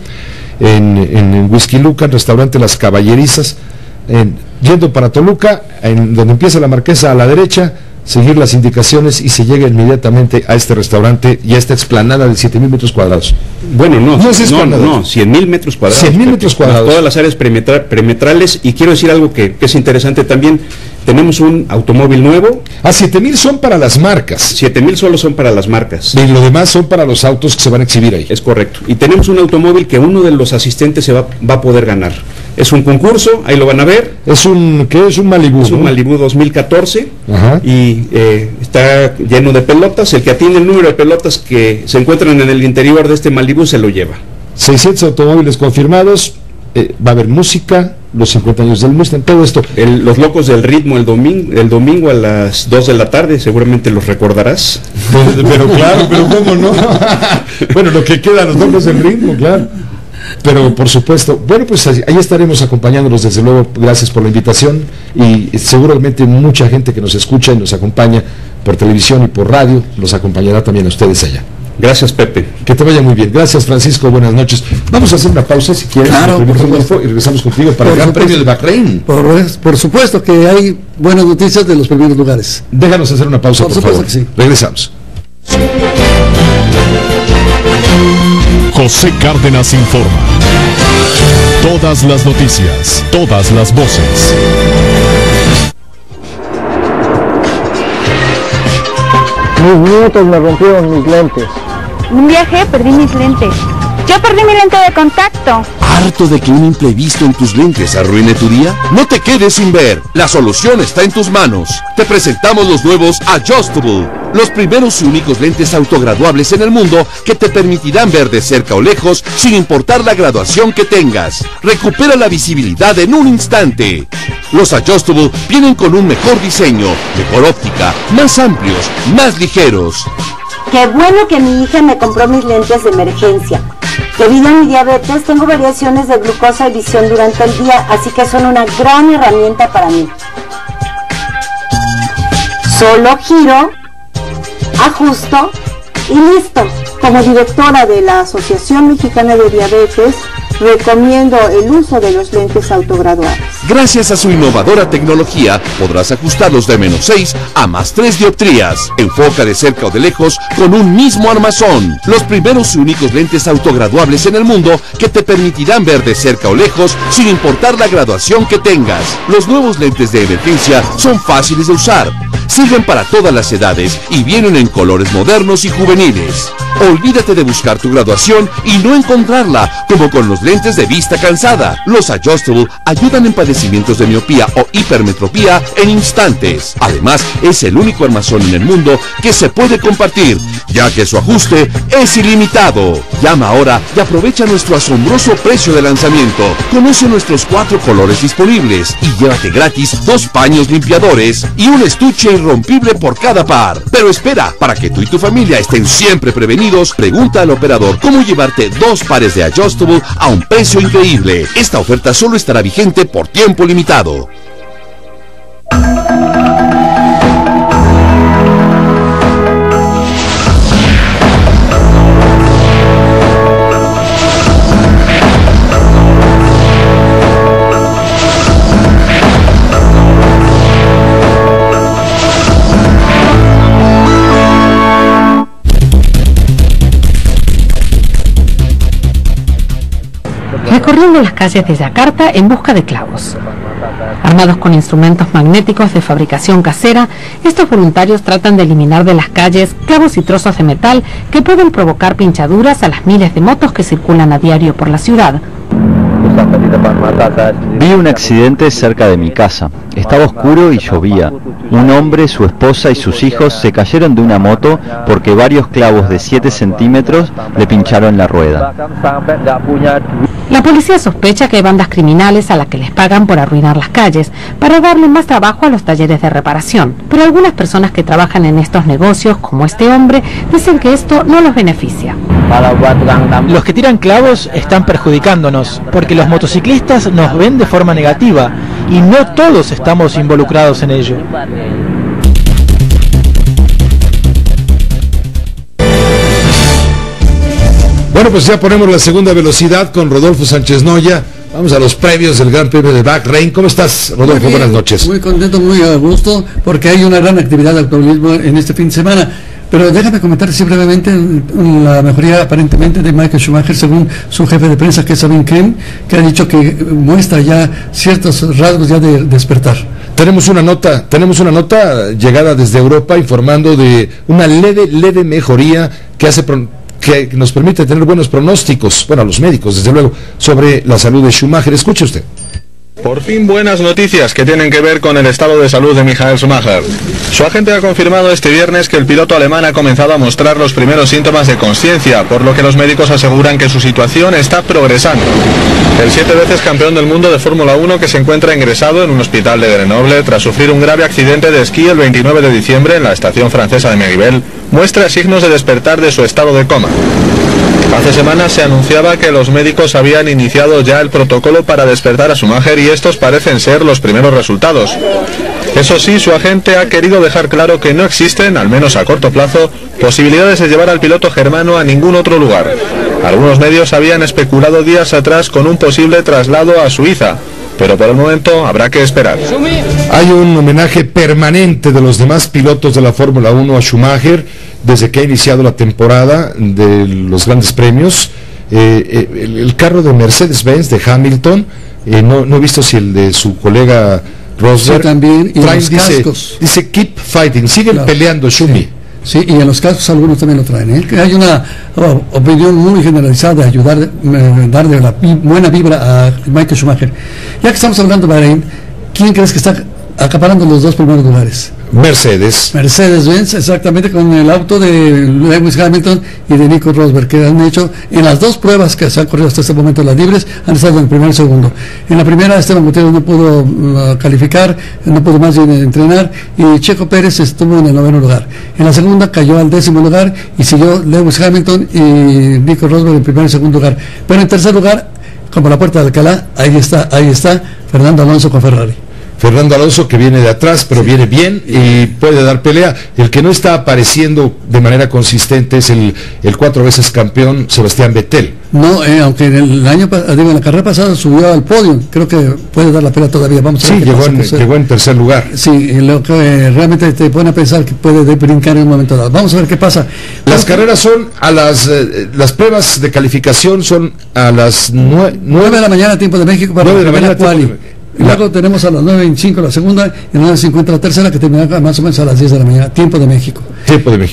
S1: en Whisky Lucan, restaurante Las Caballerizas, yendo para Toluca, donde empieza la Marquesa a la derecha, seguir las indicaciones y se llega inmediatamente a este restaurante y a esta explanada de 7,000 metros cuadrados.
S18: Bueno, no, 100,000 metros cuadrados.
S1: 100,000 metros cuadrados.
S18: Todas las áreas perimetrales, y quiero decir algo que es interesante también. Tenemos un automóvil nuevo.
S1: 7,000 son para las marcas.
S18: 7,000 solo son para las marcas.
S1: Y lo demás son para los autos que se van a exhibir ahí.
S18: Es correcto. Y tenemos un automóvil que uno de los asistentes va a poder ganar. Es un concurso, ahí lo van a ver.
S1: ¿Qué es un Malibu?
S18: Es un Malibu 2014.
S1: Ajá.
S18: Y está lleno de pelotas. El que atiende el número de pelotas que se encuentran en el interior de este Malibu se lo lleva.
S1: 600 automóviles confirmados. Va a haber música, los 50 años del Mustang, todo esto.
S18: Los Locos del Ritmo el domingo a las 2 de la tarde, seguramente los recordarás.
S1: Pero claro, pero cómo no. Bueno, lo que queda, los Locos del Ritmo, claro. Pero por supuesto, bueno, pues ahí estaremos acompañándolos, desde luego. Gracias por la invitación y seguramente mucha gente que nos escucha y nos acompaña por televisión y por radio los acompañará también a ustedes allá.
S18: Gracias, Pepe.
S1: Que te vaya muy bien. Gracias, Francisco. Buenas noches. Vamos a hacer una pausa, si quieres.
S15: Claro, por supuesto.
S1: Y regresamos contigo para el Gran Premio de Bahrein.
S15: Por supuesto que hay buenas noticias de los primeros lugares.
S1: Déjanos hacer una pausa, por favor. Que sí. Regresamos.
S6: José Cárdenas informa. Todas las noticias, todas las voces.
S13: Mis nietos me rompieron mis lentes.
S24: Un viaje perdí mis lentes. Yo perdí mi lente de contacto.
S3: ¿Harto de que un imprevisto en tus lentes arruine tu día? No te quedes sin ver. La solución está en tus manos. Te presentamos los nuevos Adjustable, los primeros y únicos lentes autograduables en el mundo que te permitirán ver de cerca o lejos sin importar la graduación que tengas. Recupera la visibilidad en un instante. Los Adjustable vienen con un mejor diseño, mejor óptica, más amplios, más ligeros.
S4: Qué bueno que mi hija me compró mis lentes de emergencia. Debido a mi diabetes, tengo variaciones de glucosa y visión durante el día, así que son una gran herramienta para mí. Solo giro, ajusto y listo. Como directora de la Asociación Mexicana de Diabetes, recomiendo el uso de los lentes autograduables.
S3: Gracias a su innovadora tecnología, podrás ajustarlos de -6 a +3 dioptrías. Enfoca de cerca o de lejos con un mismo armazón. Los primeros y únicos lentes autograduables en el mundo que te permitirán ver de cerca o lejos sin importar la graduación que tengas. Los nuevos lentes de emergencia son fáciles de usar. Sirven para todas las edades y vienen en colores modernos y juveniles. Olvídate de buscar tu graduación y no encontrarla, como con los lentes de vista cansada. Los Adjustable ayudan en padecimientos de miopía o hipermetropía en instantes. Además, es el único armazón en el mundo que se puede compartir, ya que su ajuste es ilimitado. Llama ahora y aprovecha nuestro asombroso precio de lanzamiento. Conoce nuestros 4 colores disponibles y llévate gratis 2 paños limpiadores y un estuche irrompible por cada par. Pero espera, para que tú y tu familia estén siempre prevenidos, Unidos, pregunta al operador cómo llevarte 2 pares de Adjustable a un precio increíble. Esta oferta solo estará vigente por tiempo limitado.
S22: Recorriendo las calles de Yakarta en busca de clavos. Armados con instrumentos magnéticos de fabricación casera, estos voluntarios tratan de eliminar de las calles clavos y trozos de metal que pueden provocar pinchaduras a las miles de motos que circulan a diario por la ciudad.
S5: Vi un accidente cerca de mi casa. Estaba oscuro y llovía. Un hombre, su esposa y sus hijos se cayeron de una moto porque varios clavos de 7 centímetros le pincharon la rueda.
S22: La policía sospecha que hay bandas criminales a las que les pagan por arruinar las calles para darle más trabajo a los talleres de reparación. Pero algunas personas que trabajan en estos negocios, como este hombre, dicen que esto no los beneficia.
S10: Los que tiran clavos están perjudicándonos, porque los motociclistas nos ven de forma negativa y no todos estamos involucrados en ello.
S1: Bueno, pues ya ponemos la segunda velocidad con Rodolfo Sánchez Noya. Vamos a los previos del Gran Premio de Bahrein. ¿Cómo estás, Rodolfo? Buenas noches.
S15: Muy contento, muy a gusto, porque hay una gran actividad de automovilismo en este fin de semana. Pero déjame comentar así brevemente la mejoría aparentemente de Michael Schumacher, según su jefe de prensa, que es Sabine Krim, que ha dicho que muestra ya ciertos rasgos ya de despertar.
S1: Tenemos una nota llegada desde Europa informando de una leve mejoría que nos permite tener buenos pronósticos, bueno, a los médicos, desde luego, sobre la salud de Schumacher. Escuche usted.
S9: Por fin buenas noticias que tienen que ver con el estado de salud de Michael Schumacher. Su agente ha confirmado este viernes que el piloto alemán ha comenzado a mostrar los primeros síntomas de consciencia, por lo que los médicos aseguran que su situación está progresando. El 7 veces campeón del mundo de Fórmula 1, que se encuentra ingresado en un hospital de Grenoble tras sufrir un grave accidente de esquí el 29 de diciembre en la estación francesa de Méribel, muestra signos de despertar de su estado de coma. Hace semanas se anunciaba que los médicos habían iniciado ya el protocolo para despertar a Schumacher y estos parecen ser los primeros resultados. Eso sí, su agente ha querido dejar claro que no existen, al menos a corto plazo, posibilidades de llevar al piloto germano a ningún otro lugar. Algunos medios habían especulado días atrás con un posible traslado a Suiza, pero por el momento habrá que esperar.
S1: Hay un homenaje permanente de los demás pilotos de la Fórmula 1 a Schumacher desde que ha iniciado la temporada de los grandes premios. El carro de Mercedes-Benz de Hamilton, no he visto si el de su colega Rosberg,
S15: sí, también, y
S1: traen,
S15: los cascos.
S1: dice keep fighting, siguen peleando, Schumi.
S15: Sí, y en los cascos algunos también lo traen, ¿eh? Hay una opinión muy generalizada de ayudar, darle la buena vibra a Michael Schumacher. Ya que estamos hablando de Bahrein, ¿quién crees que está acaparando los dos primeros lugares? Mercedes-Benz, exactamente, con el auto de Lewis Hamilton y de Nico Rosberg, que han hecho en las dos pruebas que se han corrido hasta este momento, las libres, han estado en el primero y segundo. En la primera, Esteban Gutiérrez no pudo calificar, no pudo más bien entrenar, y Checo Pérez estuvo en el 9º lugar. En la segunda cayó al 10º lugar y siguió Lewis Hamilton y Nico Rosberg en primer y segundo lugar. Pero en tercer lugar, como la puerta de Alcalá, ahí está Fernando Alonso con Ferrari.
S1: Fernando Alonso, que viene de atrás, pero viene bien y puede dar pelea. El que no está apareciendo de manera consistente es el 4 veces campeón Sebastián Vettel.
S15: No, aunque en la carrera pasada subió al podio, creo que puede dar la pelea todavía. Vamos a ver.
S1: Sí, llegó en tercer lugar.
S15: Sí, lo que realmente te pone a pensar que puede brincar en un momento dado. Vamos a ver qué pasa.
S1: Las carreras son las pruebas de calificación son a las 9
S15: de la mañana, tiempo de México, para la primera quali. Luego tenemos a las 9:05 la segunda y a las 9:50 la tercera, que terminará más o menos a las 10 de la mañana, tiempo de México.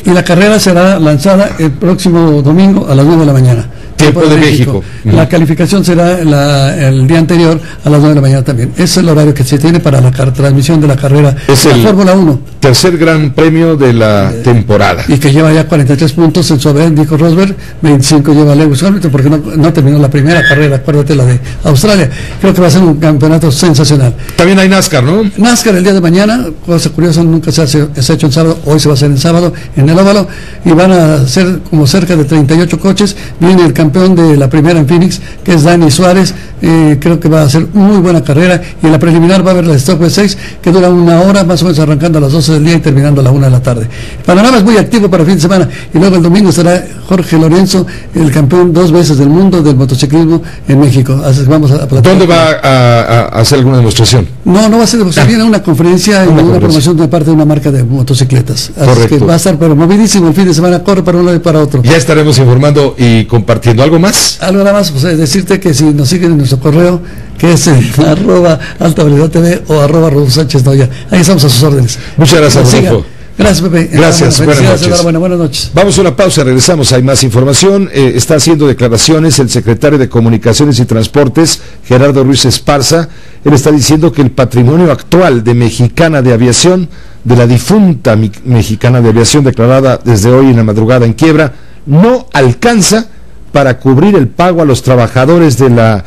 S1: Y la carrera será lanzada el próximo domingo a las 9 de la mañana, Tiempo de México.
S15: La calificación será el día anterior a las 9 de la mañana también. Ese es el horario que se tiene para la transmisión de la carrera de la Fórmula 1.
S1: Tercer gran premio de la temporada.
S15: Y que lleva ya 43 puntos en su haber, Nico Rosberg, 25 lleva Lewis Hamilton, porque no terminó la primera carrera, acuérdate, la de Australia. Creo que va a ser un campeonato sensacional.
S1: También hay NASCAR, ¿no?
S15: NASCAR el día de mañana, cosa curiosa, nunca se ha hecho en sábado, hoy se va a hacer en sábado, en el óvalo, y van a ser como cerca de 38 coches. Viene el campeón de la primera en Phoenix, que es Dani Suárez. Creo que va a ser muy buena carrera, y en la preliminar va a haber la Stockway 6, que dura una hora, más o menos arrancando a las 12 del día y terminando a la 1 de la tarde. El panorama es muy activo para fin de semana, y luego el domingo estará Jorge Lorenzo, el campeón 2 veces del mundo del motociclismo en México. Así que vamos a platicar.
S1: ¿Dónde va a hacer alguna demostración?
S15: No va a ser demostración, viene una conferencia y una promoción de parte de una marca de motocicletas. Así que va a estar pero movidísimo el fin de semana, corre para un lado y para otro.
S1: Ya estaremos informando y compartiendo. ¿Algo más?
S15: Algo nada más, pues decirte que si nos siguen en nuestro correo, que es @altavelocidad.tv o @RodolfoSánchez-Noya. Ahí estamos a sus órdenes.
S1: Muchas gracias, Rodolfo.
S15: Gracias, Pepe.
S1: Gracias, buenas noches.
S15: Buenas noches.
S1: Vamos a una pausa, regresamos, hay más información. Está haciendo declaraciones el secretario de Comunicaciones y Transportes, Gerardo Ruiz Esparza. Él está diciendo que el patrimonio actual de Mexicana de Aviación, de la difunta Mexicana de Aviación, declarada desde hoy en la madrugada en quiebra, no alcanza para cubrir el pago a los trabajadores de la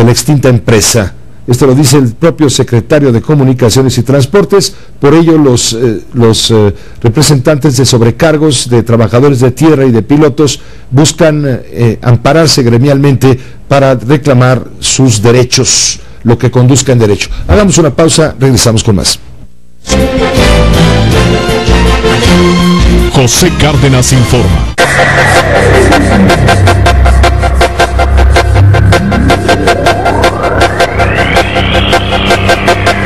S1: extinta empresa. Esto lo dice el propio secretario de Comunicaciones y Transportes. Por ello, los representantes de sobrecargos de trabajadores de tierra y de pilotos buscan ampararse gremialmente para reclamar sus derechos, lo que conduzca en derecho. Hagamos una pausa, regresamos con más.
S6: José Cárdenas informa.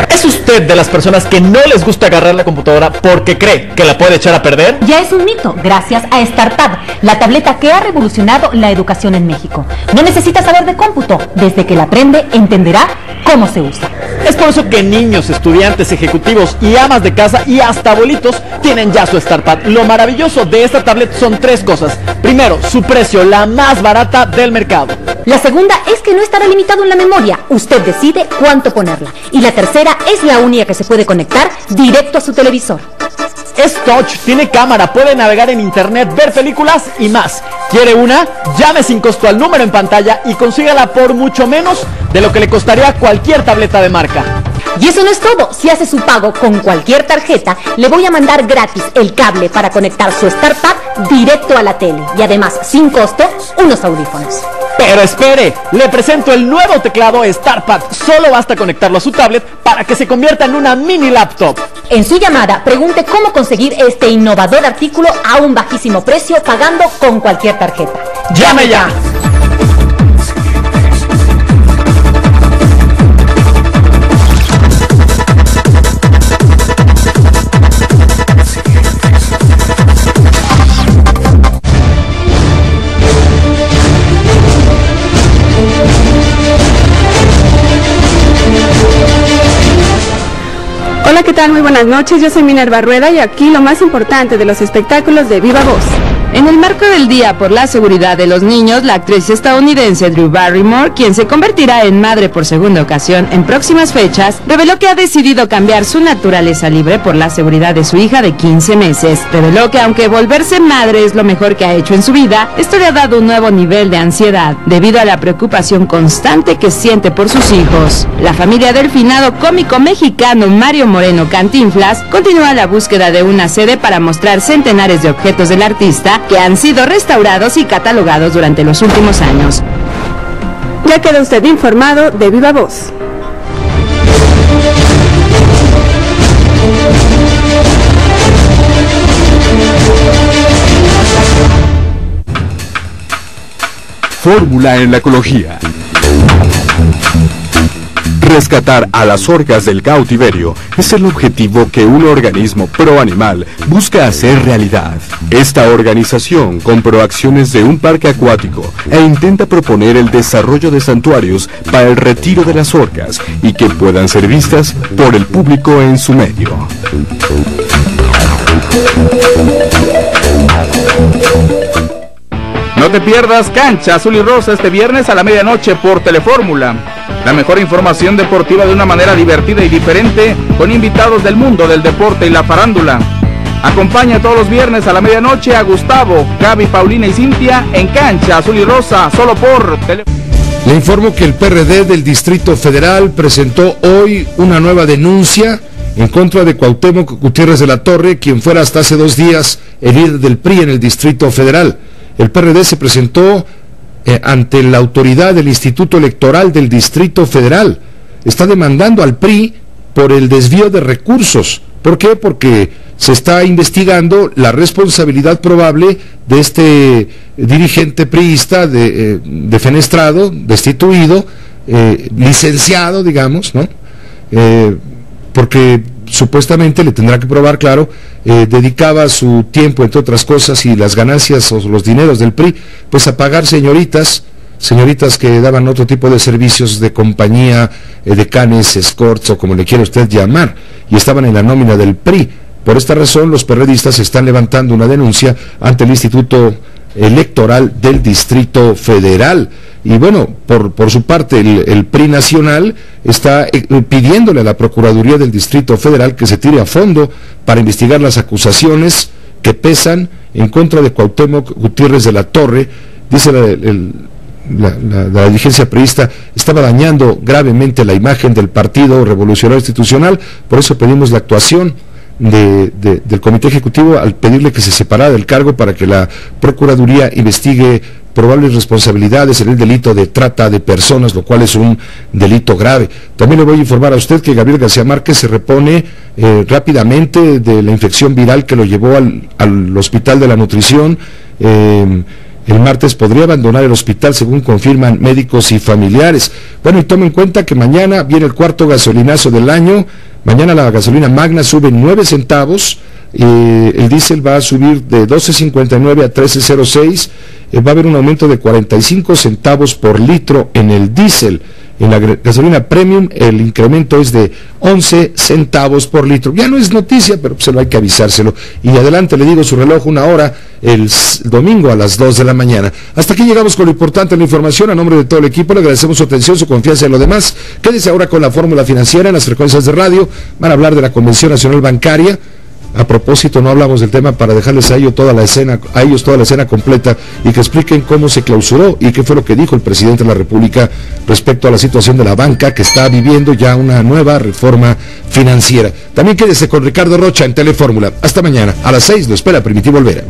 S11: ¿Es usted de las personas que no les gusta agarrar la computadora porque cree que la puede echar a perder?
S21: Ya es un mito, gracias a StarTab, la tableta que ha revolucionado la educación en México. No necesita saber de cómputo, desde que la aprende entenderá cómo se usa.
S11: Es por eso que niños, estudiantes, ejecutivos y amas de casa y hasta abuelitos tienen ya su StarTab. Lo maravilloso de esta tablet son 3 cosas. Primero, su precio, la más barata del mercado.
S21: La segunda es que no estará limitado en la memoria, usted decide cuánto ponerla. Y la tercera es la única que se puede conectar directo a su televisor.
S11: Es touch, tiene cámara, puede navegar en internet, ver películas y más. ¿Quiere una? Llame sin costo al número en pantalla y consígala por mucho menos de lo que le costaría cualquier tableta de marca.
S21: Y eso no es todo, si hace su pago con cualquier tarjeta, le voy a mandar gratis el cable para conectar su StarTab directo a la tele. Y además, sin costo, unos audífonos.
S11: Pero espere, le presento el nuevo teclado StarPad. Solo basta conectarlo a su tablet para que se convierta en una mini laptop.
S21: En su llamada, pregunte cómo conseguir este innovador artículo a un bajísimo precio pagando con cualquier tarjeta.
S11: ¡Llame ya!
S12: Hola, ¿qué tal? Muy buenas noches, yo soy Minerva Rueda y aquí lo más importante de los espectáculos de Viva Voz.
S19: En el marco del Día por la Seguridad de los Niños, la actriz estadounidense Drew Barrymore, quien se convertirá en madre por segunda ocasión en próximas fechas, reveló que ha decidido cambiar su naturaleza libre por la seguridad de su hija de 15 meses. Reveló que aunque volverse madre es lo mejor que ha hecho en su vida, esto le ha dado un nuevo nivel de ansiedad, debido a la preocupación constante que siente por sus hijos. La familia del finado cómico mexicano Mario Moreno Cantinflas continúa la búsqueda de una sede para mostrar centenares de objetos del artista que han sido restaurados y catalogados durante los últimos años.
S12: Ya queda usted informado de Viva Voz.
S7: Fórmula en la ecología. Rescatar a las orcas del cautiverio es el objetivo que un organismo pro-animal busca hacer realidad. Esta organización compró acciones de un parque acuático e intenta proponer el desarrollo de santuarios para el retiro de las orcas y que puedan ser vistas por el público en su medio.
S2: No te pierdas Cancha Azul y Rosa este viernes a la medianoche por Telefórmula. La mejor información deportiva de una manera divertida y diferente, con invitados del mundo del deporte y la farándula. Acompaña todos los viernes a la medianoche a Gustavo, Gaby, Paulina y Cintia en Cancha Azul y Rosa, solo por Telefórmula.
S1: Le informo que el PRD del Distrito Federal presentó hoy una nueva denuncia en contra de Cuauhtémoc Gutiérrez de la Torre, quien fuera hasta hace 2 días el líder del PRI en el Distrito Federal. El PRD se presentó ante la autoridad del Instituto Electoral del Distrito Federal. Está demandando al PRI por el desvío de recursos. ¿Por qué? Porque se está investigando la responsabilidad probable de este dirigente priista defenestrado, destituido, licenciado, digamos, ¿no? Porque supuestamente le tendrá que probar, claro, dedicaba su tiempo, entre otras cosas, y las ganancias o los dineros del PRI, pues a pagar señoritas que daban otro tipo de servicios de compañía, decanes, escorts o como le quiera usted llamar, y estaban en la nómina del PRI. Por esta razón, los perredistas están levantando una denuncia ante el Instituto Electoral del Distrito Federal. Y bueno, por su parte, el PRI nacional está pidiéndole a la Procuraduría del Distrito Federal que se tire a fondo para investigar las acusaciones que pesan en contra de Cuauhtémoc Gutiérrez de la Torre. Dice la dirigencia priista, estaba dañando gravemente la imagen del Partido Revolucionario Institucional, por eso pedimos la actuación del Comité Ejecutivo al pedirle que se separara del cargo para que la Procuraduría investigue probables responsabilidades en el delito de trata de personas, lo cual es un delito grave. También le voy a informar a usted que Gabriel García Márquez se repone rápidamente de la infección viral que lo llevó al Hospital de la Nutrición. El martes podría abandonar el hospital, según confirman médicos y familiares. Bueno, y tome en cuenta que mañana viene el 4º gasolinazo del año. Mañana la gasolina magna sube 9 centavos, el diésel va a subir de 12.59 a 13.06, va a haber un aumento de 45 centavos por litro en el diésel. En la gasolina premium el incremento es de 11 centavos por litro. Ya no es noticia, pero se lo hay que avisárselo. Y adelante le digo su reloj, 1 hora el domingo a las 2 de la mañana. Hasta aquí llegamos con lo importante de la información. A nombre de todo el equipo le agradecemos su atención, su confianza en lo demás. Quédese ahora con la fórmula financiera en las frecuencias de radio. Van a hablar de la Convención Nacional Bancaria. A propósito, no hablamos del tema para dejarles a ellos toda la escena completa y que expliquen cómo se clausuró y qué fue lo que dijo el presidente de la República respecto a la situación de la banca, que está viviendo ya una nueva reforma financiera. También quédese con Ricardo Rocha en Telefórmula. Hasta mañana, a las 6 lo espera Primitivo Olvera.